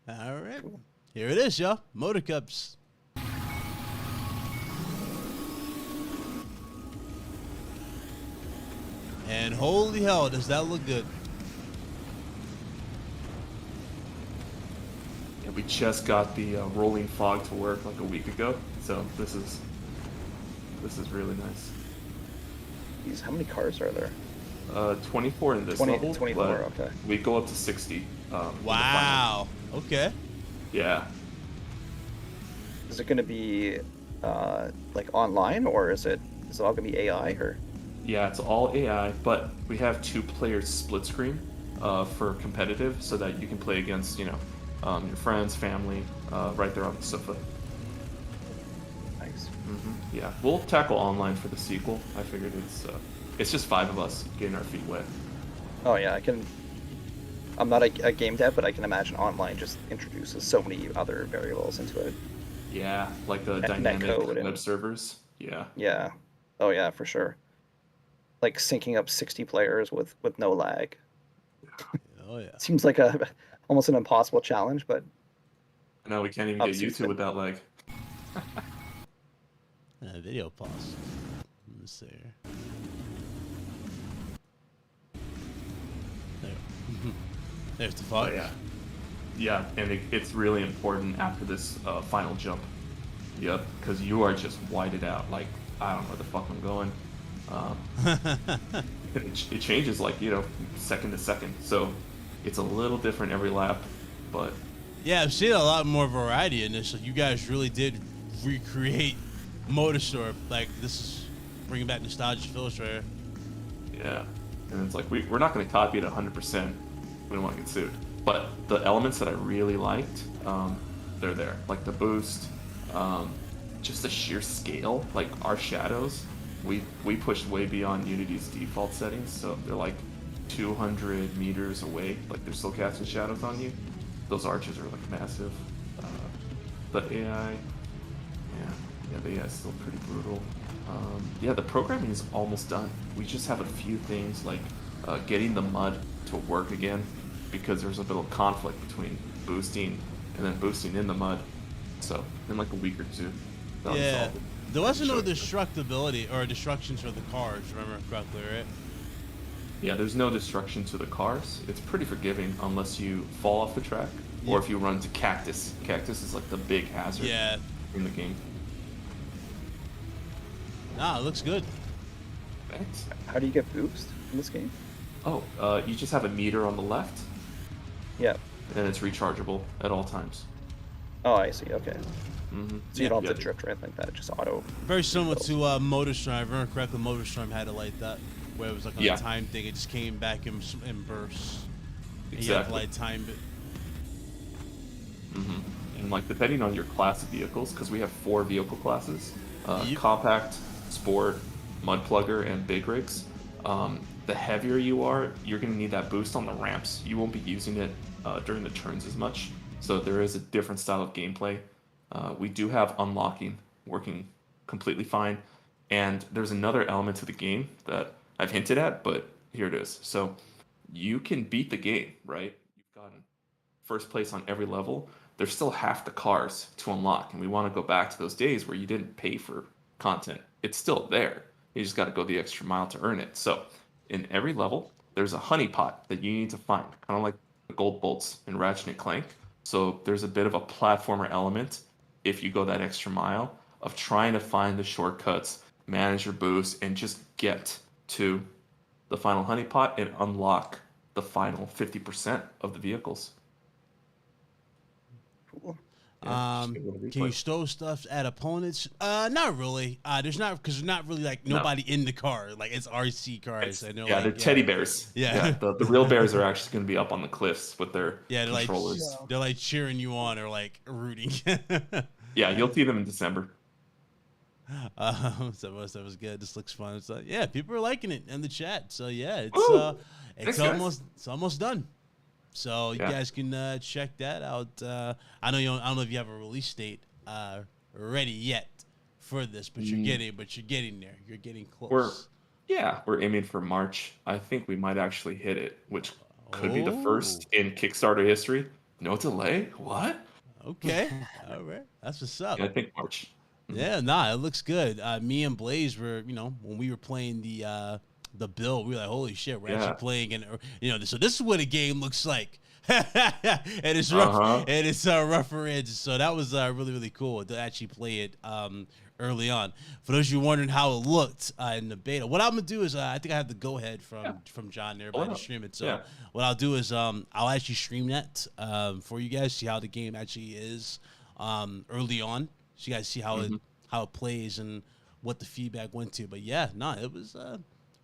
All right. Cool. Here it is, y'all. Motor Cups. And holy hell, does that look good? Yeah, we just got the rolling fog to work like a week ago, so this is really nice. Jeez, how many cars are there? 24 in this 24, okay. We go up to 60. Wow. Okay. Yeah. Is it going to be online, or is it all going to be AI or? Yeah, it's all AI, but we have 2 players split screen for competitive, so that you can play against your friends, family, right there on the sofa. Nice. Mm-hmm. Yeah, we'll tackle online for the sequel. I figured it's just 5 of us getting our feet wet. Oh yeah, I'm not a game dev, but I can imagine online just introduces so many other variables into it. Yeah, like the dynamic web servers. Yeah. Yeah. Oh yeah, for sure. Like syncing up 60 players with no lag. Oh yeah. Seems like almost an impossible challenge, but No, we can't even get YouTube without lag. Video pause. Let me see here. There. There's the fog. Oh, yeah. Yeah, and it's really important after this final jump. Yep, because you are just whited out. Like, I don't know where the fuck I'm going. It changes second to second, so it's a little different every lap, but yeah, I've seen a lot more variety in this. So you guys really did recreate MotorStorm. Like, this is bringing back nostalgia feels right here. Yeah, and it's like we're not going to copy it 100%. We don't want to get sued, but the elements that I really liked, they're there. Like the boost, just the sheer scale. Like our shadows. We pushed way beyond Unity's default settings, so they're like 200 meters away. Like they're still casting shadows on you. Those arches are like massive. The AI, the AI is still pretty brutal. The programming is almost done. We just have a few things like getting the mud to work again, because there's a bit of conflict between boosting and then boosting in the mud. So in like a week or two, that'll be solved. There wasn't no destructibility or destructions for the cars, remember correctly, right? Yeah, there's no destruction to the cars. It's pretty forgiving unless you fall off the track or if you run into cactus. Cactus is like the big hazard in the game. Nah, it looks good. Thanks. How do you get boost in this game? Oh, you just have a meter on the left. Yeah. And it's rechargeable at all times. Oh, I see. Okay. So you don't have to drift or anything like that. Just auto. Very similar to MotorStorm. If I remember correctly, MotorStorm had it like that, where it was like on a time thing. It just came back in bursts. Exactly. And you have to like time it. And like depending on your class of vehicles, because we have 4 vehicle classes: compact, sport, mud plugger, and big rigs. The heavier you are, you're going to need that boost on the ramps. You won't be using it during the turns as much. So there is a different style of gameplay. We do have unlocking working completely fine. And there's another element to the game that I've hinted at, but here it is. So you can beat the game, right? You've gotten first place on every level. There's still half the cars to unlock. And we want to go back to those days where you didn't pay for content. It's still there. You just got to go the extra mile to earn it. So in every level, there's a honeypot that you need to find, kind of like the gold bolts in Ratchet and Clank. So there's a bit of a platformer element if you go that extra mile of trying to find the shortcuts, manage your boost, and just get to the final honeypot and unlock the final 50% of the vehicles. Cool. Can you stow stuff at opponents? Not really. There's not, because there's not really like nobody in the car. Like it's RC cars. They're teddy bears. Yeah. The real bears are actually going to be up on the cliffs with their controllers. They're like cheering you on or like rooting. Yeah, you'll see them in December. So that was good. This looks fun. So yeah, people are liking it in the chat. So yeah, it's almost done. So you guys can check that out. I don't know if you have a release date ready yet for this, but you're getting there. You're getting close. We're aiming for March. I think we might actually hit it, which could be the first in Kickstarter history. No delay? What? Okay. All right. That's what's up. Yeah, I think March. Yeah, it looks good. Me and Blaze were, when we were playing the build, we were like, holy shit, we're actually playing, and so this is what a game looks like. And it's rough, and it's rougher edges. So that was really, really cool to actually play it early on. For those of you wondering how it looked in the beta, what I'm gonna do is I think I have the go ahead from John there to stream it. So what I'll do is I'll actually stream that for you guys, see how the game actually is early on, so you guys see how it plays and what the feedback went to. But it was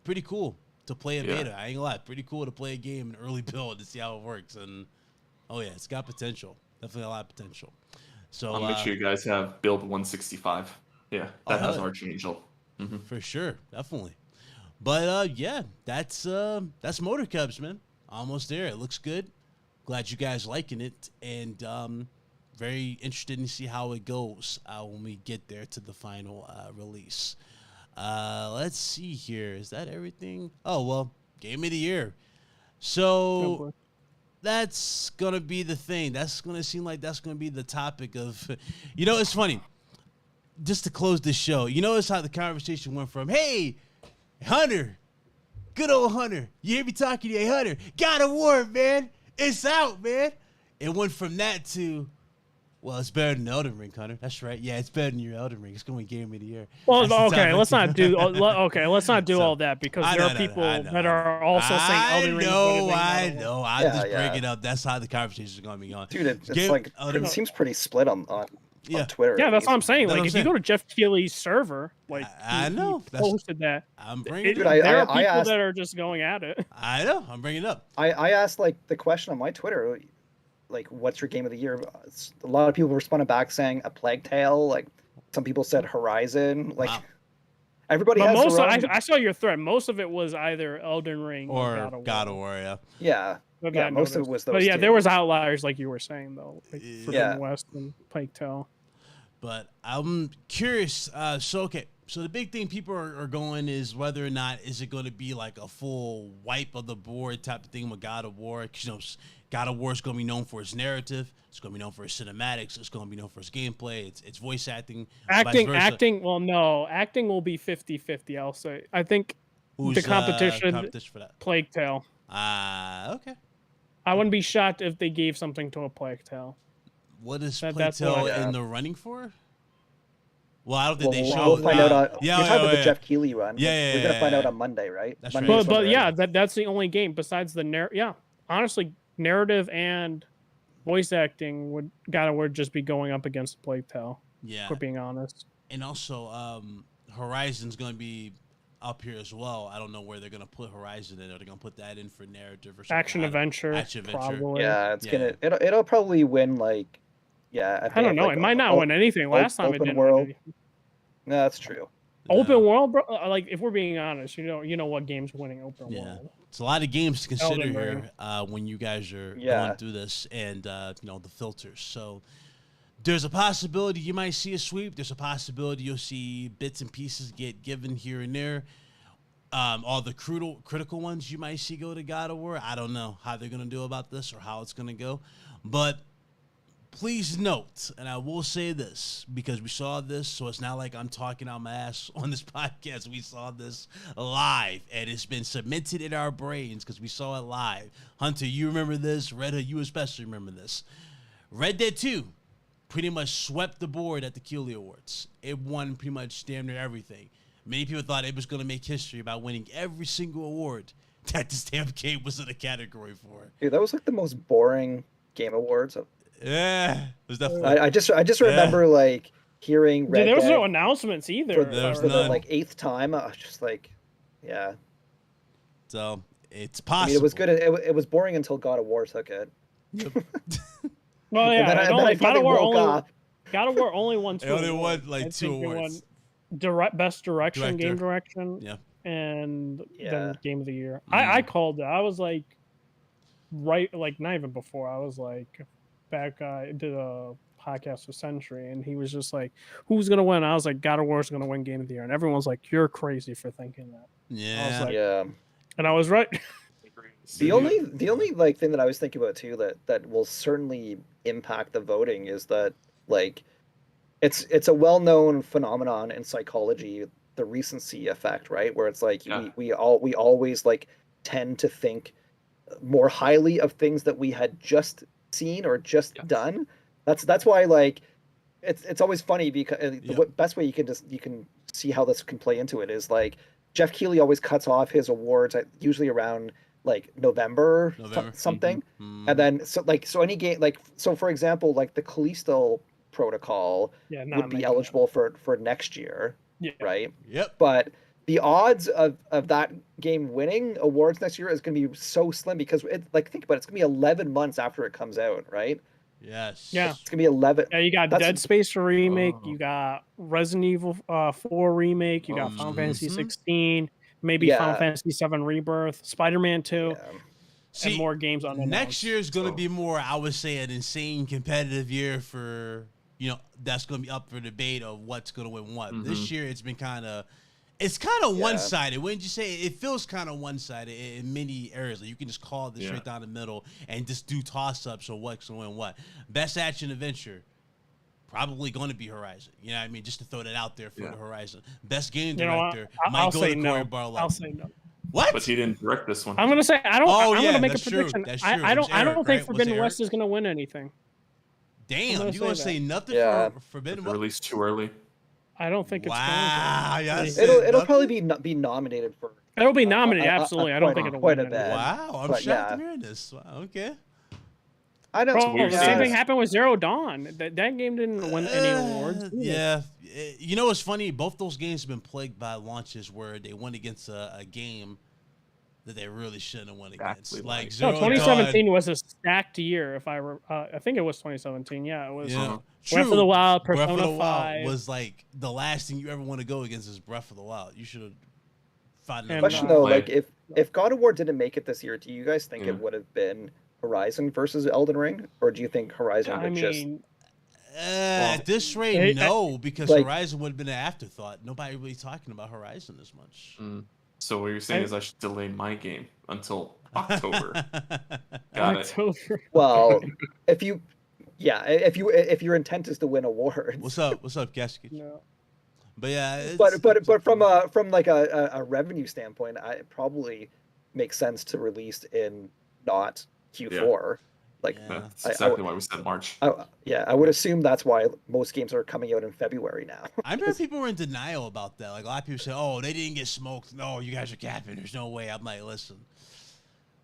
pretty cool to play a beta. I ain't gonna lie, pretty cool to play a game in early build to see how it works. And it's got potential, definitely a lot of potential. So I'll make sure you guys have build 165. Yeah, that has Archangel. For sure, definitely. But that's Motor Cubs, man. Almost there. It looks good. Glad you guys liking it, and very interested to see how it goes when we get there to the final release. Let's see here. Is that everything? Oh, well, Game of the Year. So that's going to be the thing. That's going to seem like that's going to be the topic of, it's funny. Just to close this show, notice how the conversation went from, hey, Hunter, good old Hunter. You hear me talking to you, hey, Hunter, God of War, man. It's out, man. It went from that to, well, it's better than Elden Ring, Hunter. That's right. Yeah, it's better than your Elden Ring. It's going to be Game of the Year. Well, let's not do all that, because there are people that are also saying Elden Ring. I know. I'm just bringing it up. That's how the conversation is going to be going. Dude, it seems pretty split on Twitter. Yeah, that's what I'm saying. Like, if you go to Jeff Keighley's server, like, I know he posted that. I'm bringing it up. There are people that are just going at it. I know. I'm bringing it up. I asked, like, the question on my Twitter, like, what's your Game of the Year? A lot of people responded back saying A Plague Tale. Like, some people said Horizon. Like, everybody has their own... I saw your thread. Most of it was either Elden Ring or God of War. Yeah, most of it was those. But there was outliers, like you were saying, though, like Forbidden West and Plague Tale. But I'm curious. So the big thing people are going is whether or not is it going to be like a full wipe of the board type of thing with God of War. God of War is going to be known for its narrative. It's going to be known for its cinematics. It's going to be known for its gameplay. It's voice acting. Acting. Well, no, acting will be 50-50. I'll say. I think the competition for that? Plague Tale. Okay. I wouldn't be shocked if they gave something to a Plague Tale. What is Plague Tale in the running for? Well, I don't think they show. We'll find out. You're talking about the Jeff Keighley run. Yeah, we're gonna find out on Monday, right? That's Monday right. But that's the only game besides the honestly, narrative and voice acting God of War just be going up against Plague Tale. Yeah. If we're being honest. And also, Horizon's going to be up here as well. I don't know where they're going to put Horizon in. Are they going to put that in for narrative or something? Action adventure. Probably. Yeah, it'll probably win like, yeah. I don't know. It might not win anything. Last time it didn't win anything. No, that's true. Open world, bro. Like, if we're being honest, you know what game's winning open world. It's a lot of games to consider here when you guys are going through this, and the filters. So there's a possibility you might see a sweep. There's a possibility you'll see bits and pieces get given here and there. All the critical ones you might see go to God of War. I don't know how they're going to do about this or how it's going to go. But please note, and I will say this, because we saw this, so it's not like I'm talking out my ass on this podcast. We saw this live, and it's been cemented in our brains because we saw it live. Hunter, you remember this. Red Hood, you especially remember this. Red Dead 2 pretty much swept the board at the Keeley Awards. It won pretty much damn near everything. Many people thought it was going to make history by winning every single award that this damn game was in a category for. Dude, that was like the most boring Game Awards. Yeah, it was definitely. I just remember like hearing Red there was Dead no announcement either. For the like 8th time. I was just like, yeah. So it's possible. I mean, it was good. It was boring until God of War took it. Yep. Well, yeah. God of War only won 2. It only won like 2 awards. Best direction, game direction. Yeah. And then game of the year. I called it. I was like, right, like not even before. I was like, back. I did a podcast with Century, and he was just like, "Who's gonna win?" I was like, "God of War is gonna win game of the year," and everyone's like, "You're crazy for thinking that." Yeah. I was like, yeah. And I was right. The only like thing that I was thinking about too that will certainly impact the voting is that like it's a well-known phenomenon in psychology, the recency effect, right? Where it's like we always like tend to think more highly of things that we had just seen or just done. That's why like it's always funny because the best way you can see how this can play into it is like Jeff Keighley always cuts off his awards usually around like November. Something. Mm-hmm. And then so any game like so for example like the Callisto Protocol would be eligible for next year, right? Yep. But the odds of that game winning awards next year is going to be so slim because think about it, it's going to be 11 months after it comes out, right? Yes. Yeah. It's going to be 11. Yeah, you got Dead Space remake, you got Resident Evil 4 remake, you got Final Fantasy 16, maybe Final Fantasy 7 Rebirth, Spider-Man 2. Yeah. And more games on next year is going to be more, I would say, an insane competitive year for, that's going to be up for debate of what's going to win what. This year it's been kind of one-sided. Wouldn't you say? It feels kind of one-sided in many areas. Like you can just call this straight down the middle and just do toss-ups or what's going to win what. Best action adventure, probably going to be Horizon. You know what I mean? Just to throw that out there for the Horizon. Best game director might go to Corey Barlow. I'll say no. What? But he didn't direct this one. I'm gonna say I'm gonna make a prediction. That's I true. don't think Forbidden West is gonna win anything. Damn, you gonna say nothing for Forbidden West? Released too early. I don't think it's going to. It'll probably be nominated for. It'll be nominated, absolutely. I don't think it'll quite win a bit. Wow, I'm shocked to hear this. Wow, okay. I know. Bro, the same thing happened with Zero Dawn. That game didn't win any awards. Yeah. You know what's funny? Both those games have been plagued by launches where they went against a game that they really shouldn't have won against. Exactly. Like Zero 2017 Dawn, was a stacked year. If I think it was 2017. Yeah, it was. Yeah. Breath of the Wild, Breath Persona of the 5 Wild was like the last thing you ever want to go against is Breath of the Wild. You should have found another Question though, like if God of War didn't make it this year, do you guys think it would have been Horizon versus Elden Ring, or do you think Horizon would just? At this rate, no, because Horizon would have been an afterthought. Nobody really talking about Horizon as much. So what you're saying is I should delay my game until October. Got October. it. Well, if your intent is to win awards. What's up, Gasket? No. But yeah, but from like a revenue standpoint, it probably makes sense to release in not Q4. Like that's exactly why we said March. I would assume that's why most games are coming out in February now. I remember people were in denial about that. Like a lot of people said, "Oh, they didn't get smoked. No, you guys are capping. There's no way." I'm like, listen.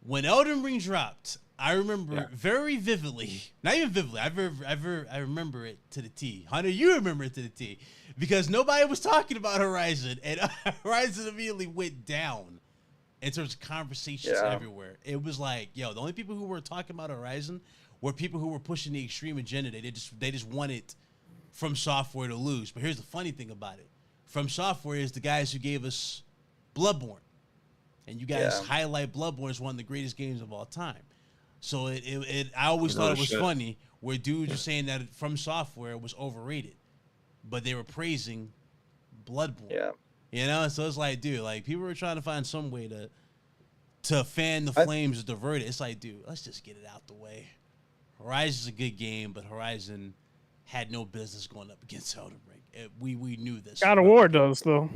When Elden Ring dropped, I remember very vividly, not even vividly, I remember it to the T. Hunter, you remember it to the T, because nobody was talking about Horizon, and Horizon immediately went down in terms of conversations everywhere. It was like, yo, the only people who were talking about Horizon were people who were pushing the extreme agenda. They just wanted From Software to lose. But here's the funny thing about it. From Software is the guys who gave us Bloodborne. And you guys highlight Bloodborne as one of the greatest games of all time. So I always thought it was funny where dudes were saying that From Software was overrated, but they were praising Bloodborne. Yeah. You know, so it's like, dude, like people were trying to find some way to fan the flames, divert it. It's like, dude, let's just get it out the way. Horizon's a good game, but Horizon had no business going up against Elden Ring. We knew this. God of War does though.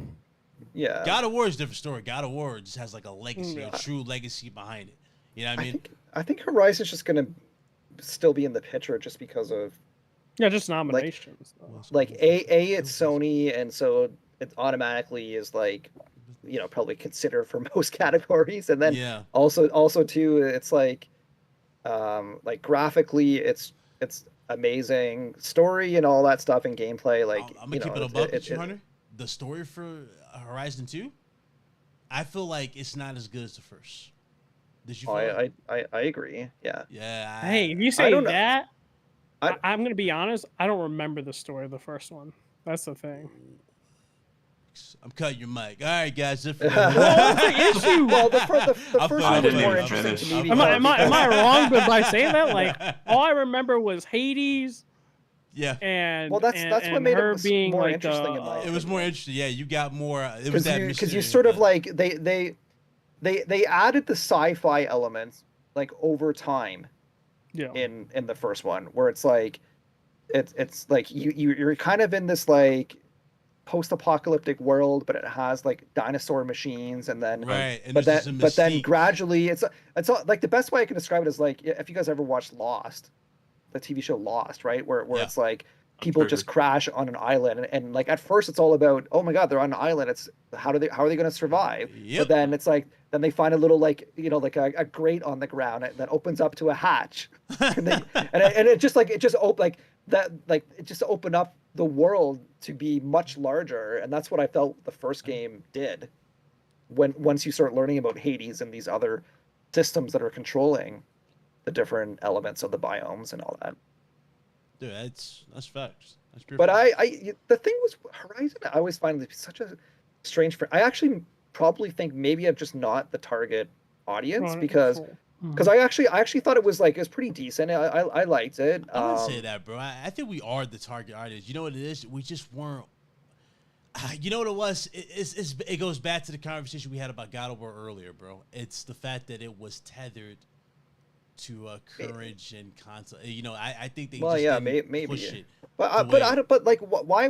Yeah. God of War is a different story. God of War just has like a legacy, a true legacy behind it. You know what I mean? I think Horizon's just gonna still be in the picture just because of just nominations. Like it's Sony, and so it automatically is like, you know, probably considered for most categories, and then also too, it's like graphically, it's amazing story and all that stuff and gameplay. Like I'm gonna keep it above with you, Hunter. The story for Horizon 2, I feel like it's not as good as the first. Did you? I agree. Yeah. Yeah. Hey, if you say that, I'm gonna be honest. I don't remember the story of the first one. That's the thing. I'm cutting your mic. All right, guys. What's the issue? Well, the first one was more interesting to me. Am I wrong by saying that? Like, all I remember was Hades. Yeah. And that's what made it being more like interesting in my opinion. It was more interesting. Yeah, you got more. It was that because you sort of like they added the sci-fi elements like over time. Yeah. In the first one, where it's like like you're kind of in this like post-apocalyptic world, but it has like dinosaur machines, and then but then gradually it's like the best way I can describe it is like if you guys ever watched Lost, the TV show Lost, right? Where it's like people just crash on an island, and like at first it's all about, oh my god, they're on an island. It's how are they going to survive? But then it's like they find a little like, you know, like a grate on the ground that opens up to a hatch, and it just opened up the world to be much larger, and that's what I felt the first game did. Once you start learning about Hades and these other systems that are controlling the different elements of the biomes and all that. Dude, that's facts. That's pure but facts. The thing was Horizon, I always find it such a strange. I actually probably think maybe I'm just not the target audience because I actually thought it was pretty decent. I liked it. I wouldn't say that, bro. I think we are the target audience. You know what it is? We just weren't. You know what it was? It goes back to the conversation we had about God of War earlier, bro. It's the fact that it was tethered to courage and concept. You know, I think they maybe push it. But like why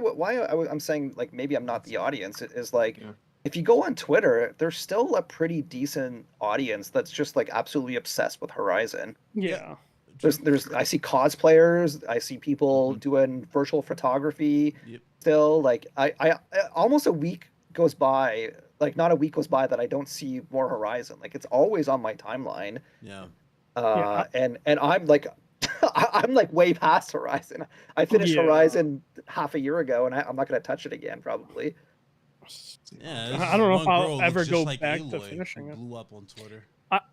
I'm saying like maybe I'm not the audience is like. Yeah. If you go on Twitter, there's still a pretty decent audience that's just like absolutely obsessed with Horizon. Yeah. I see cosplayers, I see people doing virtual photography. Yep. Still, like I almost a week goes by, like not a week goes by that I don't see more Horizon. Like it's always on my timeline. Yeah. And I'm like I'm like way past Horizon. I finished Horizon half a year ago, and I'm not gonna touch it again probably. Yeah, I don't know if I'll ever go back to finishing it. Blew up on Twitter.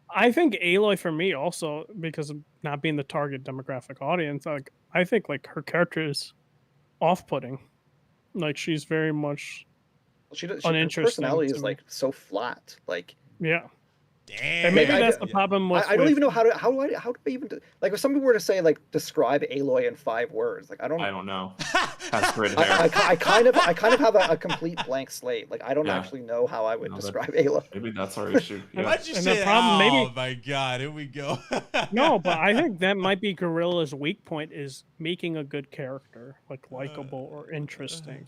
I think Aloy for me also, because of not being the target demographic audience, like I think like her character is off-putting. Like she's very much uninteresting. Her personality is like so flat. Like Damn. And maybe that's the problem with. I don't even know how do I even like if somebody were to say like describe Aloy in 5 words, like I don't know. Has red hair. I kind of have a complete blank slate. Like I don't actually know how I would describe Aloy. Maybe that's our issue. Yeah. Why'd you say oh my god, here we go. No, but I think that might be Guerrilla's weak point is making a good character, like likable or interesting.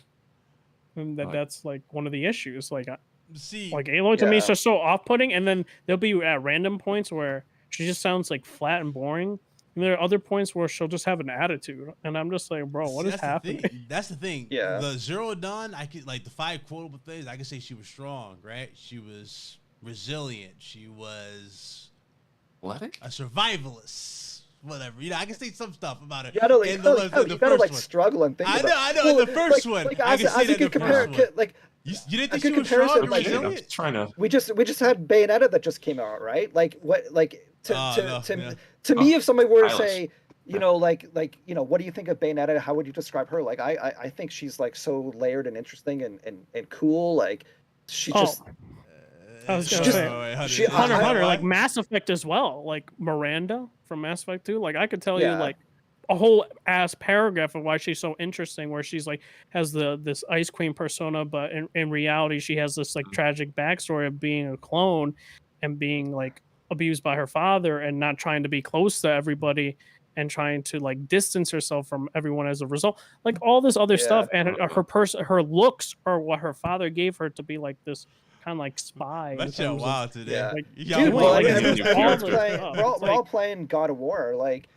And that's like one of the issues. Like Aloy to me is just so off-putting, and then there'll be at random points where she just sounds like flat and boring, and there are other points where she'll just have an attitude, and I'm just like, bro, what is happening? That's the thing. Yeah. The Zero Dawn, I could like the 5 quotable things. I could say she was strong, right? She was resilient. She was Athletic? A survivalist. Whatever. I can say some stuff about it. You gotta like struggle and think about it. I know. In the first one. I can say that in the first one. Like, you didn't think she was strong? Like, I'm just trying to... We just had Bayonetta that just came out, right? Like, what, like, to me, if somebody were to say, what do you think of Bayonetta? How would you describe her? Like, I think she's like so layered and interesting and cool. Like, she just... I was gonna say, Hunter, like Mass Effect as well, like Miranda from Mass Effect 2. Like I could tell you like a whole ass paragraph of why she's so interesting, where she's like has this Ice Queen persona, but in reality she has this like tragic backstory of being a clone and being like abused by her father and not trying to be close to everybody and trying to like distance herself from everyone as a result. Like all this other stuff, and her looks are what her father gave her to be like this kind of like spy. That's so wild today. Yeah. Like, dude, we're all playing God of War. Like,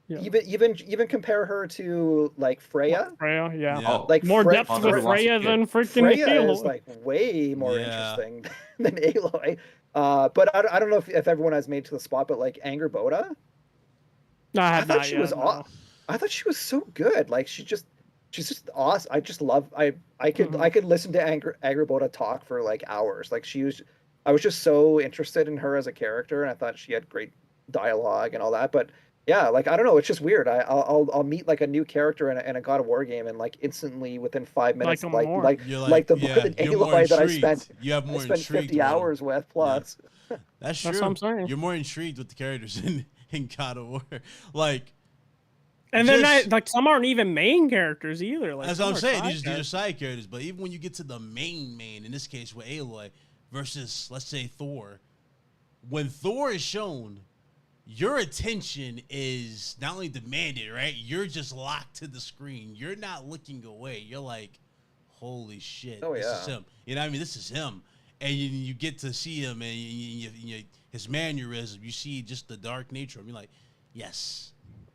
even compare her to like Freya. Like more depth with Freya than freaking Freya is like way more interesting than Aloy. But I don't know if everyone has made to the spot, but like Angerboda. No, I thought she was so good. Like she's just awesome. I just love. I could listen to Angerboda talk for like hours. Like I was just so interested in her as a character, and I thought she had great dialogue and all that. But yeah, like I don't know, it's just weird. I'll meet like a new character in a God of War game, and like instantly within 5 minutes, like the more than Aloy that I spent. You have more. I spent 50 hours with plus. Yeah. That's true. That's what I'm saying. You're more intrigued with the characters in God of War, like. And then like some aren't even main characters either. Like, that's what I'm saying. These are side characters. But even when you get to the main, in this case with Aloy versus, let's say, Thor, when Thor is shown, your attention is not only demanded, right? You're just locked to the screen. You're not looking away. You're like, holy shit, this is him. You know what I mean? This is him. And you get to see him and his mannerism. You see just the dark nature of him. You're like, yes.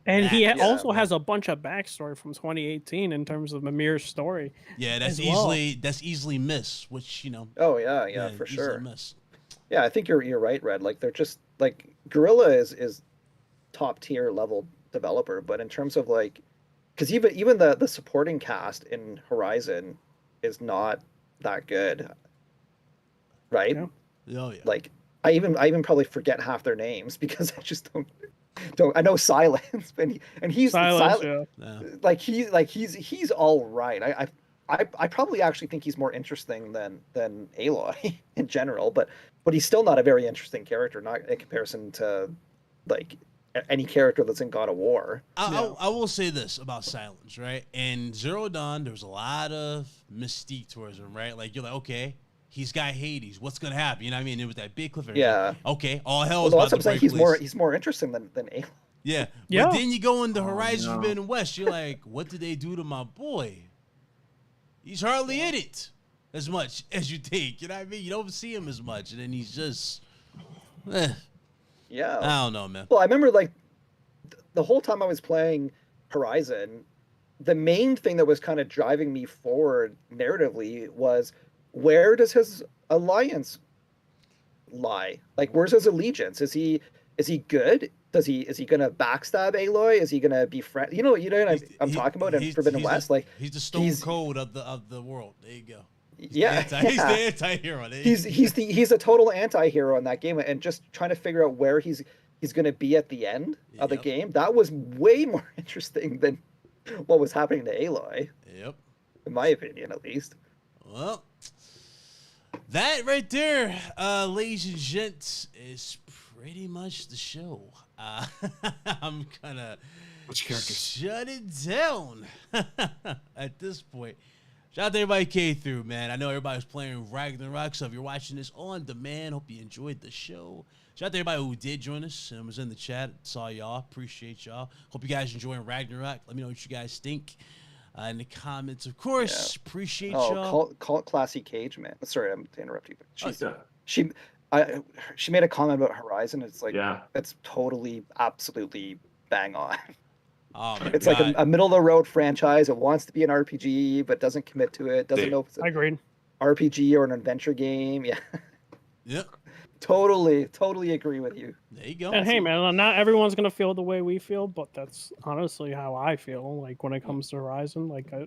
And he also has a bunch of backstory from 2018 in terms of Mimir's story. Yeah, that's easily missed, which Oh yeah, for sure. Miss. Yeah, I think you're right, Red. Like they're just like Guerrilla is top tier level developer, but in terms of like, because even the supporting cast in Horizon is not that good, right? Yeah. Oh yeah. Like I even probably forget half their names because I just don't. I know Silence, and he's Silence. Yeah. Like he's all right. I probably actually think he's more interesting than Aloy in general, but he's still not a very interesting character, not in comparison to like any character that's in God of War. I will say this about Silence, right? In Zero Dawn, there was a lot of mystique towards him, right? Like you're like, okay, he's got Hades. What's gonna happen? You know what I mean? It was that big cliffhanger. Yeah. Okay. All hell is about to break loose. He's more interesting than Aloy. Yeah. But then you go into Horizon Forbidden West. You're like, what did they do to my boy? He's hardly in it as much as you think. You know what I mean? You don't see him as much, and then he's just. Yeah. I don't know, man. Well, I remember like the whole time I was playing Horizon, the main thing that was kind of driving me forward narratively was, where does his alliance lie? Like, where's his allegiance? Is he good? Is he gonna backstab Aloy? Is he gonna be friend? You know what I'm talking about in Forbidden West. Like he's the stone cold of the world. There you go. He's the anti-hero. He's a total anti-hero in that game, and just trying to figure out where he's gonna be at the end of the game. That was way more interesting than what was happening to Aloy. Yep. In my opinion, at least. Well, that right there, ladies and gents, is pretty much the show. I'm gonna shut it down at this point. Shout out to everybody who came through, man. I know everybody's playing Ragnarok, so if you're watching this on demand, hope you enjoyed the show. Shout out to everybody who did join us and was in the chat. Saw y'all. Appreciate y'all. Hope you guys enjoying Ragnarok. Let me know what you guys think in the comments, of course. Yeah. Appreciate y'all. Call it Classy Cage, man. Sorry, I'm to interrupt you, but she made a comment about Horizon. It's like, that's totally, absolutely bang on. Oh my it's God. Like a middle of the road franchise. It wants to be an RPG, but doesn't commit to it. Doesn't know if it's an RPG or an adventure game. Yeah. Yep. Totally agree with you. There you go. And hey, man, not everyone's gonna feel the way we feel, but that's honestly how I feel. Like when it comes to Horizon, like I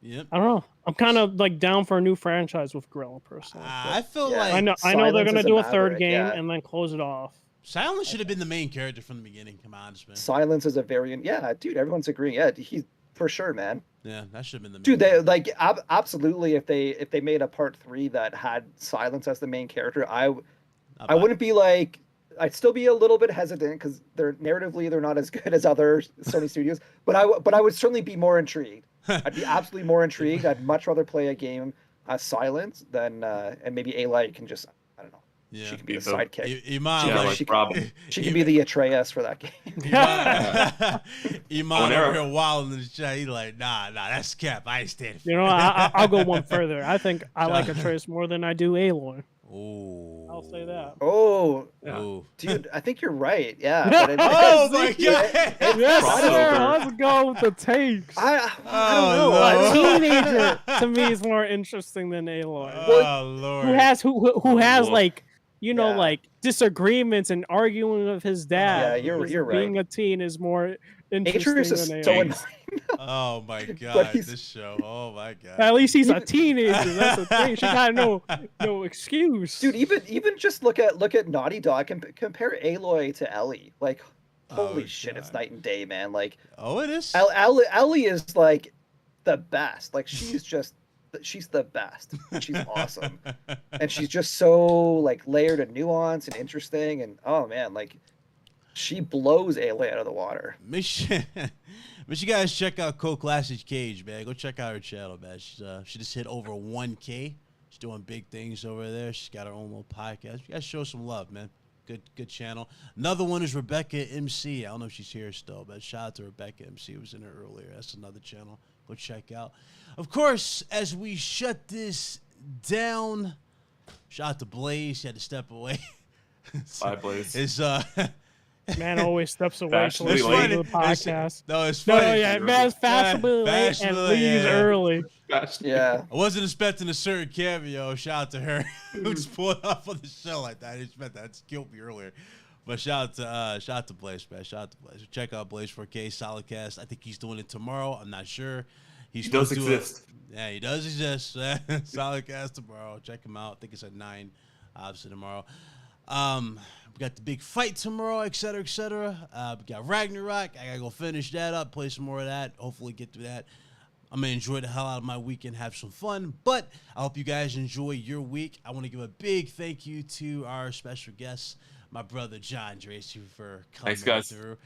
don't know. I'm kind of like down for a new franchise with Guerrilla personally. I feel Yeah. like I know Silence they're gonna is a do a third maverick, game yeah. and then close it off. Silence should have been the main character from the beginning. Come on, man. Silence is a variant. Yeah, dude, everyone's agreeing. Yeah, he's for sure, man. Yeah, that should have been the main Dude, they character. like absolutely. If they made a part 3 that had Silence as the main character, I wouldn't be like. I'd still be a little bit hesitant because they're narratively they're not as good as other Sony studios. But I would certainly be more intrigued. I'd be absolutely more intrigued. I'd much rather play a game as Silence than and maybe Aloy can just I don't know. Yeah. She can be the sidekick. Iman, Yeah, like, like Robin. She can be the Atreus for that game. Iman over here wild in the chat. He's like, nah, that's cap. I ain't standing for You know, I'll go one further. I think I like Atreus more than I do Aloy. Oh, I'll say that. Oh, oh, dude, I think you're right. Yeah. But oh my god! Yes, Crossover. sir. Let's go with the takes. I don't Oh, know. Lord. A teenager to me is more interesting than Aloy. Oh Lord! Who has Lord. like Yeah. like disagreements and arguing with his dad. Yeah, you're right. Being a teen is more interesting Atreus is than so Aloy. annoying. Oh my god! he's- This show. Oh my god! At least he's a teenager. That's the thing. She got no excuse. Dude, even just look at Naughty Dog and compare Aloy to Ellie. Like, holy Oh, shit, it's God. night and day, man. Like, Oh, it is. Ellie is like the best. Like, she's the best. She's awesome, and she's just so like layered and nuanced and interesting. And oh man, like, she blows Aloy out of the water. Make sure you guys check out Co Classic Cage, man. Go check out her channel, man. She just hit over 1K. She's doing big things over there. She's got her own little podcast. You guys show some love, man. Good channel. Another one is Rebecca MC. I don't know if she's here still, but shout out to Rebecca MC. It was in her earlier. That's another channel. Go check out. Of course, as we shut this down, shout out to Blaze. He had to step away. Bye, Blaze. It's Man always steps away to Fashionably listen late. to the podcast. No, it's No, funny. yeah, man's fashionably late and Fashionably, leaves yeah. early. Yeah. I wasn't expecting a certain cameo. Shout out to her who's pulled off on the show like that. I didn't expect that. It killed me earlier. But shout out to Blaze, man. Shout out to Blaze. Check out Blaze 4K Solidcast. I think he's doing it tomorrow. I'm not sure. He does exist. Yeah, he does exist. Solidcast tomorrow. Check him out. I think it's at 9, obviously tomorrow. We got the big fight tomorrow, et cetera, et cetera. We got Ragnarok. I gotta go finish that up, play some more of that. Hopefully get through that. I'm gonna enjoy the hell out of my weekend, have some fun. But I hope you guys enjoy your week. I want to give a big thank you to our special guest, my brother John Dracy, for coming Thanks, guys. through.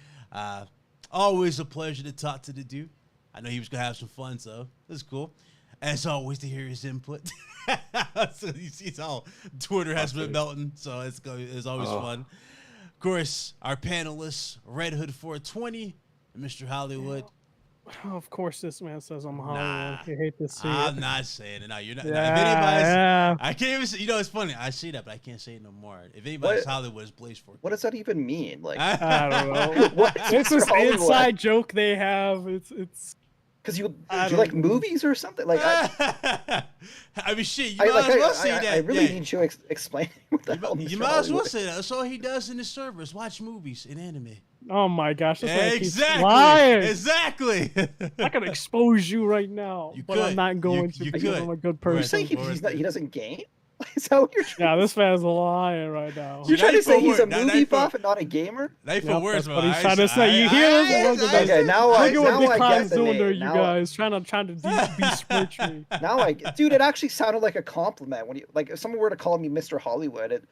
Always a pleasure to talk to the dude. I know he was gonna have some fun, so it's cool. As always, to hear his input. So you see how Twitter has been melting, so it's always fun. Of course, our panelists, Red Hood 420, and Mr. Hollywood. Oh, of course, this man says I'm Hollywood. Nah, You hate to see I'm it. not saying it. No, you're not. Yeah, If anybody's, yeah. I can't even say, you know, it's funny. I see that, but I can't say it no more. If anybody's What? Hollywood, it's Blaze 4K. What does that even mean? Like, I don't know. what? It's this inside joke they have. It's Because do I you don't like know. movies or something? Like, I mean, shit, you might as well say that. I really Yeah. need you explain what the hell. You Mr. might as well Hollywood- say that. That's all he does in his servers. Watch movies and anime. oh my gosh, this man keeps Exactly. lying. Exactly. I could expose you right now, You but could. I'm not going to You because could. I'm a good You're person. saying he doesn't game? Is that what you're trying? Yeah, this man's lying right now. You're See, trying now to say you he's a put word- now movie you put- buff and not a gamer? They put Yep, words that's what he's I- trying to say. You I- hear this? I- Look at I- this. Okay, now Look I at what Big get Con's the doing to name. you Now- guys, trying to besmirch me. Now dude, it actually sounded like a compliment when you like if someone were to call me Mr. Hollywood.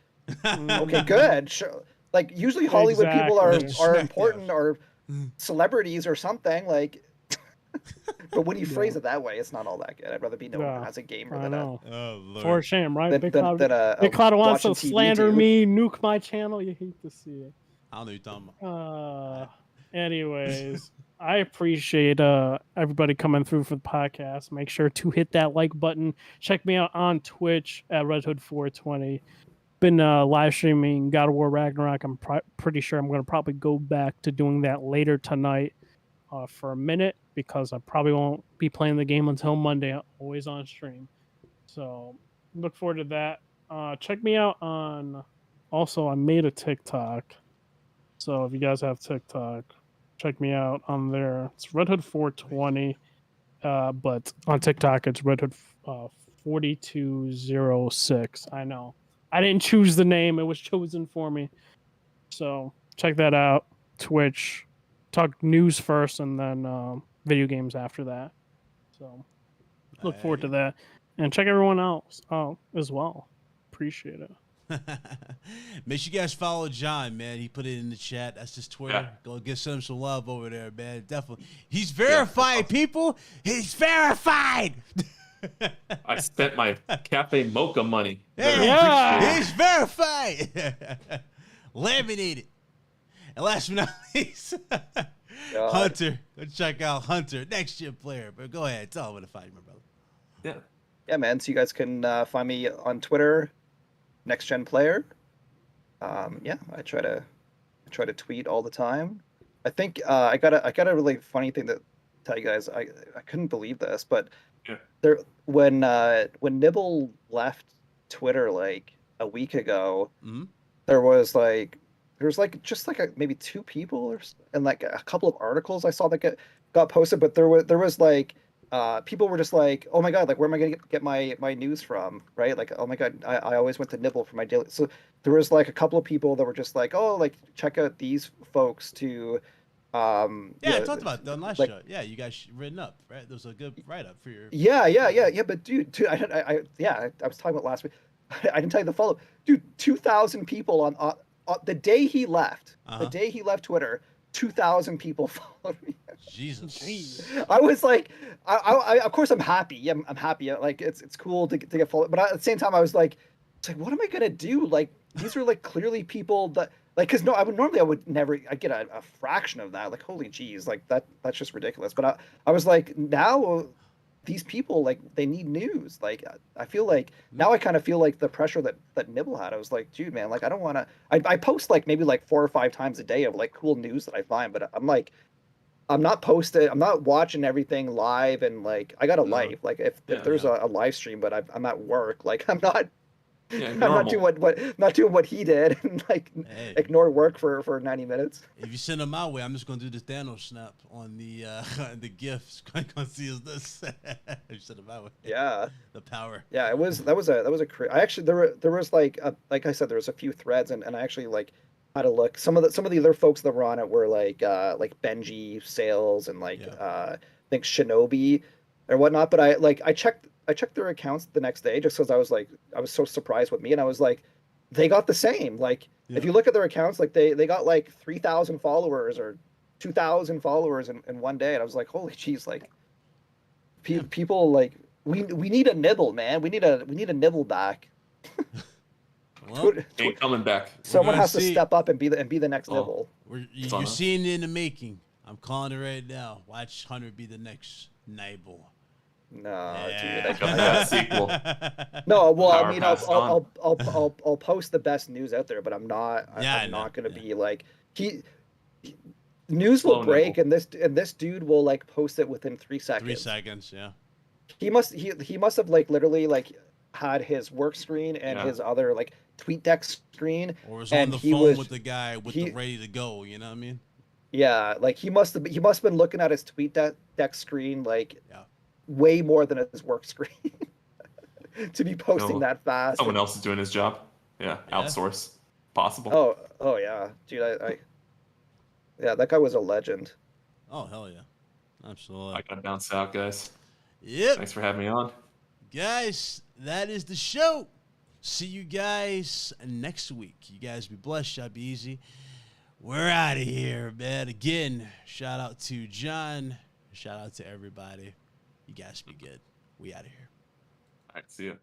Okay, good. Sure. Like usually Hollywood people Exactly. are important or celebrities or something like. But when you phrase it that way, it's not all that good. I'd rather be known Yeah, as a gamer I than know. Oh, Lord. For shame, right? than Big than, Cloud, than Big Cloud wants to watching TV slander too. me, nuke my channel. You hate to see it. I don't know what you're talking about. Anyways, I appreciate everybody coming through for the podcast. Make sure to hit that like button. Check me out on Twitch at RedHood420. Been live streaming God of War Ragnarok. I'm pretty sure I'm going to probably go back to doing that later tonight for a minute because I probably won't be playing the game until Monday. I'm always on stream. So look forward to that. Check me out on Also, I made a TikTok. So if you guys have TikTok, check me out on there. It's Red Hood 420. But on TikTok, it's Red Hood 4206. I know. I didn't choose the name. It was chosen for me. So check that out. Twitch. Talk news first and then video games after that. So look forward to that. And check everyone else out as well. Appreciate it. Make sure you guys follow John, man. He put it in the chat. That's his Twitter. Yeah. Go give some love over there, man. Definitely. He's verified, people. He's verified. I spent my cafe mocha money. Hey, Yeah. he's verified. Laminated. And last but not least, Hunter. Go check out Hunter, next gen player. But go ahead, tell him where to find you, my brother. Yeah, man. So you guys can find me on Twitter, next gen player. Yeah, I try to tweet all the time. I think I got a really funny thing to tell you guys. I couldn't believe this, but there when Nibble left Twitter like a week ago, there was just maybe 2 people and like a couple of articles I saw that got posted, but there was like people were just like, oh my god, like where am I gonna get my news from, right? Like, oh my god, I always went to Nibble for my daily. So there was like a couple of people that were just like, oh, like check out these folks to I talked about that on last show. Yeah, you guys written up, right? There was a good write up for your. Yeah. But dude, I was talking about last week. I didn't tell you the follow. Dude, 2,000 people on the day he left. The day he left Twitter, 2,000 people followed me. Jesus. I was like, I of course I'm happy. Yeah, I'm happy. Like it's cool to get followed, but at the same time I was like, it's like, what am I gonna do? Like these are like clearly people that like, because no, I would never. I get a fraction of that. Like holy jeez, like that's just ridiculous. But I was like, now these people like they need news. Like I feel like now I kind of feel like the pressure that Nibble had. I was like, dude, man, like I don't want to. I post like maybe like 4 or 5 times a day of like cool news that I find, but I'm like, I'm not posted. I'm not watching everything live, and like I got a life. Like if there's a live stream, but I'm at work. Like I'm not. I'm not doing what he did and like ignore work for 90 minutes. If you send him my way, I'm just gonna do the Thanos snap on the the gifts. Gonna see is this. If you send him my way. Yeah. The power. Yeah, that was a. I actually there was like I said, there was a few threads and I actually like had a look. Some of the other folks that were on it were like Benji Sales and like I think Shinobi or whatnot. But I checked their accounts the next day just because I was so surprised with me, and I was like, they got the same. Like if you look at their accounts, like they got like 3,000 followers or 2,000 followers in one day, and I was like, holy jeez, like people like we need a Nibble, man. We need a Nibble back. Well, ain't coming back. Someone has to step up and be the next Nibble. You're seeing it in the making. I'm calling it right now. Watch Hunter be the next Nibble. No, Yeah. dude, that sequel. No, well, Power I mean, passed on. I'll post the best news out there, but I'm not. I'm not gonna be like news will break, and this dude will like post it within 3 seconds. 3 seconds, yeah. He must have like literally like had his work screen and his other like tweet deck screen, or was on the phone with the guy with the ready to go. You know what I mean? Yeah, like he must have been looking at his tweet deck screen like. Yeah. Way more than his work screen to be posting that fast. Someone else is doing his job. Yeah, outsource. Possible. Oh yeah, dude. Yeah, that guy was a legend. Oh hell yeah, absolutely. I gotta bounce out, guys. Yep. Thanks for having me on, guys. That is the show. See you guys next week. You guys be blessed. Y'all be easy. We're out of here, man. Again, shout out to John. Shout out to everybody. You guys be good. We out of here. All right, see ya.